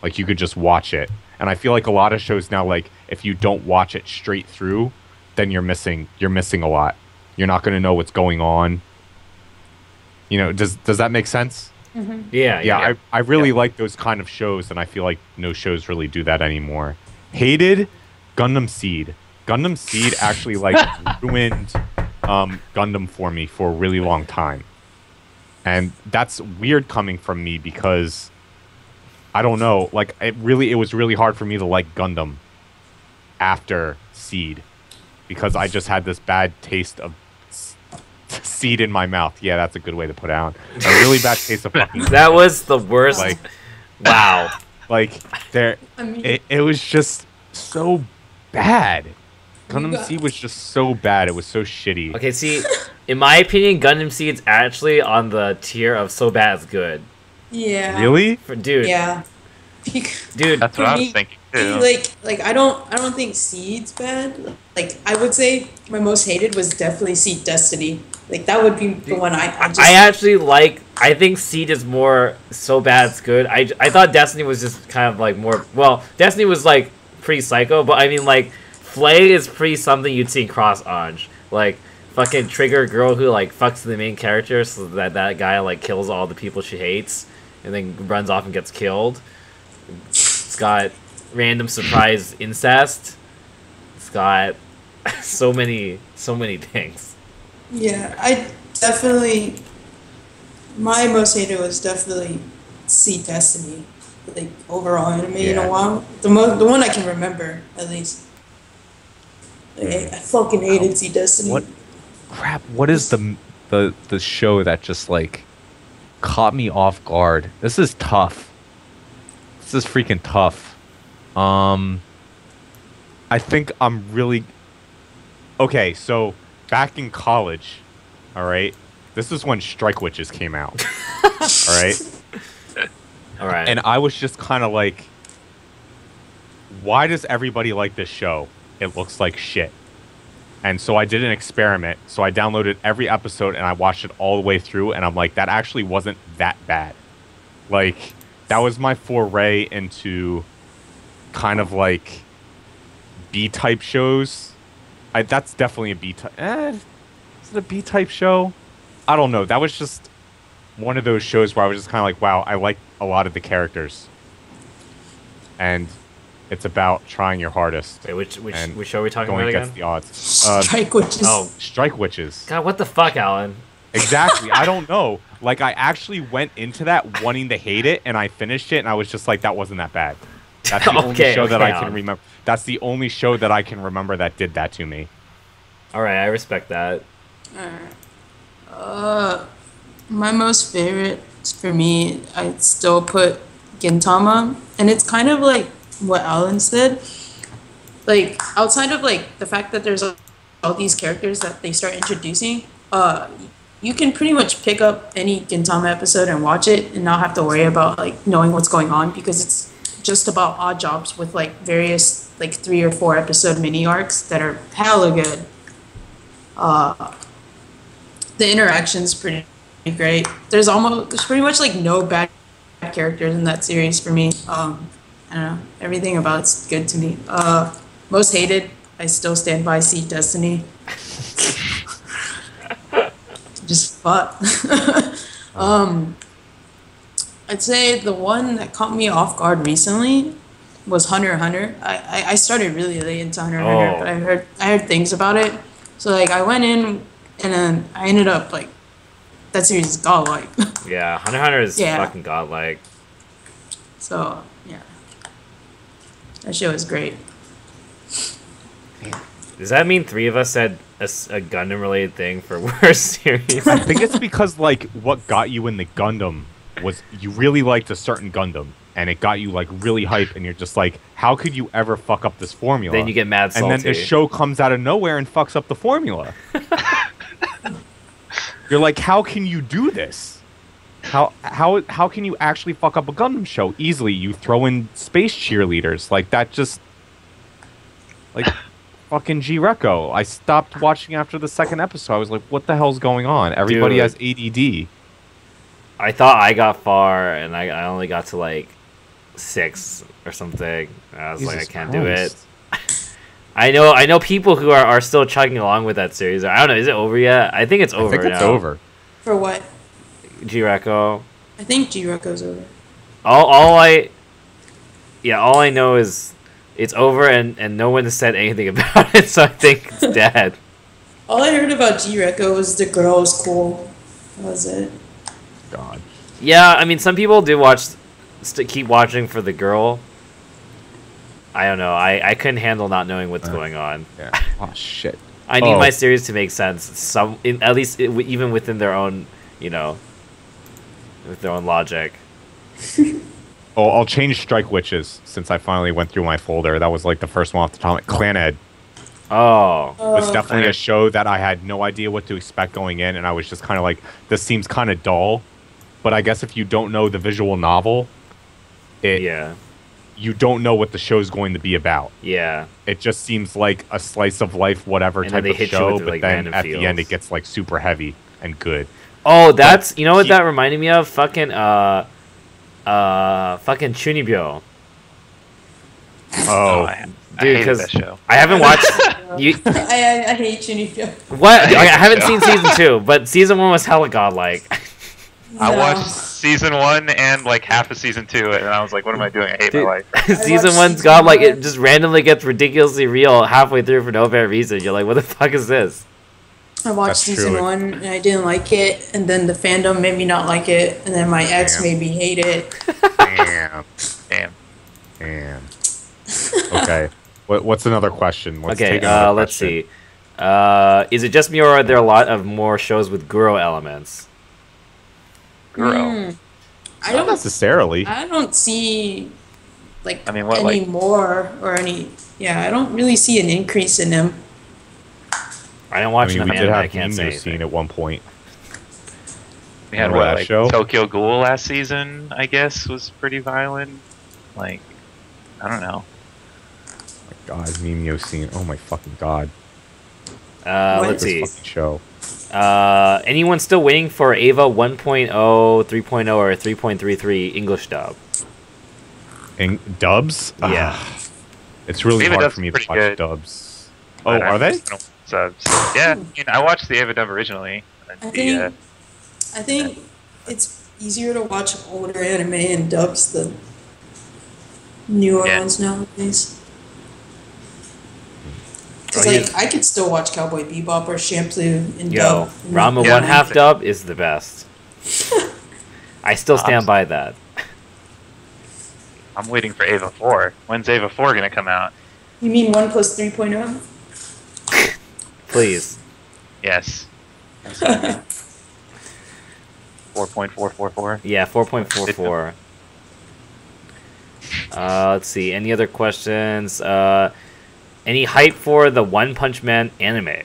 Speaker 2: Like, you could just watch it. And I feel like a lot of shows now, like, if you don't watch it straight through, then you're missing a lot. You're not going to know what's going on. You know, does that make sense?
Speaker 4: Mm-hmm.
Speaker 1: Yeah.
Speaker 2: I really like those kind of shows, and I feel like no shows really do that anymore. Hated Gundam Seed. Gundam Seed actually like ruined Gundam for me for a really long time. And that's weird coming from me, because I don't know, like, it was really hard for me to like Gundam after Seed, because I just had this bad taste of seed in my mouth. Yeah, that's a good way to put it out. A really bad taste of fucking
Speaker 1: That was the worst.
Speaker 2: like,
Speaker 1: wow.
Speaker 2: like, there,
Speaker 4: I mean,
Speaker 2: it was just so bad. Gundam Seed was just so bad. It was so shitty.
Speaker 1: Okay, see, in my opinion, Gundam Seed's actually on the tier of so bad it's good.
Speaker 4: yeah.
Speaker 2: Really?
Speaker 1: Dude,
Speaker 4: Yeah.
Speaker 1: dude,
Speaker 3: That's what I was
Speaker 4: me,
Speaker 3: thinking too.
Speaker 4: Like I don't think Seed's bad. Like, I would say my most hated was definitely Seed Destiny. Like, that would be the one I just.
Speaker 1: I actually I think Seed is more so bad it's good. I thought Destiny was just kind of like more, well, Destiny was like pretty psycho, but I mean, like, Flay is pretty something you'd see in Cross Ange. Like, fucking Trigger girl who like fucks the main character so that guy like kills all the people she hates and then runs off and gets killed. It's got random surprise incest. It's got so many things.
Speaker 4: Yeah, I definitely. My most hated was definitely See Destiny, like overall anime in
Speaker 2: Yeah.
Speaker 4: a while. The one I can remember at least. Like, I fucking hated See Destiny.
Speaker 6: What crap? What is the show that just like caught me off guard? This is tough. This is freaking tough. I think I'm really okay. So back in college, all right. This is when Strike Witches came out. All right.
Speaker 1: All right.
Speaker 2: And I was just kind of like, why does everybody like this show? It looks like shit. And so I did an experiment. So I downloaded every episode and I watched it all the way through. And I'm like, that actually wasn't that bad. Like, that was my foray into kind of like B-type shows. That's definitely a B-type. Is it a B-type show? I don't know. That was just one of those shows where I was just kind of like, wow, I like a lot of the characters. And it's about trying your hardest.
Speaker 1: Wait, which show are we talking about
Speaker 2: going
Speaker 1: again?
Speaker 2: against the odds.
Speaker 4: Strike Witches.
Speaker 1: Oh,
Speaker 2: Strike Witches.
Speaker 1: God, what the fuck, Alan?
Speaker 2: Exactly. I don't know. Like, I actually went into that wanting to hate it, and I finished it, and I was just like, that wasn't that bad. That's the only show that I can remember. That's the only show that I can remember that did that to me.
Speaker 1: All right, I respect that.
Speaker 4: My most favorite for me, I'd still put Gintama, and it's kind of like what Alan said. Like, outside of like the fact that there's all these characters that they start introducing, you can pretty much pick up any Gintama episode and watch it and not have to worry about like knowing what's going on, because it's just about odd jobs with like various like 3 or 4 episode mini arcs that are hella good. The interaction's pretty great. There's pretty much like no bad characters in that series for me. I don't know. Everything about it's good to me. Most hated, I still stand by See Destiny. Just fuck. I'd say the one that caught me off guard recently was Hunter x Hunter. I started really late into Hunter x Hunter, but I heard things about it. So like I went in and then I ended up like that series is godlike.
Speaker 1: Yeah, Hunter x Hunter is fucking godlike.
Speaker 4: So yeah, that show is great.
Speaker 1: Does that mean 3 of us said a Gundam related thing for worst series?
Speaker 2: I think it's because, like, what got you in the Gundam was you really liked a certain Gundam, and it got you, like, really hype, and you're just like, how could you ever fuck up this formula?
Speaker 1: Then you get mad salty.
Speaker 2: And then the show comes out of nowhere and fucks up the formula. You're like, how can you do this? How can you actually fuck up a Gundam show easily? You throw in space cheerleaders. Like, that just... Like... Fucking G-Reco. I stopped watching after the second episode. I was like, what the hell's going on? Everybody has ADD.
Speaker 1: I thought I got far, and I only got to, like, 6 or something. I was
Speaker 2: Jesus
Speaker 1: like, I can't
Speaker 2: Christ.
Speaker 1: do it. I know people who are still chugging along with that series. I don't know, is it over yet? I think it's over now.
Speaker 2: I think it's over.
Speaker 4: For what?
Speaker 1: G-Reco.
Speaker 4: I think G-Reco's over.
Speaker 1: All I know is it's over, and no one has said anything about it, so I think it's dead.
Speaker 4: All I heard about G-Reco was the girl was cool. That was it.
Speaker 2: God.
Speaker 1: Yeah, I mean, some people do keep watching for the girl. I don't know. I couldn't handle not knowing what's going on.
Speaker 2: Yeah. Oh, shit.
Speaker 1: I need my series to make sense. At least even within their own, with their own logic.
Speaker 2: Oh, I'll change Strike Witches since I finally went through my folder. That was like the first one off the top. Clanhead.
Speaker 1: Oh.
Speaker 2: It was definitely a show that I had no idea what to expect going in, and I was just kind of like, this seems kind of dull. But I guess if you don't know the visual novel, you don't know what the show's going to be about.
Speaker 1: Yeah.
Speaker 2: It just seems like a slice of life, whatever type of show, but then at the end it gets like super heavy and good.
Speaker 1: Oh, that's you know what that reminded me of? Fucking Chunibyo.
Speaker 2: Oh,
Speaker 1: dude, because
Speaker 3: that show.
Speaker 1: I haven't watched.
Speaker 4: I hate Chunibyo.
Speaker 1: What? I haven't seen season 2, but season 1 was hella godlike.
Speaker 3: I watched season 1 and like half of season 2, and I was like, "What am I doing? I hate my life."
Speaker 1: Season 1's godlike. It just randomly gets ridiculously real halfway through for no apparent reason. You're like, "What the fuck is this?"
Speaker 4: I watched
Speaker 2: That's
Speaker 4: season
Speaker 2: true.
Speaker 4: 1 and I didn't like it, and then the fandom made me not like it, and then my ex
Speaker 2: Damn.
Speaker 4: made me hate it.
Speaker 2: Damn.
Speaker 3: Damn.
Speaker 2: Damn. Okay. What's another question? Let's
Speaker 1: Okay,
Speaker 2: take another
Speaker 1: let's
Speaker 2: question.
Speaker 1: see. Is it just me, or are there a lot of more shows with Guro elements?
Speaker 3: Guro.
Speaker 4: I
Speaker 2: Not
Speaker 4: don't.
Speaker 2: necessarily.
Speaker 4: I don't see like
Speaker 3: I mean, what,
Speaker 4: any
Speaker 3: like-
Speaker 4: more or any. Yeah, I don't really see an increase in them.
Speaker 1: I don't watch
Speaker 2: I mean,
Speaker 1: enough
Speaker 2: we did
Speaker 1: anime. I
Speaker 2: have
Speaker 1: can't say
Speaker 2: Meme scene
Speaker 1: anything.
Speaker 2: at one point.
Speaker 3: We had
Speaker 2: Remember
Speaker 3: what,
Speaker 2: that
Speaker 3: like
Speaker 2: show?
Speaker 3: Tokyo Ghoul last season, I guess, was pretty violent. Like, I don't know.
Speaker 2: God, Meme scene. Oh my fucking god.
Speaker 4: What?
Speaker 1: Let's
Speaker 2: This
Speaker 1: see.
Speaker 2: fucking show.
Speaker 1: Anyone still waiting for Ava 1.0, 3.0, or 3.33 English dub?
Speaker 2: And dubs?
Speaker 1: Yeah.
Speaker 2: It's really
Speaker 3: Ava
Speaker 2: hard
Speaker 3: dub's
Speaker 2: for me to
Speaker 3: pretty
Speaker 2: watch
Speaker 3: good.
Speaker 2: dubs. Oh,
Speaker 3: But
Speaker 2: are
Speaker 3: I
Speaker 2: they?
Speaker 3: just don't- Subs. Yeah, I mean, I watched the Ava dub originally. And
Speaker 4: I
Speaker 3: the,
Speaker 4: think it's easier to watch older anime and dubs than newer
Speaker 3: Yeah.
Speaker 4: ones nowadays. Because
Speaker 3: Oh,
Speaker 4: like I could still watch Cowboy Bebop or Shampoo in
Speaker 1: Yo,
Speaker 4: dub. and
Speaker 1: Rama
Speaker 4: not-
Speaker 3: Yeah.
Speaker 1: 1/2 dub is the best. I still stand by that.
Speaker 3: I'm waiting for Ava 4. When's Ava 4 gonna come out?
Speaker 4: You mean 1 plus 3.0?
Speaker 1: Please.
Speaker 3: Yes. 4.444.
Speaker 1: Yeah, 4.44. Let's see. Any other questions? Any hype for the One Punch Man anime?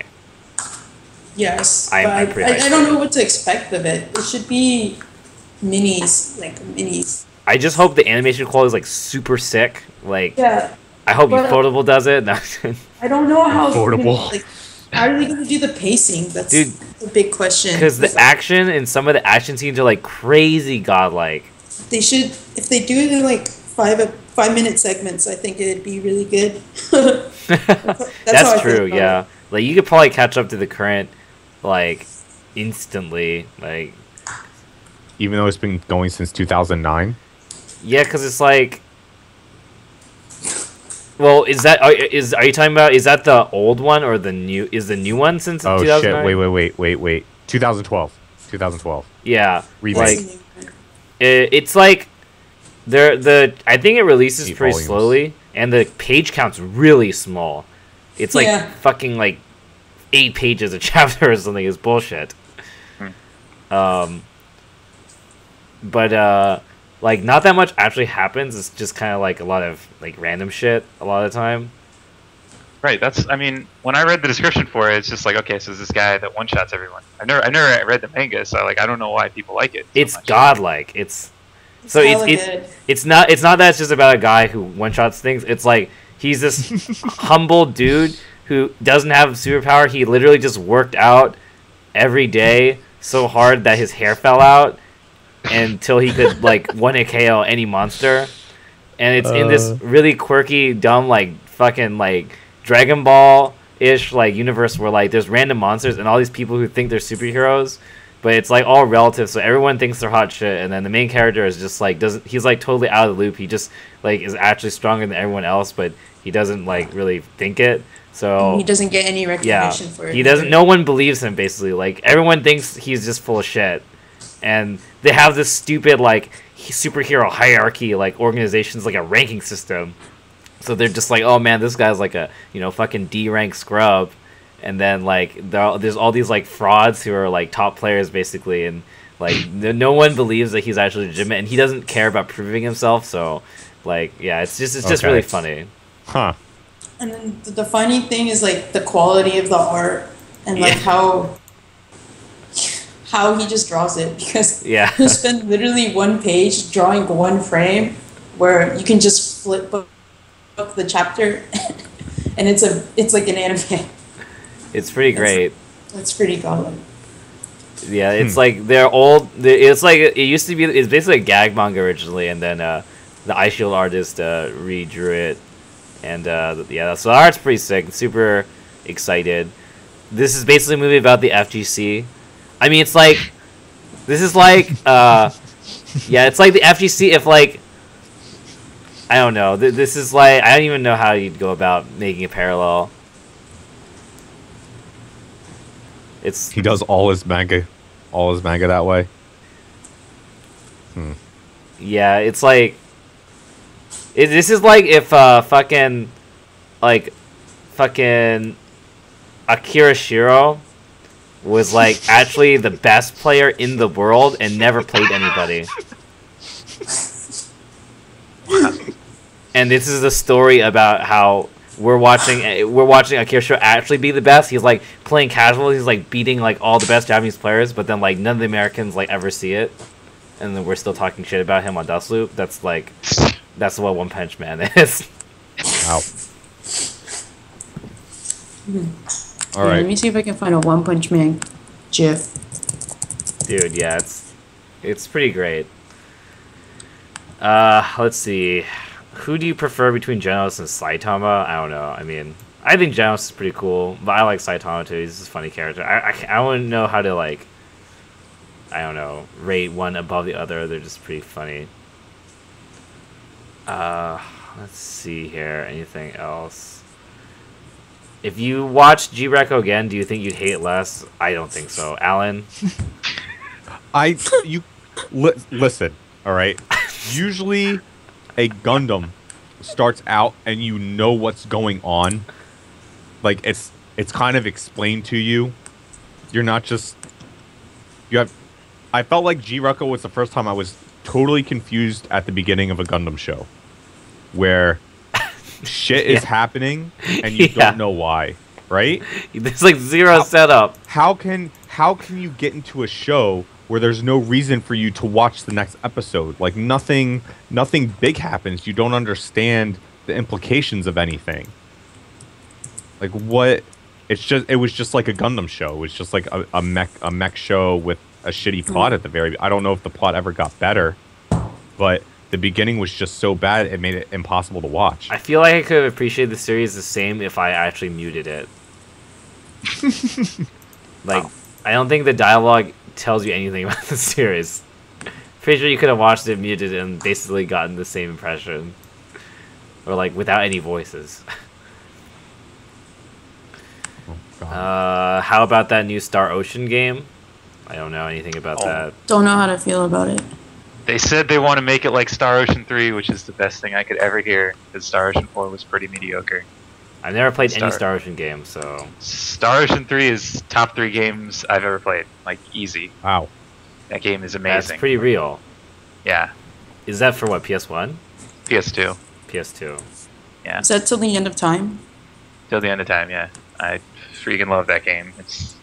Speaker 4: Yes.
Speaker 1: I'm
Speaker 4: but
Speaker 1: pretty
Speaker 4: I
Speaker 1: hyped
Speaker 4: don't
Speaker 1: for it.
Speaker 4: know what to expect of it. It should be minis, like minis.
Speaker 1: I just hope the animation quality is like super sick. Like,
Speaker 4: Yeah.
Speaker 1: I hope
Speaker 4: but-
Speaker 1: Ufotable does it. No.
Speaker 4: I don't know how.
Speaker 2: Affordable.
Speaker 4: Like, how are they going to do the pacing? That's
Speaker 1: Dude,
Speaker 4: a big question.
Speaker 1: Because the action and some of the action scenes are like crazy godlike.
Speaker 4: They should, if they do it in like 5-minute segments, I think it'd be really good. That's how I
Speaker 1: That's
Speaker 4: feel
Speaker 1: true,
Speaker 4: about
Speaker 1: yeah.
Speaker 4: it.
Speaker 1: Like you could probably catch up to the current, like, instantly. Like,
Speaker 2: Even though it's been going since 2009.
Speaker 1: yeah, because it's like. Well, is that are you talking about? Is that the old one or the new? Is the new one since
Speaker 2: Oh
Speaker 1: 2009?
Speaker 2: shit! Wait. 2012.
Speaker 1: Yeah,
Speaker 2: Remake.
Speaker 1: like
Speaker 4: That's a new one.
Speaker 1: it's like I think it releases
Speaker 2: 8
Speaker 1: pretty
Speaker 2: volumes.
Speaker 1: slowly, and the page count's really small. It's like
Speaker 4: Yeah.
Speaker 1: fucking like 8 pages a chapter or something. It's bullshit. But like not that much actually happens. It's just kind of like a lot of like random shit a lot of the time.
Speaker 3: Right. That's. I mean, when I read the description for it, it's just like, okay, so this guy that one shots everyone. I never read the manga, so like, I don't know why people like it. so
Speaker 1: It's
Speaker 3: much.
Speaker 1: godlike. It's so
Speaker 4: hella
Speaker 1: it's
Speaker 4: good.
Speaker 1: it's not that it's just about a guy who one shots things. It's like he's this humble dude who doesn't have superpower. He literally just worked out every day so hard that his hair fell out until he could like one hit KO any monster. And it's in this really quirky, dumb, like fucking like Dragon Ball ish like universe where like there's random monsters and all these people who think they're superheroes, but it's like all relative. So everyone thinks they're hot shit, and then the main character is just like he's like totally out of the loop. He just like is actually stronger than everyone else, but he doesn't like really think it. So
Speaker 4: He doesn't get any
Speaker 1: yeah,
Speaker 4: recognition for it.
Speaker 1: he doesn't. No one believes him. Basically, like everyone thinks he's just full of shit, and they have this stupid like superhero hierarchy, like organizations, like a ranking system. So they're just like, oh man, this guy's like a fucking D rank scrub, and then like there's all these like frauds who are like top players basically, and like no one believes that he's actually legitimate, and he doesn't care about proving himself. So like yeah, it's just
Speaker 2: Okay.
Speaker 1: really funny.
Speaker 2: Huh.
Speaker 4: And then the funny thing is like the quality of the art and like
Speaker 1: Yeah.
Speaker 4: how he just draws it, because
Speaker 1: Yeah.
Speaker 4: he'll spend literally one page drawing one frame where you can just flip up the chapter and it's like an anime.
Speaker 1: It's pretty great.
Speaker 4: That's pretty godlike.
Speaker 1: Yeah, it's like they're old. It's like it used to be. It's basically a gag manga originally, and then the Eye Shield artist redrew it, and yeah, so the art's pretty sick. Super excited. This is basically a movie about the FGC. I mean, it's like this is like yeah, it's like the FGC if like I don't know. This is like I don't even know how you'd go about making a parallel.
Speaker 2: He does all his manga that way.
Speaker 1: Yeah, it's like this is like if fucking Akira Shiro was like actually the best player in the world and never played anybody. And this is a story about how we're watching Akira Shiro actually be the best. He's like playing casual. He's like beating like all the best Japanese players, but then like none of the Americans like ever see it, and then we're still talking shit about him on Dust Loop. That's what One Punch Man is.
Speaker 2: Wow. All
Speaker 4: Yeah,
Speaker 2: right.
Speaker 4: let me see if I can find a One Punch Man GIF.
Speaker 1: Dude, yeah, it's pretty great. Let's see. Who do you prefer between Genos and Saitama? I don't know. I mean, I think Genos is pretty cool, but I like Saitama too. He's just a funny character. I wouldn't know how to like, I don't know, rate one above the other. They're just pretty funny. Let's see here. Anything else? If you watch G-Reco again, do you think you'd hate it less? I don't think so. Alan?
Speaker 2: Listen, all right? Usually a Gundam starts out and you know what's going on. Like it's kind of explained to you. You're not just I felt like G-Reco was the first time I was totally confused at the beginning of a Gundam show where shit is happening and you don't know why, right?
Speaker 1: There's like zero setup.
Speaker 2: How can you get into a show where there's no reason for you to watch the next episode? Like nothing big happens. You don't understand the implications of anything. Like what? It was just like a Gundam show. It was just like a mech show with a shitty plot at the very. I don't know if the plot ever got better, but the beginning was just so bad it made it impossible to watch.
Speaker 1: I feel like I could have appreciated the series the same if I actually muted it. Like, I don't think the dialogue tells you anything about the series. Pretty sure you could have watched it muted and basically gotten the same impression. Or like without any voices. How about that new Star Ocean game? I don't know anything about that.
Speaker 4: Don't know how to feel about it.
Speaker 3: They said they want to make it like Star Ocean 3, which is the best thing I could ever hear, because Star Ocean 4 was pretty mediocre.
Speaker 1: I've never played any Star Ocean game, so...
Speaker 3: Star Ocean 3 is top 3 games I've ever played. Like, easy.
Speaker 2: Wow.
Speaker 3: That game is amazing.
Speaker 1: That's pretty real.
Speaker 3: Yeah.
Speaker 1: Is that for what, PS1?
Speaker 3: PS2.
Speaker 1: PS2.
Speaker 3: Yeah.
Speaker 4: Is that till the end of time?
Speaker 3: Till the end of time, yeah. I freaking love that game. It's...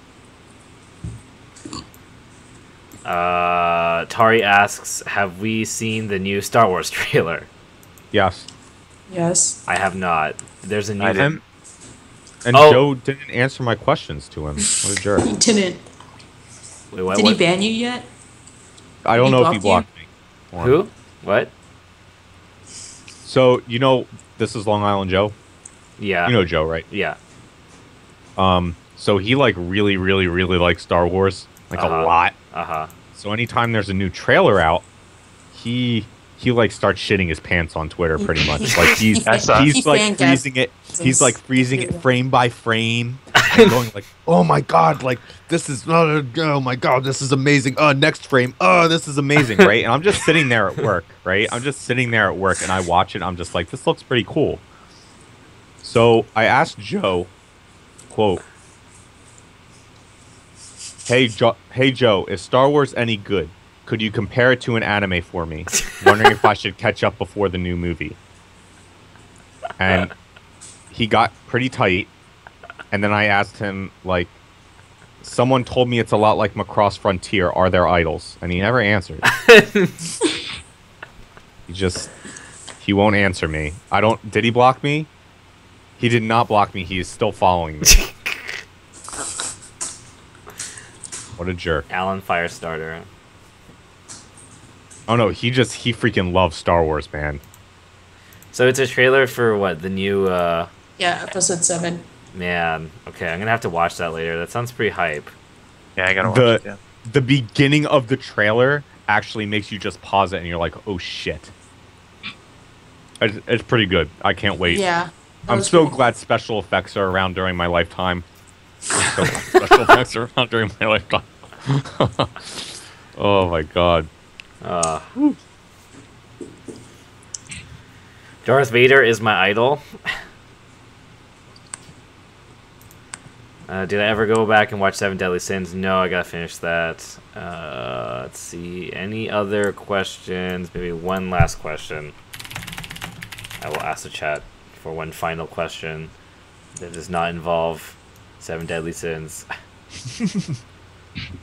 Speaker 1: Tari asks, have we seen the new Star Wars trailer?
Speaker 2: Yes.
Speaker 4: Yes.
Speaker 1: I have not. There's a new...
Speaker 3: I didn't.
Speaker 2: And Joe didn't answer my questions to him. What a jerk.
Speaker 4: He didn't.
Speaker 1: Wait, what,
Speaker 4: Did he ban you yet?
Speaker 2: I don't know if he blocked me.
Speaker 1: Who? What?
Speaker 2: So, you know, this is Long Island Joe?
Speaker 1: Yeah.
Speaker 2: You know Joe, right?
Speaker 1: Yeah.
Speaker 2: So he, like, really, really, really likes Star Wars. Like, a lot.
Speaker 1: Uh-huh.
Speaker 2: So anytime there's a new trailer out, he like starts shitting his pants on Twitter pretty much. Like he's like freezing it. He's like freezing it frame by frame and going like, "Oh my god, like this is oh my god, this is amazing. Next frame. Oh, this is amazing, right?" And I'm just sitting there at work, right? I'm just sitting there at work and I watch it. I'm just like, "This looks pretty cool." So I asked Joe, quote, Hey Joe, is Star Wars any good? Could you compare it to an anime for me? Wondering if I should catch up before the new movie. And he got pretty tight. And then I asked him, like, someone told me it's a lot like Macross Frontier. Are there idols? And he never answered. He won't answer me. Did he block me? He did not block me. He is still following me. What a jerk.
Speaker 1: Alan Firestarter.
Speaker 2: Oh no, he freaking loves Star Wars, man.
Speaker 1: So it's a trailer for what? The new,
Speaker 4: Yeah, episode 7.
Speaker 1: Man, okay, I'm gonna have to watch that later. That sounds pretty hype.
Speaker 3: Yeah, I gotta watch it, yeah.
Speaker 2: The beginning of the trailer actually makes you just pause it and you're like, oh shit. It's pretty good. I can't wait.
Speaker 4: Yeah.
Speaker 2: I'm so glad special effects are around during my lifetime. Special effects are not during my lifetime. Oh my god.
Speaker 1: Darth Vader is my idol. Did I ever go back and watch Seven Deadly Sins? No, I gotta finish that. Let's see. Any other questions? Maybe one last question. I will ask the chat for one final question that does not involve Seven Deadly Sins.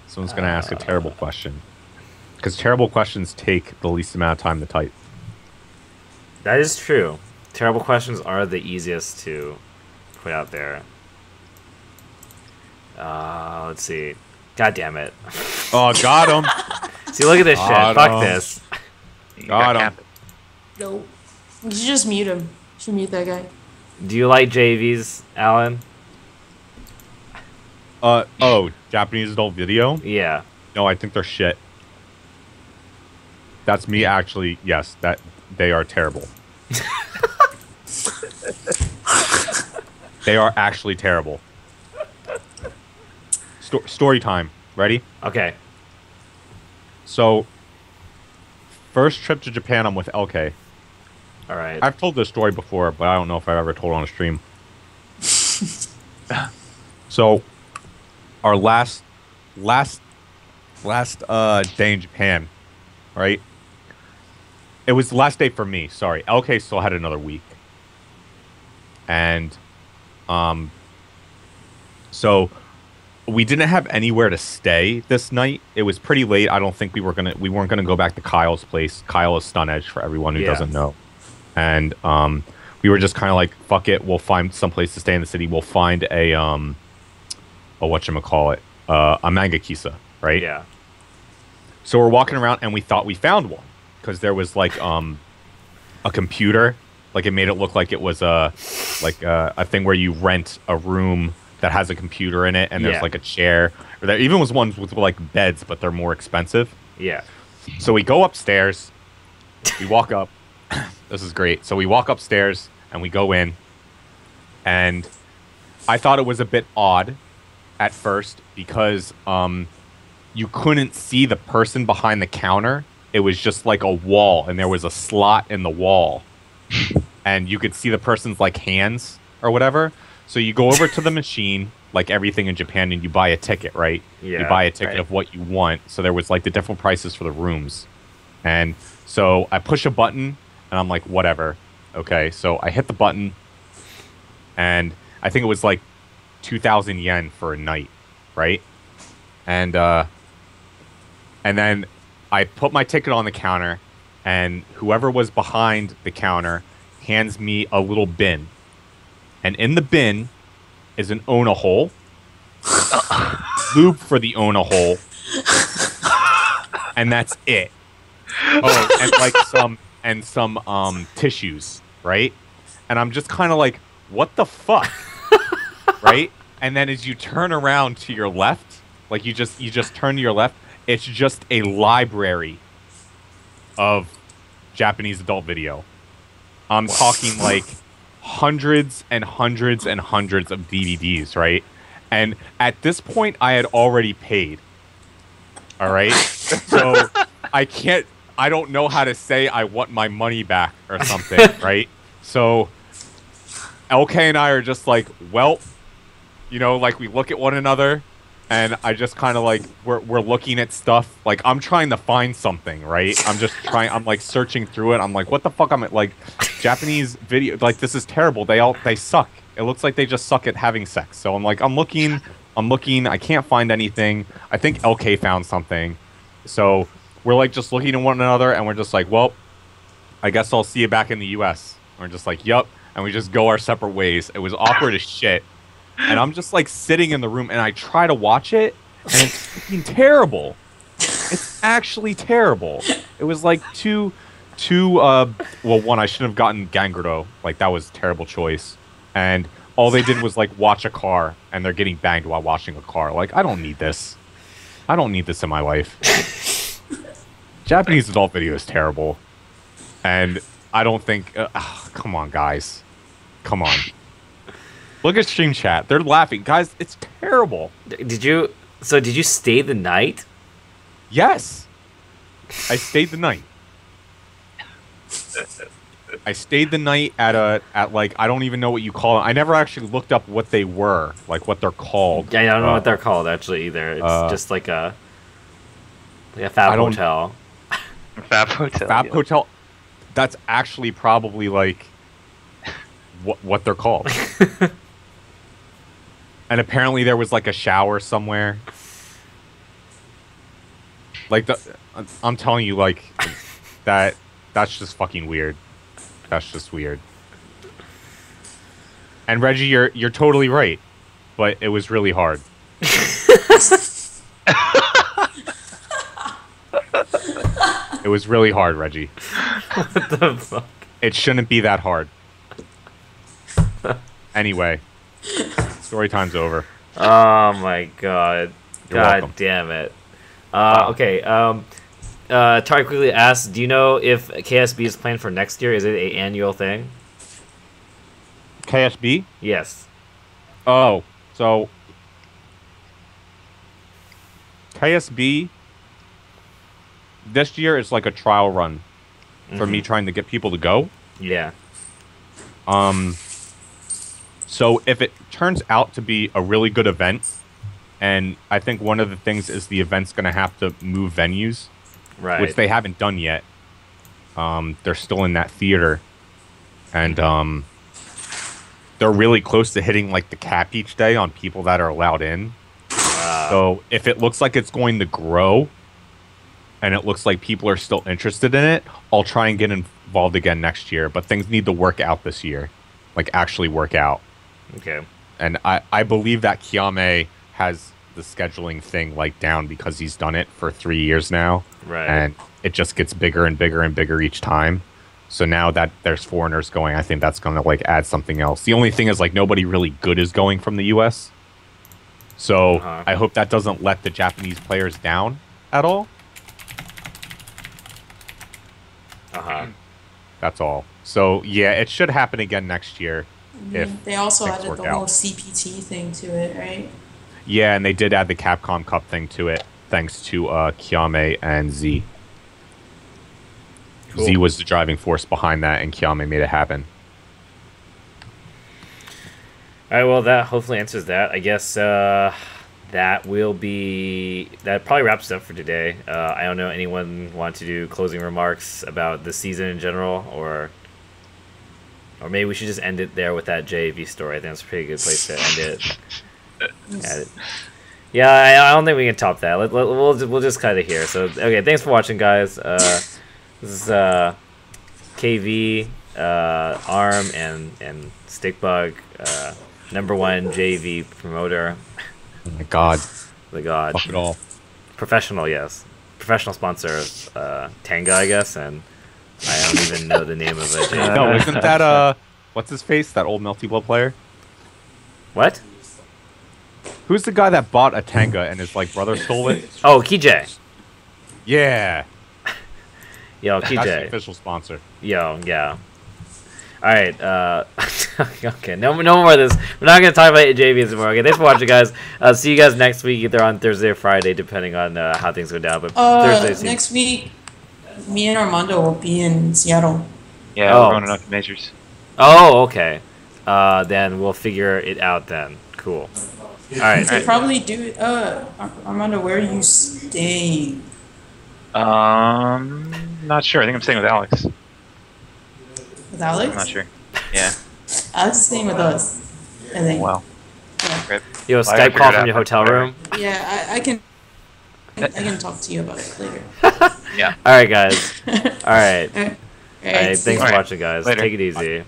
Speaker 2: Someone's gonna ask a terrible question. Because terrible questions take the least amount of time to type.
Speaker 1: That is true. Terrible questions are the easiest to put out there. Let's see. God damn it.
Speaker 2: Oh, got him.
Speaker 1: See, look at this shit.
Speaker 2: Got
Speaker 1: Fuck
Speaker 2: him.
Speaker 1: this.
Speaker 2: Got him.
Speaker 4: No. You should just mute him. You should mute that guy.
Speaker 1: Do you like JVs, Alan?
Speaker 2: Oh, Japanese adult video?
Speaker 1: Yeah.
Speaker 2: No, I think they're shit. That's me actually. Yes, that they are terrible. They are actually terrible. Story time. Ready?
Speaker 1: Okay.
Speaker 2: So, first trip to Japan, I'm with LK.
Speaker 1: All right.
Speaker 2: I've told this story before, but I don't know if I've ever told it on a stream. So, our last day in Japan, right? It was the last day for me. Sorry, LK still had another week, and so we didn't have anywhere to stay this night. It was pretty late. I don't think we weren't gonna go back to Kyle's place. Kyle is Stun Edge for everyone who doesn't know, and we were just kind of like, fuck it, we'll find some place to stay in the city. We'll find a whatchamacallit, a manga kisa, right?
Speaker 1: Yeah.
Speaker 2: So we're walking around and we thought we found one because there was like a computer, like it made it look like it was a thing where you rent a room that has a computer in it and there's like a chair. Or there even was ones with like beds, but they're more expensive.
Speaker 1: Yeah.
Speaker 2: So we go upstairs, we walk up. This is great. So we walk upstairs and we go in, and I thought it was a bit odd at first because you couldn't see the person behind the counter. It was just like a wall, and there was a slot in the wall, and you could see the person's like hands or whatever. So you go over to the machine, like everything in Japan, and you buy a ticket, right?
Speaker 1: Yeah,
Speaker 2: you buy a ticket
Speaker 1: right.
Speaker 2: of what you want. So there was like the different prices for the rooms. And so I push a button, and I'm like, whatever. Okay, so I hit the button, and I think it was like 2,000 yen for a night, right? And then I put my ticket on the counter, and whoever was behind the counter hands me a little bin. And in the bin is an Ona hole, lube for the Ona hole, and that's it. Oh, and like some tissues, right? And I'm just kind of like, what the fuck, right? And then as you turn around to your left, like you just turn to your left, it's just a library of Japanese adult video. I'm talking like hundreds and hundreds and hundreds of DVDs, right? And at this point, I had already paid. All right? So I don't know how to say I want my money back or something, right? So LK and I are just like, well, you know, like we look at one another, and I just kind of like, we're looking at stuff. Like, I'm trying to find something, right? I'm like searching through it. I'm like, what the fuck? I'm like, Japanese video, like, this is terrible. They suck. It looks like they just suck at having sex. So I'm like, I'm looking. I can't find anything. I think LK found something. So we're like just looking at one another, and we're just like, well, I guess I'll see you back in the US. And we're just like, yup. And we just go our separate ways. It was awkward as shit. And I'm just like sitting in the room, and I try to watch it, and it's fucking terrible. It's actually terrible. It was like one, I shouldn't have gotten Ganguro. Like, that was a terrible choice. And all they did was like watch a car, and they're getting banged while watching a car. Like, I don't need this. I don't need this in my life. Japanese adult video is terrible. And I don't think... come on, guys. Come on. Look at stream chat. They're laughing. Guys, it's terrible.
Speaker 1: Did you stay the night?
Speaker 2: Yes. I stayed the night. I stayed the night at like I don't even know what you call it. I never actually looked up what they were, like what they're called.
Speaker 1: Yeah, I don't know what they're called actually either. It's just like a fab hotel.
Speaker 3: Fab hotel.
Speaker 2: Fab hotel. That's actually probably like what they're called. And apparently there was like a shower somewhere. Like I'm telling you, like that's just fucking weird. That's just weird. And Reggie, you're totally right, but it was really hard. It was really hard, Reggie.
Speaker 1: What the fuck?
Speaker 2: It shouldn't be that hard. Anyway, story time's over.
Speaker 1: Oh my god.
Speaker 2: You're
Speaker 1: God
Speaker 2: welcome.
Speaker 1: damn it. Okay. Tari quickly asks, do you know if KSB is planned for next year? Is it an annual thing?
Speaker 2: KSB?
Speaker 1: Yes.
Speaker 2: Oh, so KSB this year is like a trial run for me trying to get people to go.
Speaker 1: Yeah.
Speaker 2: So if it turns out to be a really good event, and I think one of the things is the event's going to have to move venues,
Speaker 1: Right.
Speaker 2: which they haven't done yet. They're still in that theater, and they're really close to hitting like the cap each day on people that are allowed in. So if it looks like it's going to grow, and it looks like people are still interested in it, I'll try and get involved again next year. But things need to work out this year, like actually work out.
Speaker 1: Okay.
Speaker 2: And I believe that Kiame has the scheduling thing like down because he's done it for 3 years now.
Speaker 1: Right.
Speaker 2: And it just gets bigger and bigger and bigger each time. So now that there's foreigners going, I think that's going to like add something else. The only thing is like nobody really good is going from the US. So I hope that doesn't let the Japanese players down at all. That's all. So yeah, it should happen again next year. If
Speaker 4: they also
Speaker 2: things
Speaker 4: added
Speaker 2: work
Speaker 4: the
Speaker 2: out.
Speaker 4: whole CPT thing to it, right?
Speaker 2: Yeah, and they did add the Capcom Cup thing to it, thanks to Kiame and Z.
Speaker 1: Cool.
Speaker 2: Z was the driving force behind that, and Kiame made it happen.
Speaker 1: All right, well, that hopefully answers that. I guess that probably wraps it up for today. I don't know, anyone want to do closing remarks about the season in general, or maybe we should just end it there with that JV story. I think that's a pretty good place to end it. Yeah, I don't think we can top that. We'll just cut it here. So, okay, thanks for watching, guys. This is KV, Arm, and Stickbug, #1 JV promoter.
Speaker 2: Oh my god.
Speaker 1: The god.
Speaker 2: Fuck it all.
Speaker 1: Professional, yes. Professional sponsor of Tanga, I guess, and I don't even know the name of it.
Speaker 2: No, isn't that, what's his face? That old Melty Blood player?
Speaker 1: What?
Speaker 2: Who's the guy that bought a Tanga and his, like, brother stole it?
Speaker 1: Oh, Kijay.
Speaker 2: Yeah.
Speaker 1: Yo,
Speaker 2: That's the
Speaker 1: Kijay.
Speaker 2: official sponsor.
Speaker 1: Yo, yeah. Alright, okay, no more of this. We're not going to talk about JVs anymore. Okay, thanks for watching, guys. See you guys next week, either on Thursday or Friday, depending on how things go down. But Thursday
Speaker 4: next week, me and Armando will be in Seattle.
Speaker 3: Yeah, we're running up the majors.
Speaker 1: Oh, okay. Then we'll figure it out then. Cool. Alright.
Speaker 4: We'll probably do it. Armando, where are you staying?
Speaker 3: Not sure. I think I'm staying with Alex.
Speaker 4: With Alex?
Speaker 3: I'm not sure. Yeah.
Speaker 4: Alex is staying with us, I think.
Speaker 3: Wow.
Speaker 4: Yeah.
Speaker 3: Great.
Speaker 1: Yo,
Speaker 3: Well, I gotta
Speaker 1: Skype call
Speaker 3: figure it
Speaker 1: from
Speaker 3: out.
Speaker 1: your hotel room.
Speaker 4: Yeah, I can talk to you about it later.
Speaker 3: Yeah.
Speaker 1: Alright, guys. Alright.
Speaker 4: Alright,
Speaker 1: Alright,
Speaker 4: see
Speaker 1: thanks
Speaker 4: ya.
Speaker 1: for watching, guys.
Speaker 3: Later.
Speaker 1: Take it easy.